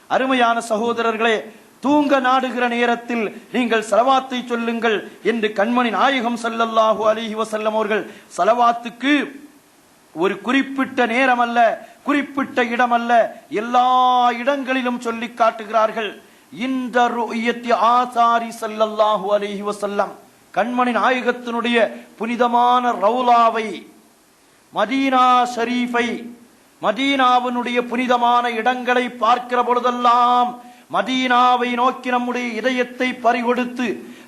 Speaker 1: அருமையான சகோதரர்களே, தூங்க நாடுகிற நேரத்தில் நீங்கள் ஸலவாத்தை சொல்லுங்கள் என்று கண்மணி நாயகம் ஸல்லல்லாஹு அலைஹி வஸல்லம் அவர்கள் ஸலவாத்துக்கு ஒரு குறிப்பிட்ட நேரம் அல்ல, குறிப்பிட்ட இடம் அல்ல, எல்லா இடங்களிலும் சொல்லி காட்டுகிறார்கள். இந்த ருயத்தி ஆசாரி ஸல்லல்லாஹு அலைஹி வஸல்லம், கண்மணி நாயகத்தினுடைய புனிதமான ரவுலாவை, மதீனா ஷரீஃபை, மதீனாவினுடைய புனிதமான இடங்களை பார்க்கிற பொழுதெல்லாம் மதீனாவை நோக்கி நம்முடைய இதயத்தை பறிகொடுத்து,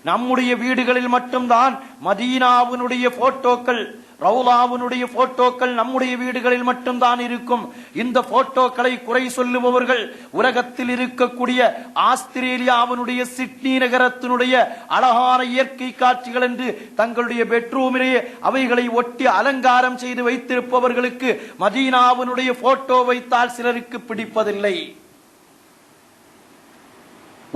Speaker 1: நம்முடைய வீடுகளில் மட்டும்தான் மதீனாவினுடைய போட்டோக்கள், ரவுலாவினுடைய போட்டோக்கள் நம்முடைய வீடுகளில் மட்டும்தான் இருக்கும். இந்த போட்டோக்களை குறை சொல்லுபவர்கள் உலகத்தில் இருக்கக்கூடிய ஆஸ்திரேலியாவினுடைய சிட்னி நகரத்தினுடைய அழகான இயற்கை காட்சிகள் என்று தங்களுடைய பெட்ரூமிலேயே அவைகளை ஒட்டி அலங்காரம் செய்து வைத்திருப்பவர்களுக்கு மதீனாவினுடைய போட்டோ வைத்தால் சிலருக்கு பிடிப்பதில்லை.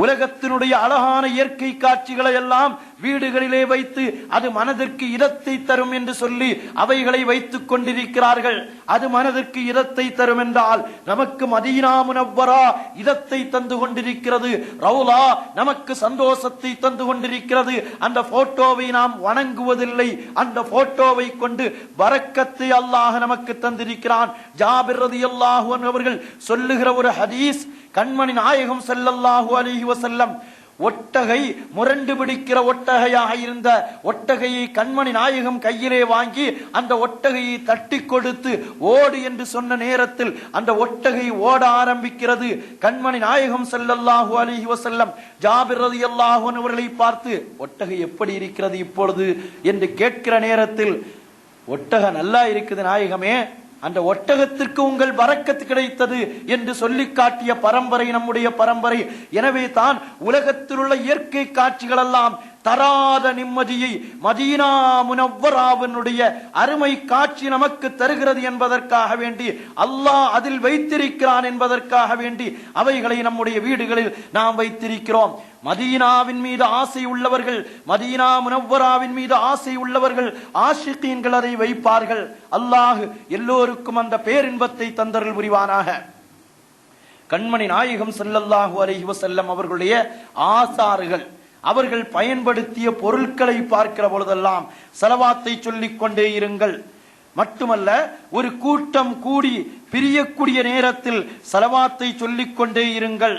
Speaker 1: உலகத்தினுடைய அழகான இயற்கை காட்சிகளை எல்லாம் வீடுகளிலே வைத்து அது மனதிற்கு இதத்தை தரும் என்று சொல்லி அவைகளை வைத்துக் கொண்டிருக்கிறார்கள். அது மனதிற்கு இதத்தை தரும் என்றால் நமக்கு மதீனா முனவ்வரா இதத்தை தந்து கொண்டிருக்கிறது, ரவுலா நமக்கு சந்தோஷத்தை தந்து கொண்டிருக்கிறது. அந்த போட்டோவை நாம் வணங்குவதில்லை, அந்த போட்டோவை கொண்டு பரக்கத்தை அல்லாஹ் நமக்கு தந்திருக்கிறான். ஜாபிர் ரலியல்லாஹு அன்ஹு அவர்கள் சொல்லுகிற ஒரு ஹதீஸ், கண்மணி நாயகம் ஸல்லல்லாஹு அலைஹி வஸல்லம் ஒட்டகை முரண்டு பிடிக்கிற ஒட்டகையாக இருந்த ஒட்டகையை கண்மணி நாயகம் கையிலே வாங்கி அந்த ஒட்டகையை தட்டி கொடுத்து ஓடு என்று சொன்ன நேரத்தில் அந்த ஒட்டகை ஓட ஆரம்பிக்கிறது. கண்மணி நாயகம் ஸல்லல்லாஹு அலைஹி வஸல்லம் ஜாபிர் ரலியல்லாஹு அன்ஹு அவர்களை பார்த்து, ஒட்டகை எப்படி இருக்கிறது இப்பொழுது என்று கேட்கிற நேரத்தில், ஒட்டக நல்லா இருக்குது நாயகமே, அந்த ஒட்டகத்திற்கு உங்கள் பரக்கத்து கிடைத்தது என்று சொல்லி காட்டிய பரம்பரை நம்முடைய பரம்பரை. எனவே தான் உலகத்தில் உள்ள இயற்கை காட்சிகள் எல்லாம் தராத நிம்மதியை மதீனா முனவ்வராவினுடைய அருமை காட்சி நமக்கு தருகிறது என்பதற்காக வேண்டி, அல்லாஹ் அதில் வைத்திருக்கிறான் என்பதற்காக வேண்டி அவைகளை நம்முடைய வீடுகளில் நாம் வைத்திருக்கிறோம். மதீனாவின் மீது ஆசை உள்ளவர்கள், மதீனா முனவ்வராவின் மீது ஆசை உள்ளவர்கள், ஆஷிகீன்கள் அதை வைப்பார்கள். அல்லாஹ் எல்லோருக்கும் அந்த பேரின்பத்தை தந்தருள் புரிவானாக. கண்மணி நாயகம் ஸல்லல்லாஹு அலைஹி வஸல்லம் அவர்களுடைய ஆசாறுகள், அவர்கள் பயன்படுத்திய பொருட்களை பார்க்கிற பொழுதெல்லாம் ஸலவாத்தை சொல்லிக் கொண்டே இருங்கள். மட்டுமல்ல, ஒரு கூட்டம் கூடி பிரியக்கூடிய நேரத்தில் ஸலவாத்தை சொல்லிக் கொண்டே இருங்கள்.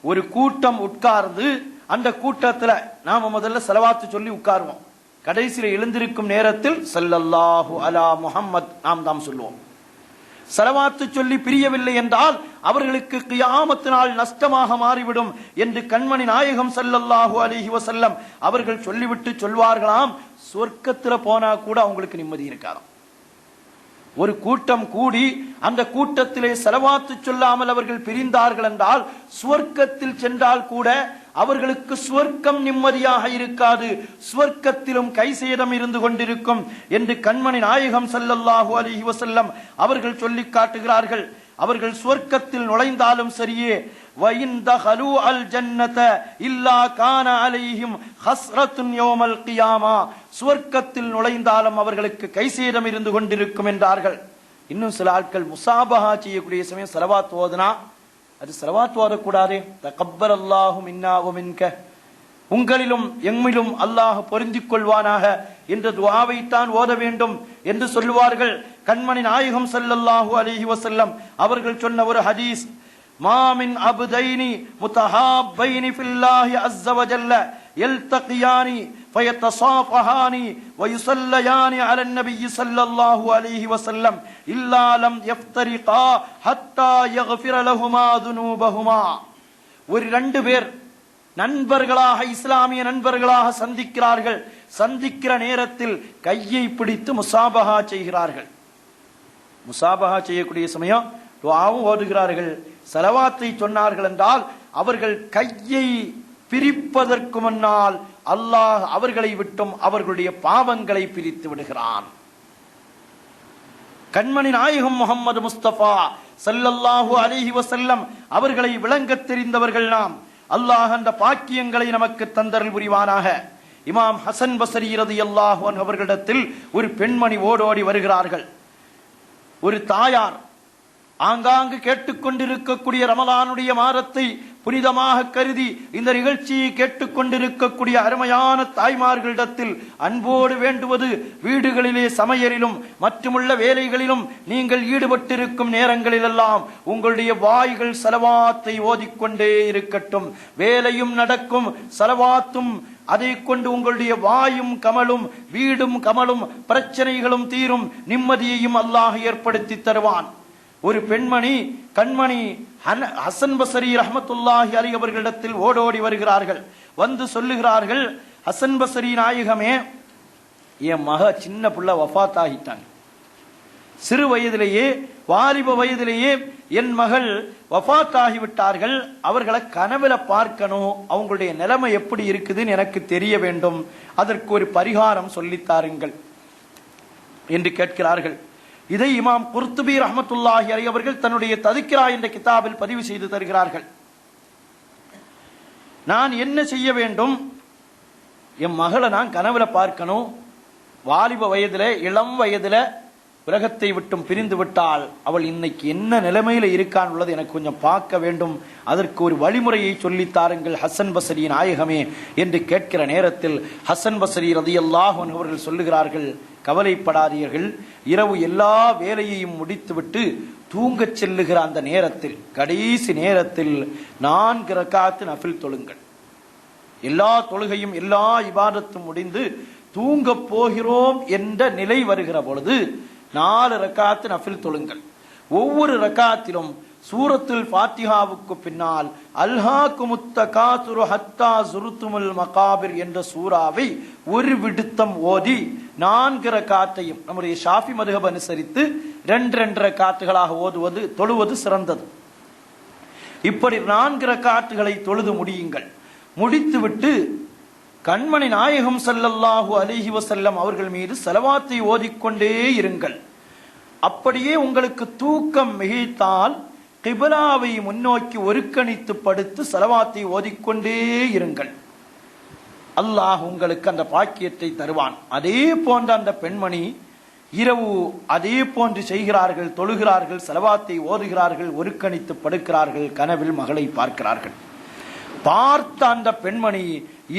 Speaker 1: ஒரு கூட்டம் உட்கார்ந்து அந்த கூட்டத்துல நாம முதல்ல ஸலவாத்து சொல்லி உட்காருவோம். கடைசியில் எழுந்திருக்கும் நேரத்தில் ஸல்லல்லாஹு அலா முஹம்மத் நாம் சொல்லுவோம். ஸலவாத்து சொல்லி பிரியவில்லை என்றால் அவர்களுக்கு கியாமத் நாள் நஷ்டமாக மாறிவிடும் என்று கண்மணி நாயகம் ஸல்லல்லாஹு அலைஹி வஸல்லம் அவர்கள் சொல்லிவிட்டு சொல்வார்களாம், சொர்க்கத்துல போனா கூட அவங்களுக்கு நிம்மதி இருக்காதாம். ஒரு கூட்டம் கூடி அந்த கூட்டத்திலே ஸலவாத்து சொல்லாமல் அவர்கள் பிரிந்தார்கள் என்றால் சுவர்க்கத்தில் சென்றால் கூட அவர்களுக்கு சுவர்க்கம் நிம்மதியாக இருக்காது, சுவர்க்கத்திலும் கைசேதம் இருந்து கொண்டிருக்கும் என்று கண்மணி நாயகம் ஸல்லல்லாஹு அலைஹி வஸல்லம் அவர்கள் சொல்லி காட்டுகிறார்கள். அவர்கள் சுவர்க்கத்தில் நுழைந்தாலும் சரியே, வஇன் தஹலு அல் ஜன்னத இல்லா கான அலைஹிம் ஹஸ்ரத்துன் யௌமல் கியாமா, சுவர்க்கத்தில் நுழைந்தாலும் அவர்களுக்கு கைசேதம் இருந்து கொண்டிருக்கும் என்றார்கள். இன்னும் சில ஆட்கள் முசாபஹா செய்யக்கூடிய சமயம் ஸலவாத் ஓதுனா அது ஸலவாத் ஓதக்கூடாதே, தகப்பலல்லாஹு மின்னா வ மின்க, உங்களிலும் எம்மிலும் அல்லாஹ் பொருந்திக் கொள்வானாக என்ற துஆவை தான் ஓத வேண்டும் என்று சொல்லுவார்கள். கண்மணி நாயகம் ஸல்லல்லாஹு அலைஹி வஸல்லம் அவர்கள் சொன்ன ஒரு ஹதீஸ், மா மின் அப்தைனி முத்தஹாப்பைனி ஃபில்லாஹி அஸ்ஸ வ ஜல்ல யல்தகியானி ஃபயத்தஸாஃபஹானி வ யுஸல்லியானி அலன் நபிய்யி ஸல்லல்லாஹு அலைஹி வஸல்லம் இல்லா லம் யஃப்தரிகா ஹத்தா யக்ஃபிர லஹுமா துனூபஹுமா. ஒரு ரெண்டு பேர் நண்பர்களாக, இஸ்லாமிய நண்பர்களாக சந்திக்கிறார்கள். சந்திக்கிற நேரத்தில் கையை பிடித்து முசாபஹா செய்கிறார்கள். முசாபஹா செய்யக்கூடிய சமயம் துஆவும் ஓதுகிறார்கள். ஸலவாத்தை சொன்னார்கள் என்றால் அவர்கள் கையை பிரிப்பதற்கு முன்னால் அல்லாஹ் அவர்களை விட்டும் அவர்களுடைய பாவங்களை பிரித்து விடுகிறான். கண்மணி நாயகம் முஹம்மது முஸ்தபா ஸல்லல்லாஹு அலைஹி வஸல்லம் அவர்களை விளங்கத் தெரிந்தவர்கள் நாம். அல்லாஹ் அந்த பாக்கியங்களை நமக்கு தந்தருள் புரிவானாக. இமாம் ஹசன் பஸ்ரி ரலியல்லாஹு அன்ஹு அவர்களிடத்தில் ஒரு பெண்மணி ஓடோடி வருகிறார்கள். ஒரு தாயார் ஆங்காங்கு கேட்டுக்கொண்டிருக்கக்கூடிய ரமலானுடைய மாதத்தை புனிதமாக கருதி இந்த நிகழ்ச்சியை கேட்டுக்கொண்டிருக்கக்கூடிய அருமையான தாய்மார்களிடத்தில் அன்போடு வேண்டுவது, வீடுகளிலே சமையலிலும் மற்றுமுள்ள வேலைகளிலும் நீங்கள் ஈடுபட்டிருக்கும் நேரங்களிலெல்லாம் உங்களுடைய வாய்கள் ஸலவாத்தை ஓதிக்கொண்டே இருக்கட்டும். வேலையும் நடக்கும், ஸலவாத்தும் அதை கொண்டு உங்களுடைய வாயும் கமலும், வீடும் கமலும், பிரச்சனைகளும் தீரும், நிம்மதியையும் அல்லாஹ் ஏற்படுத்தி தருவான். ஒரு பெண்மணி கண்மணி ஹசன் பஸ்ரி ரஹ்மத்துல்லாஹி அலைஹி அவர்களிடத்தில் ஓடோடி வருகிறார்கள். வந்து சொல்லுகிறார்கள், ஹசன் பஸ்ரி நாயகமே, என் மக சின்ன புள்ள வஃபாத் ஆகிட்டாங்க. சிறு வயதிலேயே, வாலிப வயதிலேயே என் மகள் வஃபாத் ஆகிவிட்டார்கள். அவர்களை கனவுல பார்க்கணும், அவங்களுடைய நிலைமை எப்படி இருக்குதுன்னு எனக்கு தெரிய வேண்டும், அதற்கு ஒரு பரிகாரம் சொல்லித்தாருங்கள் என்று கேட்கிறார்கள். இதை இமாம் குர்துபி ரஹ்மத்துல்லாஹி அலைஹி அவர்கள் தன்னுடைய தذكرா என்ற கிதாபில் பதிவு செய்து தருகிறார்கள். நான் என்ன செய்ய வேண்டும், என் மகளை நான் கனவுல பார்க்கணும், வாலிப வயதில, இளம் வயதில உலகத்தை விட்டும் பிரிந்து விட்டால் அவள் இன்னைக்கு என்ன நிலைமையில இருக்கான் உள்ளது எனக்கு கொஞ்சம் பார்க்க வேண்டும், அதற்கு ஒரு வழிமுறையை சொல்லித்தாருங்கள் ஹசன் பஸ்ரி நாயகமே என்று கேட்கிற நேரத்தில் ஹசன் பஸ்ரி ரலியல்லாஹு அன்ஹு அவர்கள் சொல்லுகிறார்கள், கவலைப்படாதீர்கள், இரவு எல்லா வேலையையும் முடித்துவிட்டு தூங்கச் செல்லுகிற அந்த நேரத்தில், கடைசி நேரத்தில் 4 ரக்காத்து நஃபில் தொழுங்கள். எல்லா தொழுகையும் எல்லா இபாதத்தும் முடிந்து தூங்க போகிறோம் என்ற நிலை வருகிற பொழுது 4 ரக்காத்து நஃபில் தொழுங்கள். ஒவ்வொரு ரக்காத்திலும் சூரத்துல் ஃபாத்திஹாவுக்கு பின்னால் அல்ஹாக்குமுத் தகாசுரு ஹத்தா ஸுருத்துமுல் மகாபிர் என்ற சூராவை ஒரு விடுத்தம் ஓதி 4 ரக்காத்தையும் நம்முடைய ஷாஃபி மதுஹப் அனுசரித்து 2 ரக்காத்துகளாக தொழுவது சிறந்தது. இப்படி 4 ரக்காத்துகளை தொழுது முடியுங்கள். முடித்துவிட்டு கண்மணி நாயகம் ஸல்லல்லாஹு அலைஹி வஸல்லம் அவர்கள் மீது ஸலவாத்தை ஓதிக்கொண்டே இருங்கள். அப்படியே உங்களுக்கு தூக்கம் மிகைத்தால் கிப்லாவை முன்னோக்கி ஒருக்கணித்து படுத்து ஸலவாத்தை ஓதிக்கொண்டே இருங்கள். அல்லாஹ் உங்களுக்கு அந்த பாக்கியத்தை தருவான். அதே போன்ற அந்த பெண்மணி இரவு அதே போன்று செய்கிறார்கள், தொழுகிறார்கள், ஸலவாத்தை ஓதுகிறார்கள், ஒருக்கணித்து படுக்கிறார்கள். கனவில் மகளை பார்க்கிறார்கள். பார்த்த அந்த பெண்மணி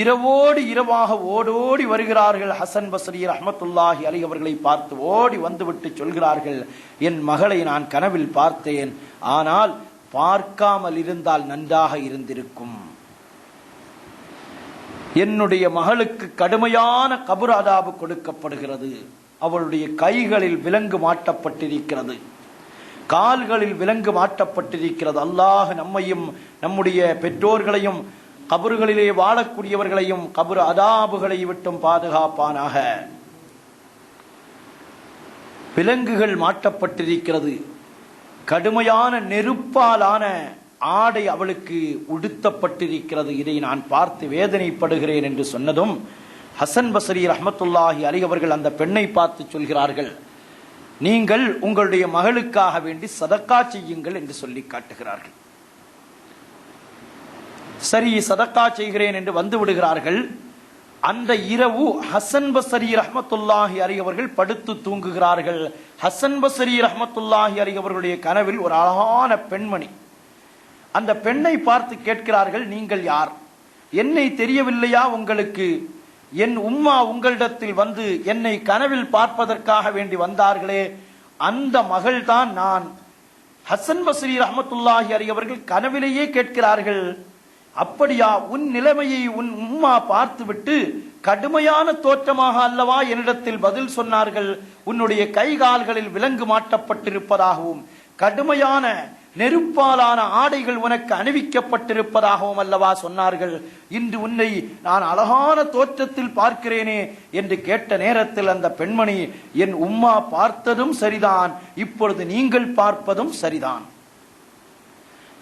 Speaker 1: இரவோடு இரவாக ஓடோடி வருகிறார்கள். ஹசன் பஸ்ரி ரஹ்மத்துல்லாஹி அலைஹி அவர்களை பார்த்து ஓடி வந்துவிட்டு சொல்கிறார்கள், என் மகளை நான் கனவில் பார்த்தேன், ஆனால் பார்க்காமல் இருந்தால் நன்றாக இருந்திருக்கும். என்னுடைய மகளுக்கு கடுமையான கபர் அதாபு கொடுக்கப்படுகிறது, அவளுடைய கைகளில் விலங்கு மாட்டப்பட்டிருக்கிறது, கால்களில் விலங்கு மாட்டப்பட்டிருக்கிறது. அல்லாஹ் நம்மையும் நம்முடைய பெற்றோர்களையும் கபறுகளிலே வாழக்கூடியவர்களையும் கபறு அதாபுகளை விட்டும் பாதுகாப்பானாக. விலங்குகள் மாட்டப்பட்டிருக்கிறது. கடுமையான நெருப்பாலான ஆடை அவளுக்கு உடுத்தப்பட்டிருக்கிறது. இதை நான் பார்த்து வேதனைப்படுகிறேன் என்று சொன்னதும் ஹசன் பஸ்ரி ரஹ்மத்துல்லாஹி அலைஹி அவர்கள் அந்த பெண்ணை பார்த்து சொல்கிறார்கள், நீங்கள் உங்களுடைய மகளுக்காக வேண்டி சதக்கா செய்யுங்கள் என்று சொல்லி காட்டுகிறார்கள். சரி, சதக்கா செய்கிறேன் என்று வந்து விடுகிறார்கள். அந்த இரவு ஹசன் பஸ்ரி ரஹ்மத்துல்லாஹி அலைஹி அவர்கள் படுத்து தூங்குகிறார்கள். ஹசன் பஸ்ரி ரஹ்மத்துல்லாஹி அலைஹி அவர்களுடைய கனவில் ஒரு அழகான பெண்மணி. அந்த பெண்ணை பார்த்து கேட்கிறார்கள், நீங்கள் யார்? என்னை தெரியவில்லையா உங்களுக்கு? என் உம்மா உங்களிடத்தில் வந்து என்னை கனவில் பார்ப்பதற்காக வேண்டி வந்தார்களே, அந்த மகள் தான் நான். ஹசன் பஸ்ரி ரஹ்மத்துல்லாஹி அலைஹி அவர்கள் கனவிலேயே கேட்கிறார்கள், அப்படியா? உன் நிலைமையை உன் உம்மா பார்த்துவிட்டு கடுமையான தோற்றமாக அல்லவா என்னிடத்தில் பதில் சொன்னார்கள். உன்னுடைய கை கால்களில் விலங்கு மாட்டப்பட்டிருப்பதாகவும் கடுமையான நெருப்பாலான ஆடைகள் உனக்கு அணிவிக்கப்பட்டிருப்பதாகவும் அல்லவா சொன்னார்கள். இன்று உன்னை நான் அழகான தோற்றத்தில் பார்க்கிறேனே என்று கேட்ட நேரத்தில் அந்த பெண்மணி, என் உம்மா பார்த்ததும் சரிதான், இப்பொழுது நீங்கள் பார்ப்பதும் சரிதான்.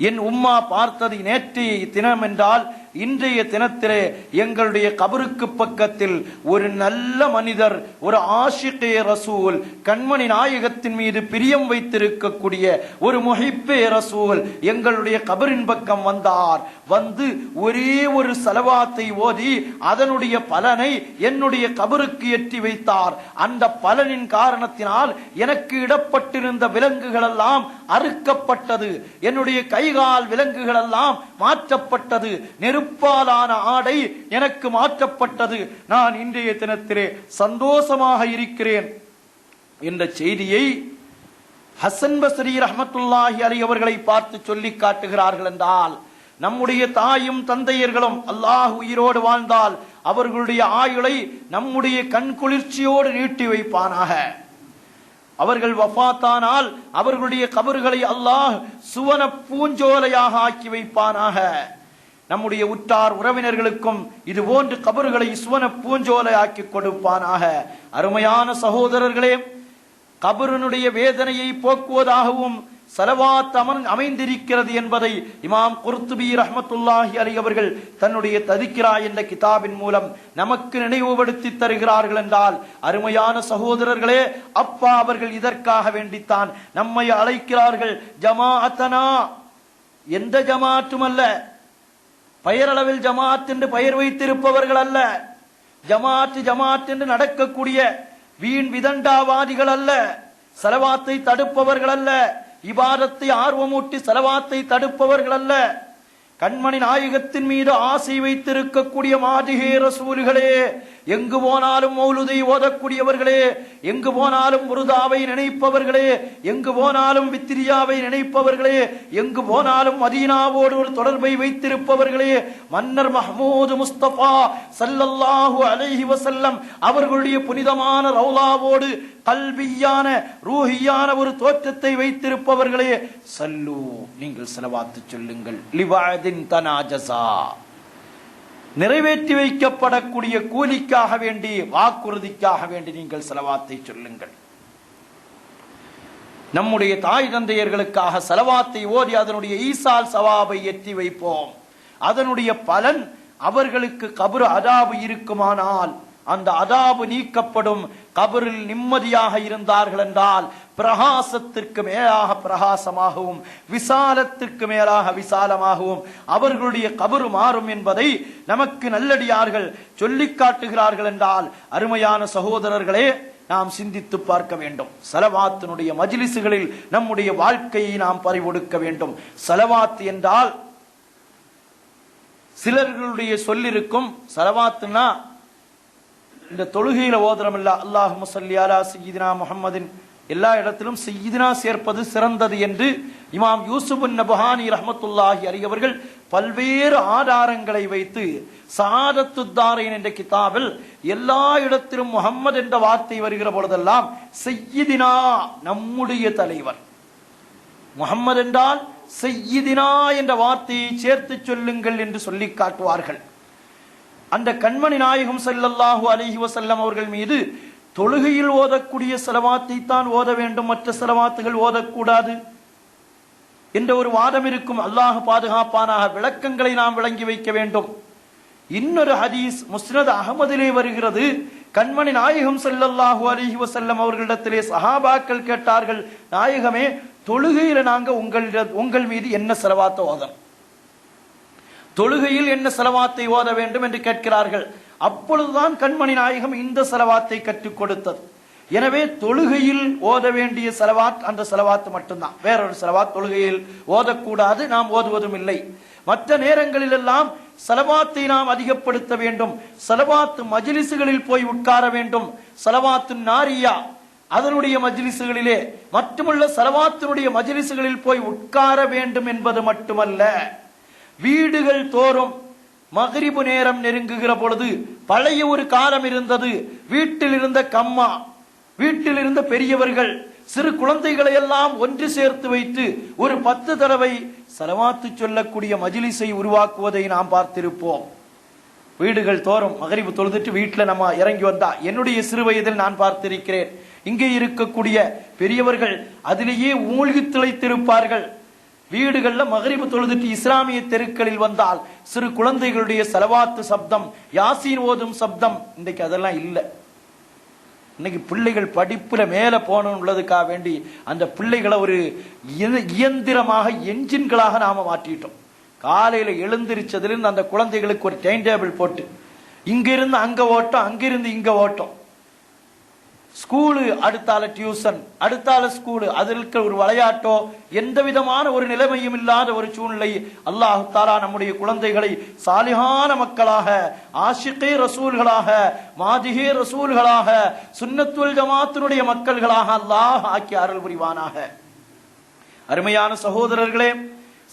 Speaker 1: என் உம்மா பார்த்தது நேற்றைய தினம் என்றால் இன்றைய தினத்திலே எங்களுடைய கபருக்கு பக்கத்தில் ஒரு நல்ல மனிதர், ஒரு ஆஷிகே ரசூல், கண்மணி நாயகத்தின் மீது பிரியம் வைத்திருக்கக்கூடிய ஒரு முஹிப்பே ரசூல் எங்களுடைய கபரின் பக்கம் வந்தார். வந்து ஒரே ஒரு ஸலவாத்தை ஓதி அதனுடைய பலனை என்னுடைய கபருக்கு எட்டி வைத்தார். அந்த பலனின் காரணத்தினால் எனக்கு இடப்பட்டிருந்த விலங்குகள் எல்லாம் அறுக்கப்பட்டது, என்னுடைய கைகால் விலங்குகள் எல்லாம் மாற்றப்பட்டது, நெருப்பாலான ஆடை எனக்கு மாற்றப்பட்டது. நான் இன்றைய தினத்திலே சந்தோஷமாக இருக்கிறேன் என்ற செய்தியை ஹசன் பஸ்ரி ரஹ்மத்துல்லாஹி அலைஹி அவர்களை பார்த்து சொல்லி காட்டுகிறார்கள். என்றால் நம்முடைய தாயும் தந்தையர்களும் அல்லாஹ் உயிரோடு வாழ்ந்தால் அவர்களுடைய ஆயுளை நம்முடைய கண் குளிர்ச்சியோடு நீட்டி வைப்பானாக. அவர்கள் வஃபாத்தானால் அவர்களுடைய கபறுகளை அல்லாஹ் சுவன பூஞ்சோலையாக ஆக்கி வைப்பானாக. நம்முடைய உற்றார் உறவினர்களுக்கும் இது போன்று கபறுகளை சுவன பூஞ்சோலை ஆக்கி கொடுப்பானாக. அருமையான சகோதரர்களே, கபருனுடைய வேதனையை போக்குவதாகவும் ஸலவாத் அமைந்திருக்கிறது என்பதை இமாம் குர்துபி ரஹ்மத்துல்லாஹி அலைஹி அவர்கள் தன்னுடைய ததிக்கிரா என்ற கிதாபின் மூலம் நமக்கு நினைவுபடுத்தி தருகிறார்கள். என்றால் அருமையான சகோதரர்களே, அப்பா அவர்கள் இதற்காக வேண்டித்தான் நம்மை அழைக்கிறார்கள். ஜமாஅத்தனா, எந்த ஜமாஅத்தும் அல்ல, பெயரளவில் ஜமாஅத் என்று பெயர் வைத்திருப்பவர்கள் அல்ல, ஜமாஅத் என்று நடக்கக்கூடிய வீண் விதண்டாவாதிகள் அல்ல, ஸலவாத்தை தடுப்பவர்கள் அல்ல, இபாதத்தை ஆர்வமூட்டி ஸலவாத்தை தடுப்பவர்கள் அல்ல, கண்மணி நாயகத்தின் மீது ஆசை வைத்திருக்கக்கூடிய மாதிகே ரசூல்களே, எங்கு போனாலும் மௌலுதை ஓதக்கூடியவர்களே, எங்கு போனாலும் முருதாவை நினைப்பவர்களே, எங்கு போனாலும் வித்திரியாவை நினைப்பவர்களே, எங்கு போனாலும் மதீனாவோடு ஒரு தொடர்பை வைத்திருப்பவர்களே, மன்னர் மஹ்மூது முஸ்தபா ஸல்லல்லாஹு அலைஹி வஸல்லம் அவர்களுடைய புனிதமான ரௌலாவோடு கல்வியான ரூஹியான ஒரு தோற்றத்தை வைத்திருப்பவர்களே, சல்லு, நீங்கள் ஸலவாத்து சொல்லுங்கள். லிவாதின் தனாஜஸா, நிறைவேற்றி வைக்கப்படக்கூடிய கூலிக்காக வேண்டி, வாக்குறுதிக்காக வேண்டி நீங்கள் ஸலவாத்தை சொல்லுங்கள். நம்முடைய தாய் தந்தையர்களுக்காக ஸலவாத்தை ஓதி அதனுடைய ஈசால் சவாபை எட்டி வைப்போம். அதனுடைய பலன் அவர்களுக்கு கபர் அதாபு இருக்குமானால் அந்த அதாபு நீக்கப்படும். கபரில் நிம்மதியாக இருந்தார்கள் என்றால் பிரகாசத்திற்கு மேலாக பிரகாசமாகவும் விசாலத்திற்கு மேலாக விசாலமாகவும் அவர்களுடைய கபரு மாறும் என்பதை நமக்கு நல்லடியார்கள் சொல்லி காட்டுகிறார்கள். என்றால் அருமையான சகோதரர்களே, நாம் சிந்தித்து பார்க்க வேண்டும். ஸலவாத்தினுடைய மஜ்லிஸ்களில் நம்முடைய வாழ்க்கையை நாம் பறிவொடுக்க வேண்டும். ஸலவாத் என்றால் சிலர்களுடைய சொல்லிருக்கும், ஸலவாத்துனா இந்த தொழுகையில ஓதுறோம் இல்ல, அல்லாஹும்ம ஸல்லி அலா சய்யிதினா முஹம்மதின், எல்லா இடத்திலும் சய்யிதினா சேர்ப்பது சிறந்தது என்று இமாம் யூசுப் நபஹானி ரஹ்மத்துல்லாஹி அலைஹி அவர்கள் பல்வேறு ஆதாரங்களை வைத்து ஸஆதத்துத்தாரைன் என்ற கிதாபில் எல்லா இடத்திலும் முஹம்மது என்ற வார்த்தை வருகிற பொழுதெல்லாம் சய்யிதினா, நம்முடைய தலைவர், முஹம்மது என்றால் சய்யிதினா என்ற வார்த்தையை சேர்த்து சொல்லுங்கள் என்று சொல்லி காட்டுவார்கள். அந்த கண்மணி நாயகம் ஸல்லல்லாஹு அலைஹி வஸல்லம் அவர்கள் மீது தொழுகையில் ஓதக்கூடிய ஸலவாத்தை தான் ஓத வேண்டும், மற்ற ஸலவாத்துகள் ஓதக்கூடாது என்ற ஒரு வாதம் இருக்கும். அல்லாஹ் பாதுகாப்பானாக. விளக்கங்களை நாம் விளங்கி வைக்க வேண்டும். இன்னொரு ஹதீஸ் முஸ்னத் அஹமதிலே வருகிறது. கண்மணி நாயகம் ஸல்லல்லாஹு அலைஹி வஸல்லம் அவர்களிடத்திலே சஹாபாக்கள் கேட்டார்கள், நாயகமே, தொழுகையில நாங்க உங்கள் மீது என்ன ஸலவாத்தை ஓதணும், தொழுகையில் என்ன ஸலவாத்தை ஓத வேண்டும் என்று கேட்கிறார்கள். அப்பொழுதுதான் கண்மணி நாயகம் இந்த ஸலவாத்தை கற்றுக் கொடுத்தது. எனவே தொழுகையில் ஓத வேண்டிய ஸலவாத் அந்த ஸலவாத் மட்டும்தான். வேறொரு ஸலவாத் தொழுகையில் ஓதக்கூடாது, நாம் ஓதுவதும் இல்லை. மற்ற நேரங்களில் எல்லாம் ஸலவாத்தை நாம் அதிகப்படுத்த வேண்டும். ஸலவாத் மஜ்லிஸ்களில் போய் உட்கார வேண்டும். ஸலவாத்து நாரியா அதனுடைய மஜ்லிஸ்களிலே மட்டுமல்ல, ஸலவாத்தினுடைய மஜ்லிஸ்களில் போய் உட்கார வேண்டும் என்பது மட்டுமல்ல, வீடுகள் தோறும் மக்ரிபு நேரம் நெருங்குகிற பொழுது பழைய ஒரு காலம் இருந்தது. வீட்டில் இருந்த கம்மா, வீட்டில் இருந்த பெரியவர்கள் சிறு குழந்தைகளை எல்லாம் ஒன்று சேர்த்து வைத்து ஒரு 10 தடவை ஸலவாத்து சொல்லக்கூடிய மஜ்லிஸை உருவாக்குவதை நாம் பார்த்திருப்போம். வீடுகள் தோறும் மக்ரிபு தொழுதுட்டு வீட்டில் நம்ம இறங்கி வந்தா என்னுடைய சிறு வயதில் நான் பார்த்திருக்கிறேன். இங்கே இருக்கக்கூடிய பெரியவர்கள் அதிலேயே மூழ்கி திளைத்திருப்பார்கள். வீடுகள்ல மக்ரிபு தொழுதுட்டு இஸ்லாமிய தெருக்களில் வந்தால் சிறு குழந்தைகளுடைய ஸலவாத்து சப்தம், யாசீன் ஓதும் சப்தம். இன்றைக்கு அதெல்லாம் இல்லை. இன்னைக்கு பிள்ளைகள் படிப்புல மேல போகணும் உள்ளதுக்காக வேண்டி அந்த பிள்ளைகளை ஒரு இயந்திரமாக, என்ஜின்களாக நாம மாற்றிட்டோம். காலையில எழுந்திருச்சதுல அந்த குழந்தைகளுக்கு ஒரு டைம் டேபிள் போட்டு இங்கிருந்து அங்க ஓட்டம், அங்கிருந்து இங்க ஓட்டம், ஸ்கூலு அடுத்தால டியூஷன், அடுத்தால ஸ்கூலு, அதில் இருக்கிற ஒரு விளையாட்டோ எந்த விதமான ஒரு நிலைமையும் இல்லாத ஒரு சூழ்நிலை. அல்லாஹ் தஆலா நம்முடைய குழந்தைகளை சாலிஹான மக்களாக, ஆஷிகே ரசூல்களாக, மாதிஹே ரசூல்களாக, சுன்னத்துல் ஜமாத்தினுடைய மக்கள்களாக அல்லாஹ் ஆக்கி அருள் புரிவானாக. அருமையான சகோதரர்களே,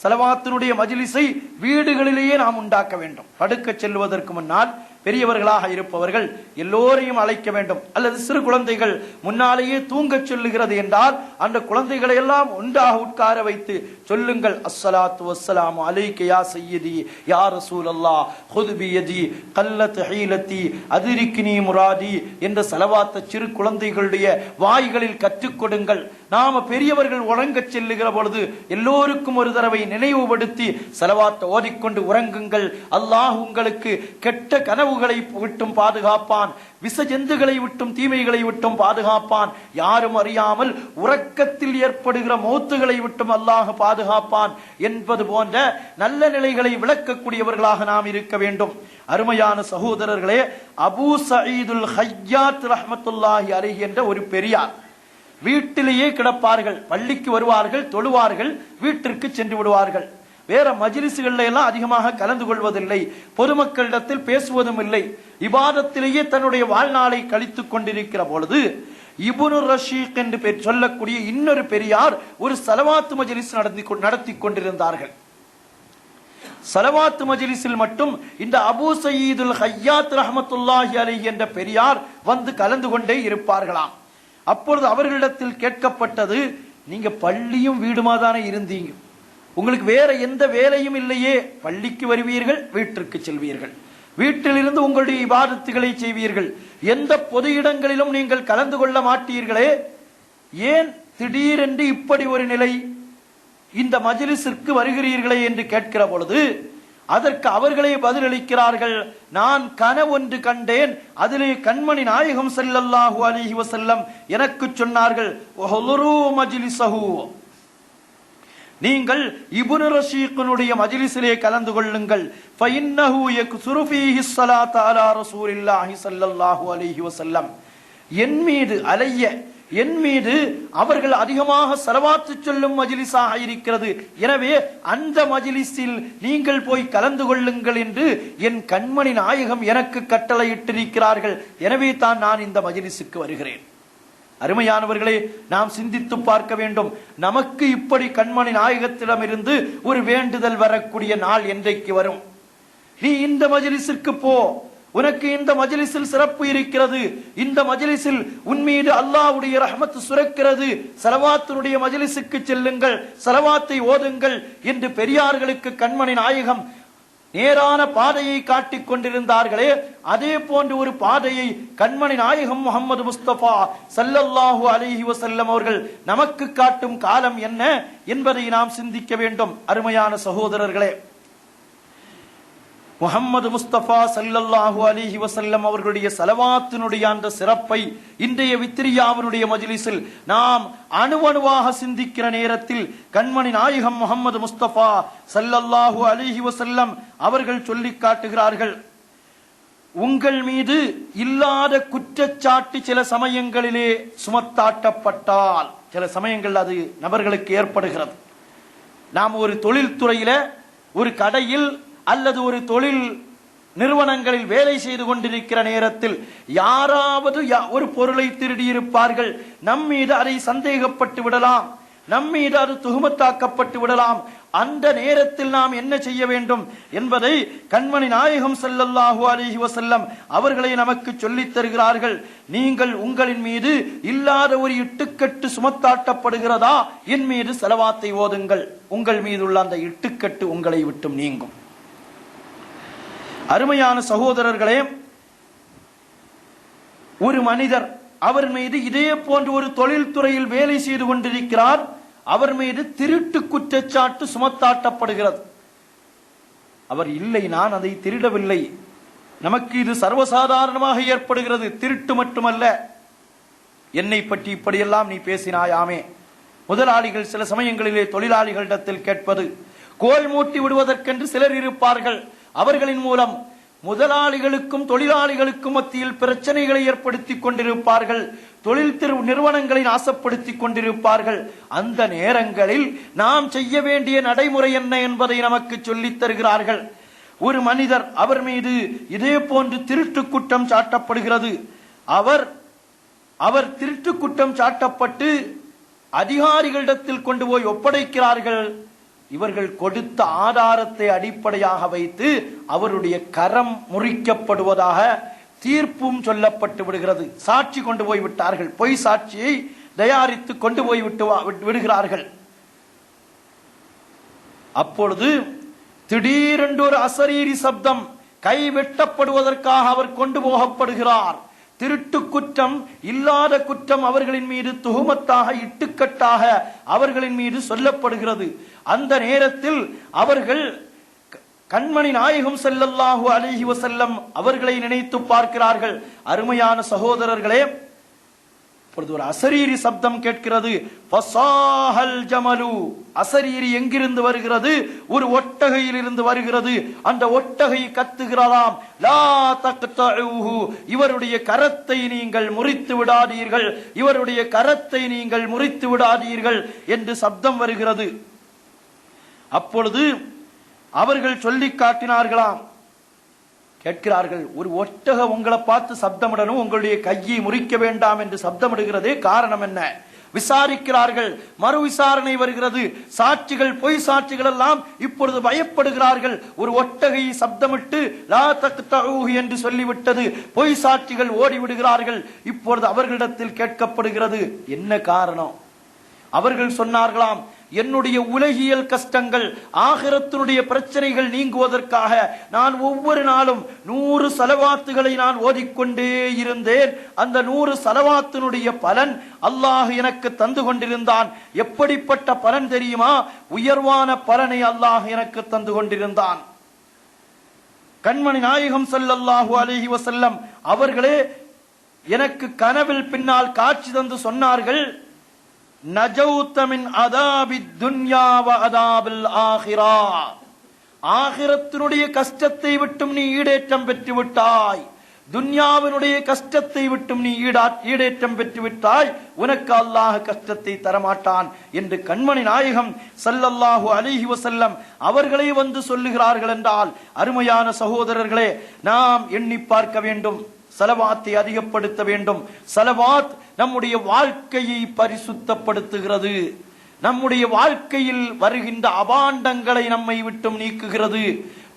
Speaker 1: ஸலவாத்தினுடைய மஜ்லிஸை வீடுகளிலேயே நாம் உண்டாக்க வேண்டும். படுக்க செல்வதற்கு முன்னால் பெரியவர்களாக இருப்பவர்கள் எல்லோரையும் அழைக்க வேண்டும். அல்லது சிறு குழந்தைகள் முன்னாலேயே தூங்க சொல்லுகிறது என்றால் அந்த குழந்தைகளை எல்லாம் ஒன்றாக உட்கார வைத்து சொல்லுங்கள், அஸ்ஸலாத்து வஸ்ஸலாமு அலைக யா சய்யிதி யா ரசூலல்லாஹ் ஹுத் பியதி கல்லத் ஹீலத்தி அதிரிக்னி முராதி என்ற ஸலவாத்தை சிறு குழந்தைகளுடைய வாய்களில் கற்றுக் கொடுங்கள். நாம பெரியவர்கள் உறங்கச் செல்லுகிற பொழுது எல்லோருக்கும் ஒரு தடவை நினைவுபடுத்தி ஸலவாத்தை ஓதிக்கொண்டு உறங்குங்கள். அல்லாஹ் உங்களுக்கு கெட்ட கனவுகளை விட்டும் பாதுகாப்பான், விஷ ஜந்துகளை விட்டும் தீமைகளை விட்டும் பாதுகாப்பான். யாரும் அறியாமல் உறக்கத்தில் ஏற்படுகிற மௌத்துகளை விட்டும் அல்லாஹ் பாதுகாப்பான் என்பது போன்ற நல்ல நிலைகளை விளக்கக்கூடியவர்களாக நாம் இருக்க வேண்டும். அருமையான சகோதரர்களே, அபூ சயீதுல் ஹய்யாத் ரஹ்மத்துல்லாஹி அலைஹி என்ற ஒரு பெரியார் வீட்டிலேயே கிடப்பார்கள். பள்ளிக்கு வருவார்கள், தொழுவார்கள், வீட்டிற்கு சென்று விடுவார்கள். வேற மஜ்லிஸ்கள்ல எல்லாம் அதிகமாக கலந்து கொள்வதில்லை, பொதுமக்களிடத்தில் பேசுவதும் இல்லை. இபாதத்திலேயே தன்னுடைய வாழ்நாளை கழித்துக் கொண்டிருக்கிற பொழுது இப்னு ரஷீக் என்று சொல்லக்கூடிய இன்னொரு பெரியார் ஒரு ஸலவாத்து மஜ்லிஸ் நடத்தி கொண்டிருந்தார்கள். ஸலவாத்து மஜ்லிஸில் மட்டும் இந்த அபூ சயீதுல் ஹய்யாத் ரஹ்மத்துல்லாஹி அலைஹி என்ற பெரியார் வந்து கலந்து கொண்டே இருப்பார்களாம். அப்பொழுது அவர்களிடத்தில் கேட்கப்பட்டது, நீங்க பள்ளியும் வீடுமாதானே இருந்தீங்க, உங்களுக்கு வேற எந்த வேலையும் இல்லையே, பள்ளிக்கு வருவீர்கள், வீட்டிற்கு செல்வீர்கள், வீட்டிலிருந்து உங்களுடைய இபாதத்துகளை செய்வீர்கள், எந்த பொது இடங்களிலும் நீங்கள் கலந்து கொள்ள மாட்டீர்களே, ஏன் திடீரென்று இப்படி ஒரு நிலை, இந்த மஜ்லிஸிற்கு வருகிறீர்களே என்று கேட்கிற பொழுது அதற்கு அவர்களே பதிலளிக்கிறார்கள், நான் கனவொன்று கண்டேன், அதிலே கண்மணி நாயகம் ஸல்லல்லாஹு அலைஹி வஸல்லம் எனக்கு சொன்னார்கள், வஹுரு மஜ்லிஸஹு, நீங்கள் இப்னு ரஷீக்கினுடைய மஜ்லிஸிலே கலந்து கொள்ளுங்கள், ஃபஇன்னஹு யக்ஸுரு ஃபீஹி ஸலாத்து அலா ரசூலில்லாஹி ஸல்லல்லாஹு அலைஹி வஸல்லம், என் மீது அலைய, என் மீது அவர்கள் அதிகமாக ஸலவாத்து சொல்லும் மஜ்லிஸாக இருக்கிறது, எனவே அந்த மஜ்லிஸில் நீங்கள் போய் கலந்து கொள்ளுங்கள் என்று என் கண்மணி நாயகம் எனக்கு கட்டளையிட்டிருக்கிறார்கள், எனவே தான் நான் இந்த மஜ்லிஸுக்கு வருகிறேன். அருமையானவர்களே, நாம் சிந்தித்து பார்க்க வேண்டும். நமக்கு இப்படி கண்மணி நாயகத்திடமிருந்து ஒரு வேண்டுதல் வரக்கூடிய நாள் என்றைக்கு வரும்? நீ இந்த மஜ்லிஸிற்கு போ, உனக்கு இந்த மஜ்லிஸில் சிறப்பு இருக்கிறது, இந்த மஜ்லிஸில் உன்மீது அல்லாஹ்வுடைய ரஹ்மத் சுரக்கிறது, ஸலவாத்துடைய மஜ்லிஸுக்கு செல்லுங்கள், ஸலவாத்தை ஓதுங்கள் என்று பெரியார்களுக்கு கண்மணி நாயகம் நேரான பாதையை காட்டிக் கொண்டிருந்தார்களே, அதே போன்ற ஒரு பாதையை கண்மணி நாயகம் முஹம்மது முஸ்தபா ஸல்லல்லாஹு அலைஹி வஸல்லம் அவர்கள் நமக்கு காட்டும் காலம் என்ன என்பதை நாம் சிந்திக்க வேண்டும். அருமையான சகோதரர்களே, முஹம்மது முஸ்தபா ஸல்லல்லாஹு அலைஹி வஸல்லம் அவர்களுடைய ஸலவாத்தினுடைய அந்த சிறப்பை இன்றைய வித்ரியாவினுடைய மஜ்லிஸில் நாம் அணுவணுவாக சிந்திக்கிற நேரத்தில் கண்மணி நாயகம் முஹம்மது முஸ்தபா ஸல்லல்லாஹு அலைஹி வஸல்லம் அவர்கள் சொல்லி காட்டுகிறார்கள், உங்கள் மீது இல்லாத குற்றச்சாட்டு சில சமயங்களிலே சுமத்தாட்டப்பட்டால், சில சமயங்கள் அது நபர்களுக்கு ஏற்படுகிறது. நாம் ஒரு தொழில்துறையில, ஒரு கடையில் அல்லது ஒரு தொழில் நிறுவனங்களில் வேலை செய்து கொண்டிருக்கிற நேரத்தில் யாராவது ஒரு பொருளை திருடியிருப்பார்கள். நம்மீது அதை சந்தேகப்பட்டு விடலாம், நம்மீது அது துகுமத்தாக்கப்பட்டு விடலாம். அந்த நேரத்தில் நாம் என்ன செய்ய வேண்டும் என்பதை கண்மணி நாயகம் ஸல்லல்லாஹு அலைஹி வஸல்லம் அவர்களை நமக்கு சொல்லித் தருகிறார்கள். நீங்கள் உங்களின் மீது இல்லாத ஒரு இட்டுக்கட்டு சுமத்தாட்டப்படுகிறதா, என் மீது ஸலவாத்தை ஓதுங்கள், உங்கள் மீது உள்ள அந்த இட்டுக்கட்டு உங்களை விட்டும் நீங்கும். அருமையான சகோதரர்களே, ஒரு மனிதர், அவர் மீது இதே போன்ற ஒரு தொழில்துறையில் வேலை செய்து கொண்டிருக்கிறார், அவர் மீது திருட்டு குற்றச்சாட்டு சுமத்தாட்டப்படுகிறது. அவர் இல்லை, நான் அதை திருடவில்லை, நமக்கு இது சர்வசாதாரணமாக ஏற்படுகிறது, திருட்டு மட்டுமல்ல, என்னை பற்றி இப்படியெல்லாம் நீ பேசினாயாமே. முதலாளிகள் சில சமயங்களிலே தொழிலாளிகளிடத்தில் கேட்பது, கோல் மூட்டி விடுவதற்கென்று சிலர் இருப்பார்கள், அவர்களின் மூலம் முதலாளிகளுக்கும் தொழிலாளிகளுக்கும் மத்தியில் பிரச்சனைகளை ஏற்படுத்திக் கொண்டிருப்பார்கள், தொழில் நிறுவனங்களை நாசப்படுத்திக் கொண்டிருப்பார்கள். அந்த நேரங்களில் நாம் செய்ய வேண்டிய நடைமுறை என்ன என்பதை நமக்கு சொல்லித் தருகிறார்கள். ஒரு மனிதர், அவர் மீது இதே போன்று திருட்டு குற்றம் சாட்டப்படுகிறது. அவர் திருட்டு குற்றம் சாட்டப்பட்டு அதிகாரிகளிடத்தில் கொண்டு போய் ஒப்படைக்கிறார்கள். இவர்கள் கொடுத்த ஆதாரத்தை அடிப்படையாக வைத்து அவருடைய கரம் முறிக்கப்படுவதாக தீர்ப்பும் சொல்லப்பட்டு விடுகிறது. சாட்சி கொண்டு போய் விட்டார்கள், பொய் சாட்சியை தயாரித்து கொண்டு போய் விடுகிறார்கள். அப்பொழுது திடீரென்று ஒரு அசரீரி சப்தம், கை வெட்டப்படுவதற்காக அவர் கொண்டு போகப்படுகிறார். திருட்டு குற்றம், இல்லாத குற்றம் அவர்களின் மீது துகுமத்தாக, இட்டுக்கட்டாக அவர்களின் மீது சொல்லப்படுகிறது. அந்த நேரத்தில் அவர்கள் கண்மணி நாயகம் ஸல்லல்லாஹு அலைஹி வஸல்லம் அவர்களை நினைத்து பார்க்கிறார்கள். அருமையான சகோதரர்களே, இப்பொழுது ஒரு அசரீரி சப்தம் கேட்கிறது. ஃபஸாஹல் ஜமலு, அசரீரி எங்கிருந்து வருகிறது? ஒரு ஒட்டகையில் இருந்து வருகிறது. அந்த ஒட்டகை கத்துகிறதாம், லா தக்தஉஹு, இவருடைய கரத்தை நீங்கள் முறித்து விடாதீர்கள், இவருடைய கரத்தை நீங்கள் முறித்து விடாதீர்கள் என்று சப்தம் வருகிறது. அப்பொழுது அவர்கள் சொல்லி காட்டினார்களாம், கேட்கிறார்கள், ஒரு ஒட்டகம் உங்களை பார்த்து சப்தமிடணும், உங்களுடைய கையை முறிக்க வேண்டாம் என்று சப்தமிடுகிறதே காரணம் என்ன? விசாரிக்கிறார்கள், மறு விசாரணை வருகிறது. சாட்சிகள், பொய் சாட்சிகள் எல்லாம் இப்பொழுது பயப்படுகிறார்கள். ஒரு ஒட்டகை சப்தமிட்டு லா தக்தஉஹு என்று சொல்லிவிட்டது, பொய் சாட்சிகள் ஓடிவிடுகிறார்கள். இப்பொழுது அவர்களிடத்தில் கேட்கப்படுகிறது, என்ன காரணம்? அவர்கள் சொன்னார்களாம், என்னுடைய உலகியல் கஷ்டங்கள், ஆகிரத்தினுடைய பிரச்சனைகள் நீங்குவதற்காக நான் ஒவ்வொரு நாளும் 100 ஸலவாத்துகளை நான் ஓதிக்கொண்டே இருந்தேன். அந்த 100 ஸலவாத்தினுடைய பலன் அல்லாஹ் எனக்கு தந்து கொண்டிருந்தான். எப்படிப்பட்ட பலன் தெரியுமா? உயர்வான பலனை அல்லாஹ் எனக்கு தந்து கொண்டிருந்தான். கண்மணி நாயகம் ஸல்லல்லாஹு அலைஹி வஸல்லம் அவர்களே எனக்கு கனவில் பின்னால் காட்சி தந்து சொன்னார்கள், நஜௌத மின் அதாபித் துன்யா வ அதாபில் ஆகிரா, ஆகிரத்தினுடைய கஷ்டத்தை விட்டும் நீ ஈடேற்றம் பெற்று விட்டாய், துன்யாவினுடைய கஷ்டத்தை விட்டும் நீ ஈடேற்றம் பெற்று விட்டாய், உனக்கு அல்லாஹ் கஷ்டத்தை தரமாட்டான் என்று கண்மணி நாயகம் ஸல்லல்லாஹு அலைஹி வஸல்லம் அவர்களே வந்து சொல்லுகிறார்கள் என்றால், அருமையான சகோதரர்களே, நாம் எண்ணி பார்க்க வேண்டும், ஸலவாத்தை அதிகப்படுத்த வேண்டும். ஸலவாத் நம்முடைய வாழ்க்கையை பரிசுத்தப்படுத்துகிறது, நம்முடைய வாழ்க்கையில் வருகின்ற அபாண்டங்களை நம்மை விட்டும் நீக்குகிறது.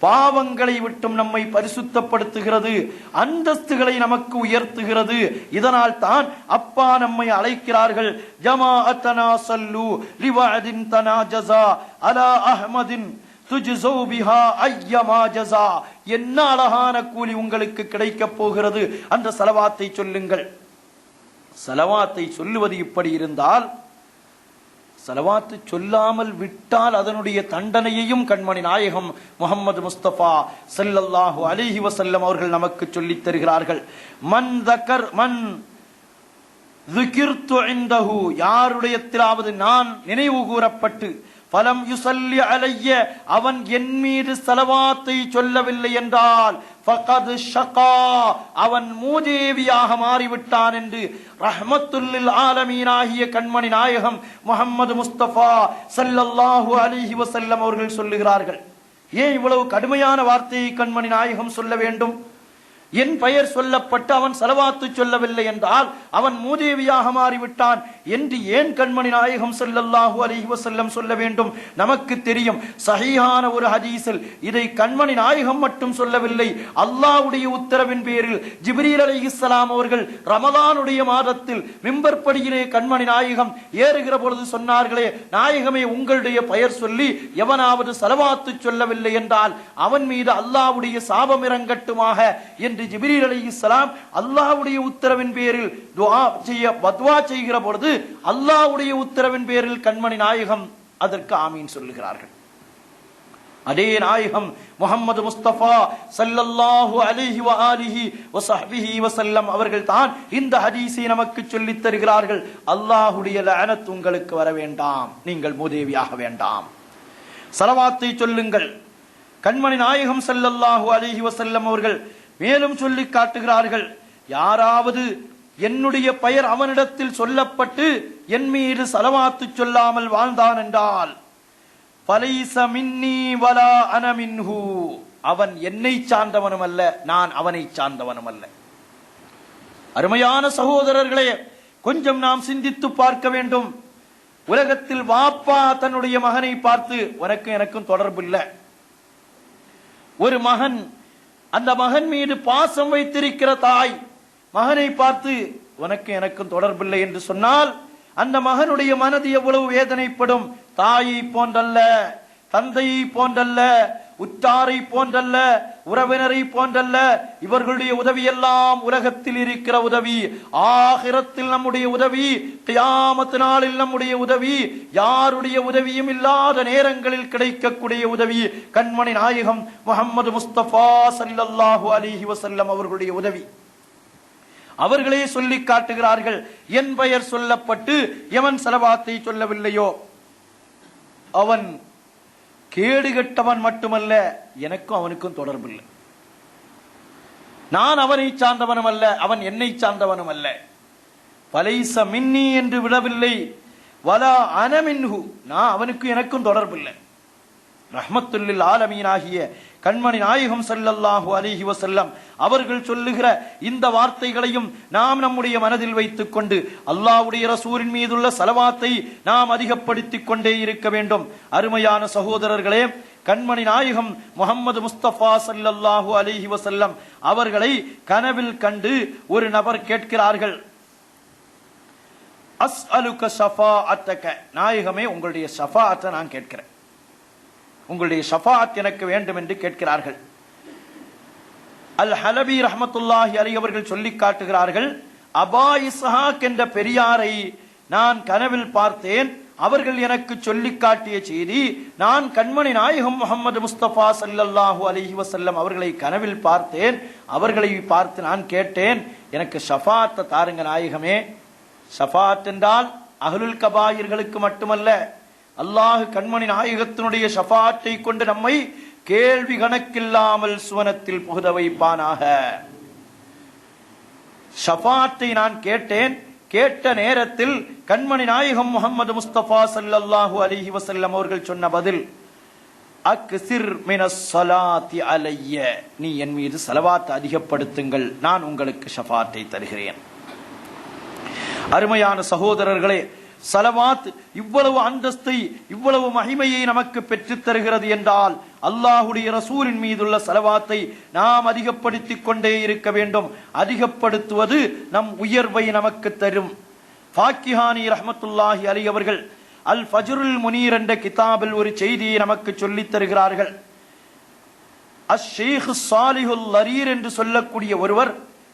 Speaker 1: பாவங்களை விட்டும் நம்மை பரிசுத்தப்படுத்துகிறது, அந்தஸ்துகளை நமக்கு உயர்த்துகிறது. இதனால் தான் அப்பா நம்மை அழைக்கிறார்கள், ஜமாஅத்தனா ஸல்லு லிவஅதின் தனாஜஸா அலா அஹ்மதின் துஜ்ஸௌ பிஹா அய்யமா ஜஸா. என்ன அழகான கூலி உங்களுக்கு கிடைக்கப் போகிறது, அந்த ஸலவாத்தை சொல்லுங்கள். ஸலவாத்தை சொல்லுவது இப்படி இருந்தால், ஸலவாத்து சொல்லாமல் விட்டால் அதனுடைய தண்டனையையும் கண்மணி நாயகம் முஹம்மது முஸ்தபா ஸல்லல்லாஹு அலைஹி வஸல்லம் அவர்கள் நமக்கு சொல்லித் தருகிறார்கள். மன் ذكرت عنده, யாருடையத்திலாவது நான் நினைவு கூறப்பட்டு பலம் யுஸல்லி அலைய, அவன் என் மீது ஸலவாத்தை சொல்லவில்லை என்றால் ஃபகத் ஷகா, அவன் மூதேவியாக மாறிவிட்டான் என்று ரஹ்மத்துல்லில் ஆலமீனாகிய கண்மணி நாயகம் முஹம்மது முஸ்தபா ஸல்லல்லாஹு அலைஹி வஸல்லம் அவர்கள் சொல்லுகிறார்கள். ஏன் இவ்வளவு கடுமையான வார்த்தையை கண்மணி நாயகம் சொல்ல வேண்டும்? என் பெயர் சொல்லப்பட்டு அவன் ஸலவாத்து சொல்லவில்லை என்றால் அவன் மூதேவியாக மாறிவிட்டான் என்று ஏன் கண்மணி நாயகம் ஸல்லல்லாஹு அலைஹி வஸல்லம் சொல்ல வேண்டும்? நமக்கு தெரியும், சஹீஹான ஒரு ஹதீஸில் இதை கண்மணி நாயகம் மட்டும் சொல்லவில்லை, அல்லாஹ்வுடைய உத்தரவின் பேரில் ஜிப்ரீல் அலைஹிஸ்ஸலாம் அவர்கள் ரமலானுடைய மாதத்தில் மிம்பர் படியிலே கண்மணி நாயகம் ஏறுகிற பொழுது சொன்னார்களே, நாயகமே உங்களுடைய பெயர் சொல்லி எவனாவது ஸலவாத்து சொல்லவில்லை என்றால் அவன் மீது அல்லாஹ்வுடைய சாபம் இறங்கட்டுமாக என்று ஜிப்ரீல் அலைஹிஸ்ஸலாம் அல்லாஹ்வுடைய உத்தரவின் பேரில் பத்வா செய்கிற பொழுது அல்லாஹ்வுடைய உத்தரவின் பேரில் கண்மணி நாயகம் அதற்கு ஆமீன் சொல்லுகிறார்கள். அதே நாயகம் முஹம்மது முஸ்தபா ஸல்லல்லாஹு அலைஹி வஆலிஹி வஸஹ்பிஹி வஸல்லம் அவர்கள் தான் இந்த ஹதீஸை நமக்கு சொல்லித் தருகிறார்கள். அல்லாஹ்வுடைய லஅனத் உங்களுக்கு வர வேண்டாம், நீங்கள் மூதேவியாக வேண்டாம், ஸலவாத்தை சொல்லுங்கள். கண்மணி நாயகம் ஸல்லல்லாஹு அலைஹி வஸல்லம் அவர்கள் மேலும் சொல்லி காட்டுகிறார்கள், யாராவது என்னுடைய பெயர் அவனிடத்தில் சொல்லப்பட்டு என் மீது ஸலவாத்து சொல்லாமல் வாழ்ந்தான் என்றால் ஃபலைஸ மின்னி வலா அன மின்ஹு, அவன் என்னை சார்ந்தவனும் அல்ல, நான் அவனை சார்ந்தவனும் அல்ல. அருமையான சகோதரர்களே, கொஞ்சம் நாம் சிந்தித்து பார்க்க வேண்டும். உலகத்தில் வாப்பா தன்னுடைய மகனை பார்த்து உனக்கு எனக்கும் தொடர்பு இல்லை, ஒரு மகன் அந்த மகன் மீது பாசம் வைத்திருக்கிற தாய் மகனை பார்த்து உனக்கு எனக்கும் தொடர்பில்லை என்று சொன்னால் அந்த மகனுடைய மனது எவ்வளவு வேதனைப்படும். தாயை போன்றல்ல, தந்தையை போன்றல்ல, உற்றாரை போன்றல்ல, உறவினரை போன்றல்ல, இவர்களுடைய உதவி எல்லாம் உலகத்தில் இருக்கிற உதவி, ஆகிரத்தில் நம்முடைய உதவி, கியாமத் நாளில் நம்முடைய உதவி, யாருடைய உதவியும் இல்லாத நேரங்களில் கிடைக்கக்கூடிய உதவி கண்மணி நாயகம் முஹம்மது முஸ்தபா ஸல்லல்லாஹு அலைஹி வஸல்லம் அவர்களுடைய உதவி. அவர்களே சொல்லி காட்டுகிறார்கள், என் பெயர் சொல்லப்பட்டு எவன் ஸலவாத்தை சொல்லவில்லையோ அவன் கேடுகட்டவன் மட்டுமல்ல, எனக்கும் அவனுக்கும் தொடர்பில்லை, நான் அவனை சார்ந்தவனும் அல்ல, அவன் என்னை சார்ந்தவனும் அல்ல. ஃபலைஸ மின்னி என்று விடவில்லை, வலா அன மின்ஹு, நான் அவனுக்கு எனக்கும் தொடர்பில்லை. ரஹ்மத்துல்லில் ஆலமீன் ஆகிய கண்மணி நாயகம் ஸல்லல்லாஹு அலைஹி வஸல்லம் அவர்கள் சொல்லுகிற இந்த வார்த்தைகளையும் நாம் நம்முடைய மனதில் வைத்துக் கொண்டு அல்லாஹ்வுடைய ரசூலின் மீதுள்ள ஸலவாத்தை நாம் அதிகப்படுத்திக் கொண்டே இருக்க வேண்டும். அருமையான சகோதரர்களே, கண்மணி நாயகம் முஹம்மது முஸ்தபா ஸல்லல்லாஹு அலைஹி வஸல்லம் அவர்களை கனவில் கண்டு ஒரு நபர் கேட்கிறார்கள், அஸ்அலுக ஷஃபாஅத்தக, நாயகமே உங்களுடைய ஷஃபாஅத்தை நான் கேட்கிறேன், உங்களுடைய ஷஃபாஅத் எனக்கு வேண்டும் என்று கேட்கிறார்கள். அல் ஹலபி ரஹ்மத்துல்லாஹி அலைஹி அவர்கள் சொல்லி காட்டுகிறார்கள், அபா இஸ்ஹாக் என்ற பெரியாரை நான் கனவில் பார்த்தேன், அவர்கள் எனக்கு சொல்லி காட்டிய செய்தி, நான் கண்மணி நாயகம் முஹம்மது முஸ்தபா ஸல்லல்லாஹு அலைஹி வஸல்லம் அவர்களை கனவில் பார்த்தேன், அவர்களை பார்த்து நான் கேட்டேன், எனக்கு ஷஃபாஅத் தாருங்க நாயகமே. ஷஃபாஅத் என்றால் அஹ்லுல் கபாயிர்களுக்கு மட்டுமல்ல, அல்லாஹ் கண்மணி நாயகத்தினுடைய ஷஃபாஅத்தை கொண்டு நம்மை கேள்வி கணக்கில்லாமல் சுவனத்தில் புகுத வைப்பானாக. ஷஃபாஅத்தை நான் கேட்டேன். கேட்ட நேரத்தில் கண்மணி நாயகம் முஹம்மது முஸ்தபா ஸல்லல்லாஹு அலைஹி வஸல்லம் அவர்கள் சொன்ன பதில், அக்ஸிர் மினஸ் ஸலாத்தி அலைய, நீ என் மீது ஸலவாத் அதிகப்படுத்துங்கள், நான் உங்களுக்கு ஷஃபாஅத்தை தருகிறேன். அருமையான சகோதரர்களே, ஸலவாத் இவ்வளவு அந்தஸ்தை இவ்வளவு மகிமையை நமக்கு பெற்றுத் தருகிறது என்றால் அல்லாஹுடைய ரசூலின் மீதுள்ள ஸலவாத்தை நாம் அதிகப்படுத்திக் கொண்டே இருக்க வேண்டும். அதிகப்படுத்துவது நம் உயர்வை நமக்கு தரும். ஃபாக்கிஹானி ரஹ்மத்துல்லாஹி அலைஹி அவர்கள் அல் ஃபஜ்ருல் முனீர் என்ற கிதாபில் ஒரு செய்தியை நமக்கு சொல்லித் தருகிறார்கள். அஷ்-ஷேக் சாலிஹுல் லரீர் என்று சொல்லக்கூடிய ஒருவர்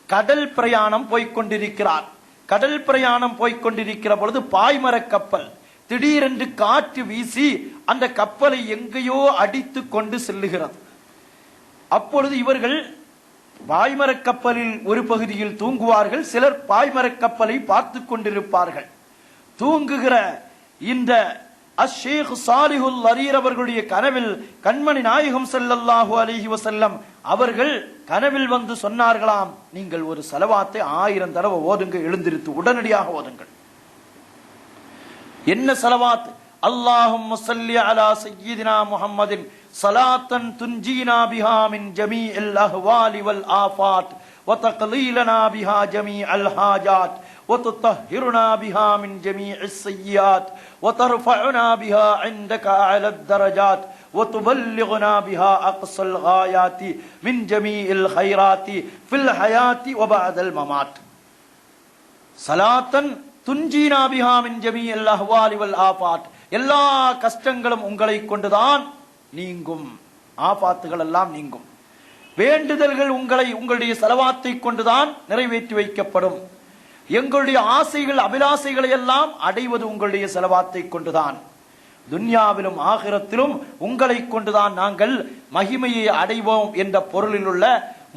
Speaker 1: கடல் பிரயாணம் போய்கொண்டிருக்கிறார். கடல் பிரயாணம் போய்கொண்டிருக்கிற பொழுது பாய்மரக் கப்பல் திடீரென்று காற்று வீசி அந்த கப்பலை எங்கேயோ அடித்து கொண்டு செல்லுகிறது. அப்பொழுது இவர்கள் பாய்மரக் கப்பலில் ஒரு பகுதியில் தூங்குவார்கள், சிலர் பாய்மரக் கப்பலை பார்த்து கொண்டிருப்பார்கள். தூங்குகிற இந்த அஷ்-ஷேக் சாலிஹுல் லரீர் அவர்களுடைய கனவில் கண்மணி நாயகம் ஸல்லல்லாஹு அலைஹி வஸல்லம் அவர்கள் கனவில் வந்து சொன்னார்களாம், நீங்கள் ஒரு ஸலவாத்தை 1000 தடவை ஓதுங்க, எழுந்திருத்து உடனடியாக ஓதுங்கள். என்ன ஸலவாத்? அல்லாஹும்ம ஸல்லி அலா சய்யிதினா முஹம்மதின் ஸலாத்தன் துன்ஜீனா பிஹா மின் ஜமீஇல் அஹ்வாலி வல் ஆஃபாத் வ தக்லீலனா பிஹா ஜமீஅல் ஹாஜாத் وتطهرنا بها من جميع السيئات وترفعنا بها عندك أعلى الدرجات وتبلغنا بها أقصى الغايات من جميع الخيرات في الحياة وبعد الممات صلاة تنجينا بها من جميع الأهوال والآفات. எல்லா கஷ்டங்களும் உங்களை கொண்டுதான் நீங்கும், ஆபாத்துகள் எல்லாம் நீங்கும். வேண்டுதல்கள் உங்களுடைய ஸலவாத்தை கொண்டுதான் நிறைவேற்றி வைக்கப்படும். எங்களுடைய ஆசைகள் அபிலாசைகளை எல்லாம் அடைவது உங்களுடைய ஸலவாத்தை கொண்டுதான். துன்யாவிலும் ஆகிரத்திலும் உங்களை கொண்டுதான் நாங்கள் மகிமையை அடைவோம் என்ற பொருளில் உள்ள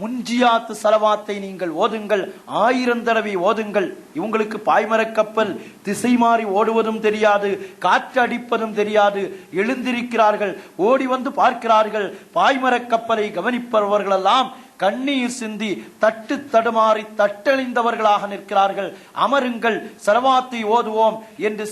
Speaker 1: முன்ஜியாத்து ஸலவாத்தை நீங்கள் ஓதுங்கள், 1000 தடவை ஓதுங்கள். இவங்களுக்கு பாய்மரக் கப்பல் திசை மாறி ஓடுவதும் தெரியாது, காற்று அடிப்பதும் தெரியாது. எழுந்திருக்கிறார்கள், ஓடி வந்து பார்க்கிறார்கள். பாய்மரக் கப்பலை கவனிப்பவர்கள் எல்லாம் கண்ணீர் சிந்தி தட்டு தடுமாறி தட்டழிந்தவர்களாக நிற்கிறார்கள். அமருங்கள், ஸலவாத்தை ஓதுவோம் என்று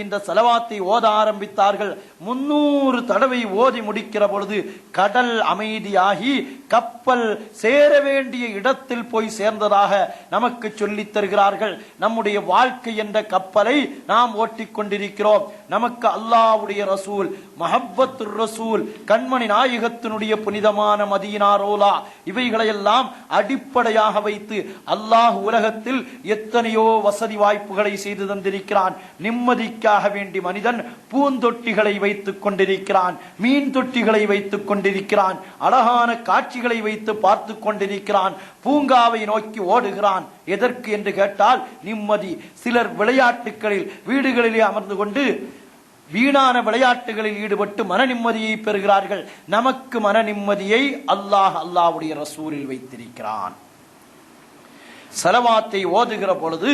Speaker 1: இந்த ஸலவாத்தை ஓத ஆரம்பித்தார்கள். 300 தடவை ஓதி முடிக்கிற பொழுது கடல் அமைதியாகி கப்பல் சேர வேண்டிய இடத்தில் போய் சேர்ந்ததாக நமக்கு சொல்லித் தருகிறார்கள். நம்முடைய வாழ்க்கை என்ற கப்பலை நாம் ஓட்டிக் கொண்டிருக்கிறோம். நமக்கு அல்லாஹ்வுடைய ரசூல், மஹப்பத்துர் ரசூல், கண்மணி நாயகத்தினுடைய புனிதமான மதீனா ரோலா, இவைகளையெல்லாம் அடிப்படையாக வைத்து அல்லாஹ் உலகத்தில் எத்தனையோ வசதி வாய்ப்புகளை செய்து தந்திருக்கிறான். நிம்மதிக்காக வேண்டி மனிதன் பூந்தொட்டிகளை வைத்துக் கொண்டிருக்கிறான், மீன் தொட்டிகளை வைத்துக் கொண்டிருக்கிறான், அழகான காட்சிகளை வைத்து பார்த்து கொண்டிருக்கிறான், பூங்காவை நோக்கி ஓடுகிறான். எதற்கு என்று கேட்டால் நிம்மதி. சிலர் விளையாட்டுகளில் வீடுகளிலே அமர்ந்து கொண்டு வீணான விளையாட்டுகளில் ஈடுபட்டு மன நிம்மதியை பெறுகிறார்கள். நமக்கு மன நிம்மதியை அல்லாஹ்வுடைய ரசூலில் வைத்திருக்கிறான். ஸலவாத்தை ஓதுகிற பொழுது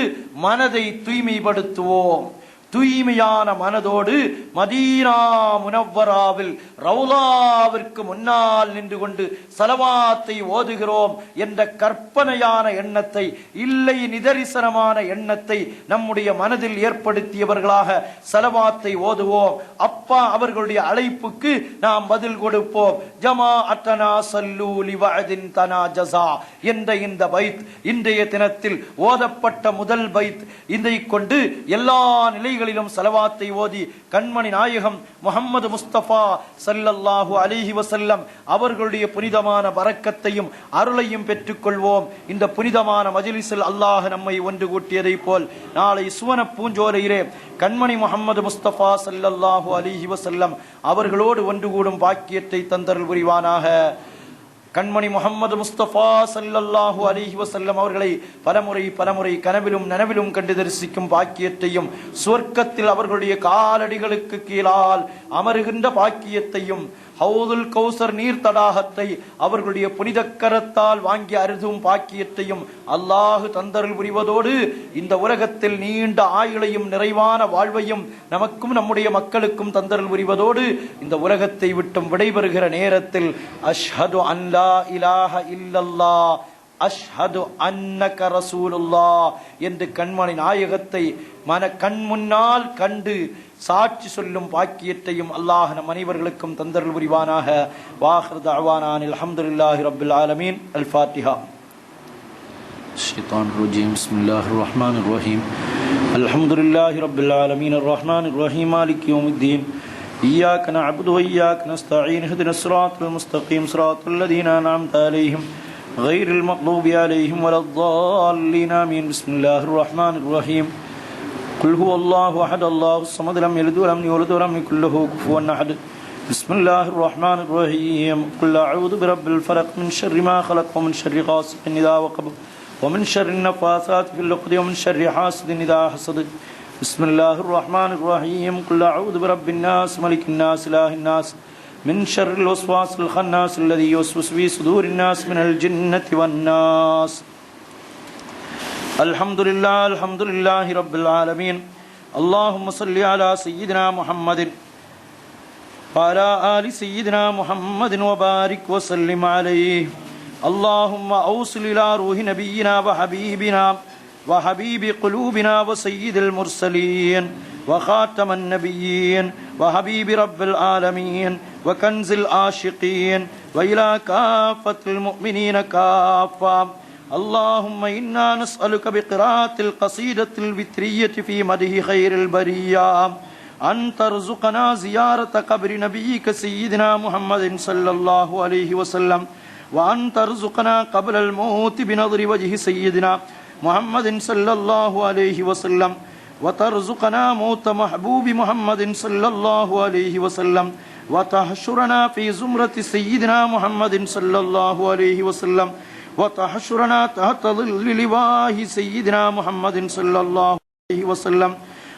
Speaker 1: மனதை தூய்மைப்படுத்துவோம். தூய்மையான மனதோடு மதீனா முனவ்வராவில் ரவுலாவிற்கு முன்னால் நின்று கொண்டு ஸலவாத்தை ஓதுகிறோம் என்ற கற்பனையான எண்ணத்தை, இல்லை நிதரிசனமான எண்ணத்தை நம்முடைய மனதில் ஏற்படுத்தியவர்களாக ஸலவாத்தை ஓதுவோம். அப்பா அவர்களுடைய அழைப்புக்கு நாம் பதில் கொடுப்போம். ஜமாஅத்தனா ஸல்லூ லிவஅதின் தனாஜஸா என்ற இந்த பைத் இன்றைய தினத்தில் ஓதப்பட்ட முதல் பைத். இதை கொண்டு எல்லா நிலைகளிலும் ஸலவாத்தை ஓதி கண்மணி நாயகம் முஹம்மது முஸ்தபா ஸல்லல்லாஹு அலைஹி வஸல்லம் அவர்களுடைய புனிதமான பரக்கத்தையும் அருளையும் பெற்றுக் கொள்வோம். இந்த புனிதமான மஜ்லிஸில் அல்லாஹ் நம்மை ஒன்று கூட்டியதை போல் நாளை சுவன பூஞ்சோலையிலே கண்மணி முஹம்மது முஸ்தபா ஸல்லல்லாஹு அலைஹி வஸல்லம் அவர்களோடு ஒன்று கூடும் பாக்கியத்தை தந்தருள் புரிவானாக. கண்மணி முஹம்மது முஸ்தபா ஸல்லல்லாஹு அலைஹி வஸல்லம் அவர்களை பலமுறை கனவிலும் நனவிலும் கண்டு தரிசிக்கும் பாக்கியத்தையும், சுவர்க்கத்தில் அவர்களுடைய காலடிகளுக்கு கீழால் அமருகின்ற பாக்கியத்தையும், ஹவுதுல் கௌசர் நீர் தடாகத்தை அவர்களுடைய புனித கரத்தால் வாங்கி அருதும் பாக்கியத்தையும் அல்லாஹ் தந்தருள் புரிவதோடு இந்த உலகத்தில் நீண்ட ஆயுளையும் நிறைவான வாழ்வையும் நமக்கும் நம்முடைய மக்களுக்கும் தந்தருள் புரிவதோடு இந்த உலகத்தை விட்டும் விடைபெறுகிற நேரத்தில் அஷ்ஹது அல்லா இலாஹ இல்லல்லாஹ் அஷ்ஹது அன்னக ரசூலுல்லாஹ் என்று கண்மணி நாயகத்தை கண் முன்னால் கண்டு சாட்சி சொல்லும் பாக்கியத்தையும் அல்லாஹ் நம் அனைவர்களுக்கும் தந்தருள் புரிவானாக. வாஹிர் தஅவானா அல்ஹம்துலில்லாஹி ரப்பில் ஆலமீன். அல் ஃபாத்திஹா. ஷைத்தானிர் ரஜீம். பிஸ்மில்லாஹிர் ரஹ்மானிர் ரஹீம். அல்ஹம்துலில்லாஹி ரப்பில் ஆலமீன். அர் ரஹ்மானிர் ரஹீம். மாலிகி யௌமித்தீன். إياك نعبد وإياك نستعين اهدنا الصراط المستقيم صراط الذين أنعمت عليهم غير المغضوب عليهم ولا الضالين آمين. بسم الله الرحمن الرحيم. قل هو الله أحد الله الصمد لم يلد ولم يولد ولم يكن له كفوا أحد. بسم الله الرحمن الرحيم. قل أعوذ برب الفلق من شر ما خلق ومن شر غاسق إذا وقب ومن شر النفاثات في العقد ومن شر حاسد إذا حسد. بسم الله الرحمن الرحيم. قل أعوذ برب الناس ملك الناس إله الناس من شر الوسواس الخناس الذي يوسوس في صدور الناس من الجنة والناس. الحمد لله رب العالمين. اللهم صل على سيدنا محمد وعلى آل سيدنا محمد وبارك وسلم عليه. اللهم أوصل إلى روح نبينا وحبيبنا وحبيب قلوبنا وسيد المرسلين وخاتم النبيين وحبيب رب العالمين وكنز العاشقين وإلى كافة المؤمنين كافة. اللهم إنا نسألك بقراءة القصيدة الوترية في مدح خير البرية أن ترزقنا زيارة قبر نبيك سيدنا محمد صلى الله عليه وسلم، وأن ترزقنا قبل الموت بنظر وجه سيدنا محمد صلى الله عليه وسلم، وترزقنا موت محبوب محمد صلى الله عليه وسلم، وتحشرنا في زمرة سيدنا محمد صلى الله عليه وسلم، وتحشرنا تحت ظل لواه سيدنا محمد صلى الله عليه وسلم،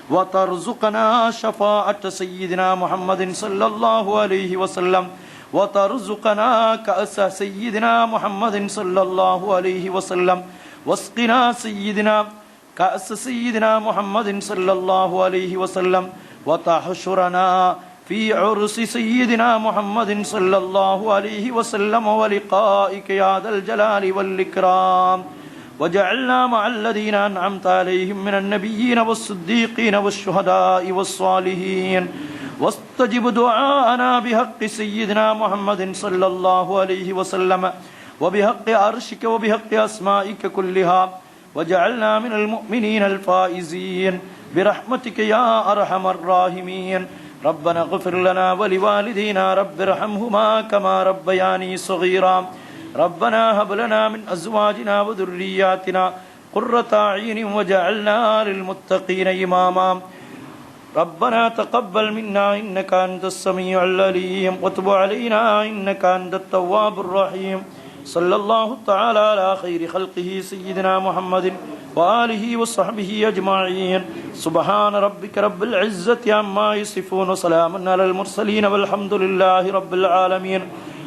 Speaker 1: وترزقنا شفاعة سيدنا محمد صلى الله عليه وسلم، وترزقنا كأس سيدنا محمد صلى الله عليه وسلم، واسقنا سيدنا كأس سيدنا محمد صلى الله عليه وسلم، وتحشرنا في عرس سيدنا محمد صلى الله عليه وسلم ولقائك يا ذا الجلال والإكرام. وجعلنا مع الذين أنعمت عليهم من النبيين والصديقين والشهداء والصالحين. واستجب دعاءنا بحق سيدنا محمد صلى الله عليه وسلم وبحق عرشك وبحق أسمائك كلها، وجعلنا من المؤمنين الفائزين برحمتك يا أرحم الراحمين. ربنا اغفر لنا ولوالدينا رب ارحمهما كما ربياني صغيرا. ربنا هب لنا من أزواجنا وذرياتنا قرة أعين وجعلنا للمتقين إماما. ربنا تقبل منا إنك أنت السميع العليم وتب علينا إنك أنت التواب الرحيم. صلى الله تعالى على خير خلقه سيدنا محمد وآله وصحبه أجمعين. سبحان ربك رب العزة عما يصفون وسلام على المرسلين والحمد لله رب العالمين.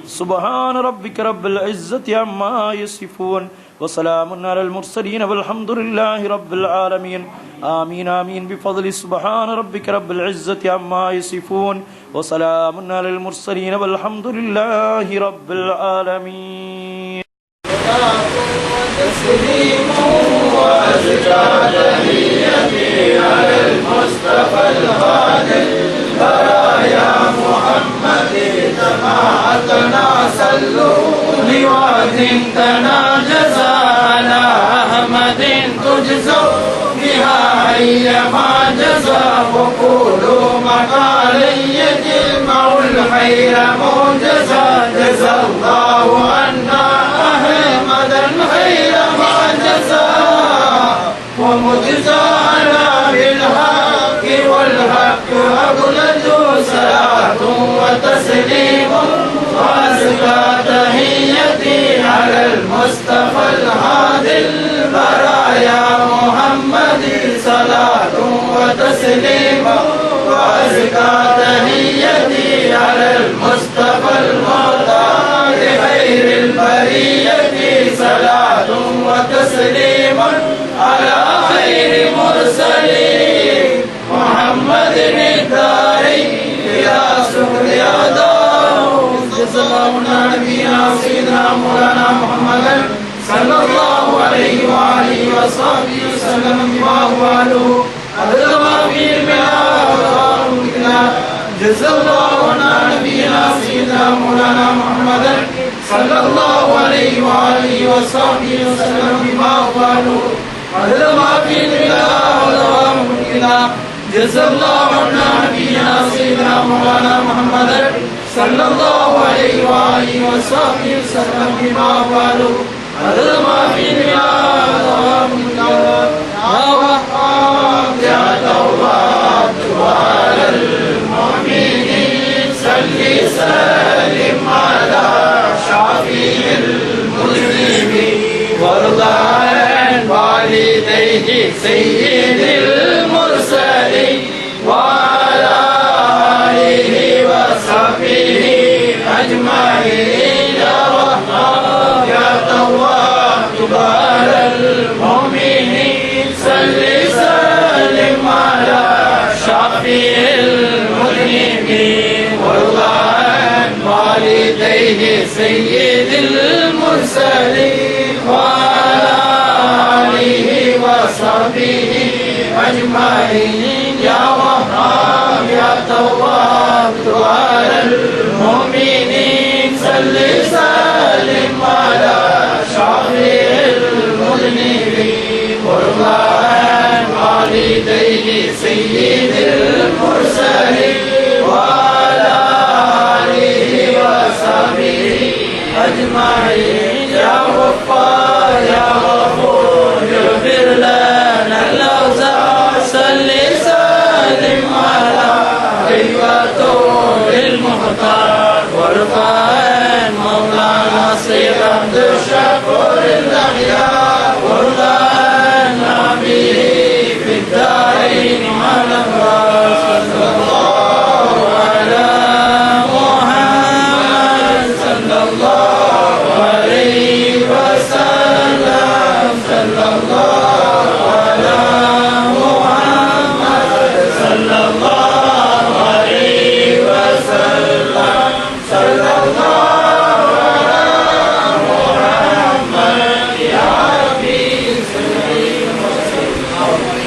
Speaker 1: سبحان ربك رب العزة عما يصفون وسلام على المرسلين والحمد لله رب العالمين. آمين آمين بفضل سبحان ربك رب العزة عما يصفون وسلام على المرسلين والحمد لله رب العالمين.
Speaker 2: تسليم وأزكى تحيتي على المصطفى الهادي البرايا محمد. جماعتنا صلوا لوعد تناجزا على أحمد تجزوا بها أيما جزا. وقولوا مقالا يجمع الخير موجزا. جزا الله عنا أحمدا خير ما جزا ومجزانا بالحق والحق أبلج. صلاة وتسليم وأزكى تحيتي على المصطفى الهادي البرايا محمد. صلاة وتسليم وأزكى تحيتي على المصطفى المختار خير البرية. صلاة وتسليم على خير مرسلين محمد الداري يا سكر يا داود. جزاؤنا نبينا سيدنا مولانا محمد صلى الله عليه وآله وصحبه وسلم بما هو أهله عدد ما في الملأ. جزا الله عنا نبينا سيدنا مولانا محمد صلى الله عليه وآله وصحبه وسلم بما هو أهله عدد ما في الملأ ودوام ملكنا. جزا الله عنا نبينا سيدنا مولانا محمد صلى الله عليه وآله وصحبه وسلم بما فعلوا عدد ما في بلاد يا وهاب يا تواب على المؤمنين صل سلم على شافي المذنبين وارض عن والديه سيد المرسلين وعلى آله وصحبه أجمعين يا رحمن يا تواب على المؤمنين صل سلم على شافي المذنبين وارض عن والديه سيد المرسلين وعلى آله وصحبه أجمعين يا وهاب يا تواب على المؤمنين صل سلم على شافي المذنبين وارض عن والديه سيد المرسلين وعلى آله وصحبه أجمعين يا غفار يا غفور اغفر لنا الأوزار صل سلم على المختار وارفع مولانا صيغة الشر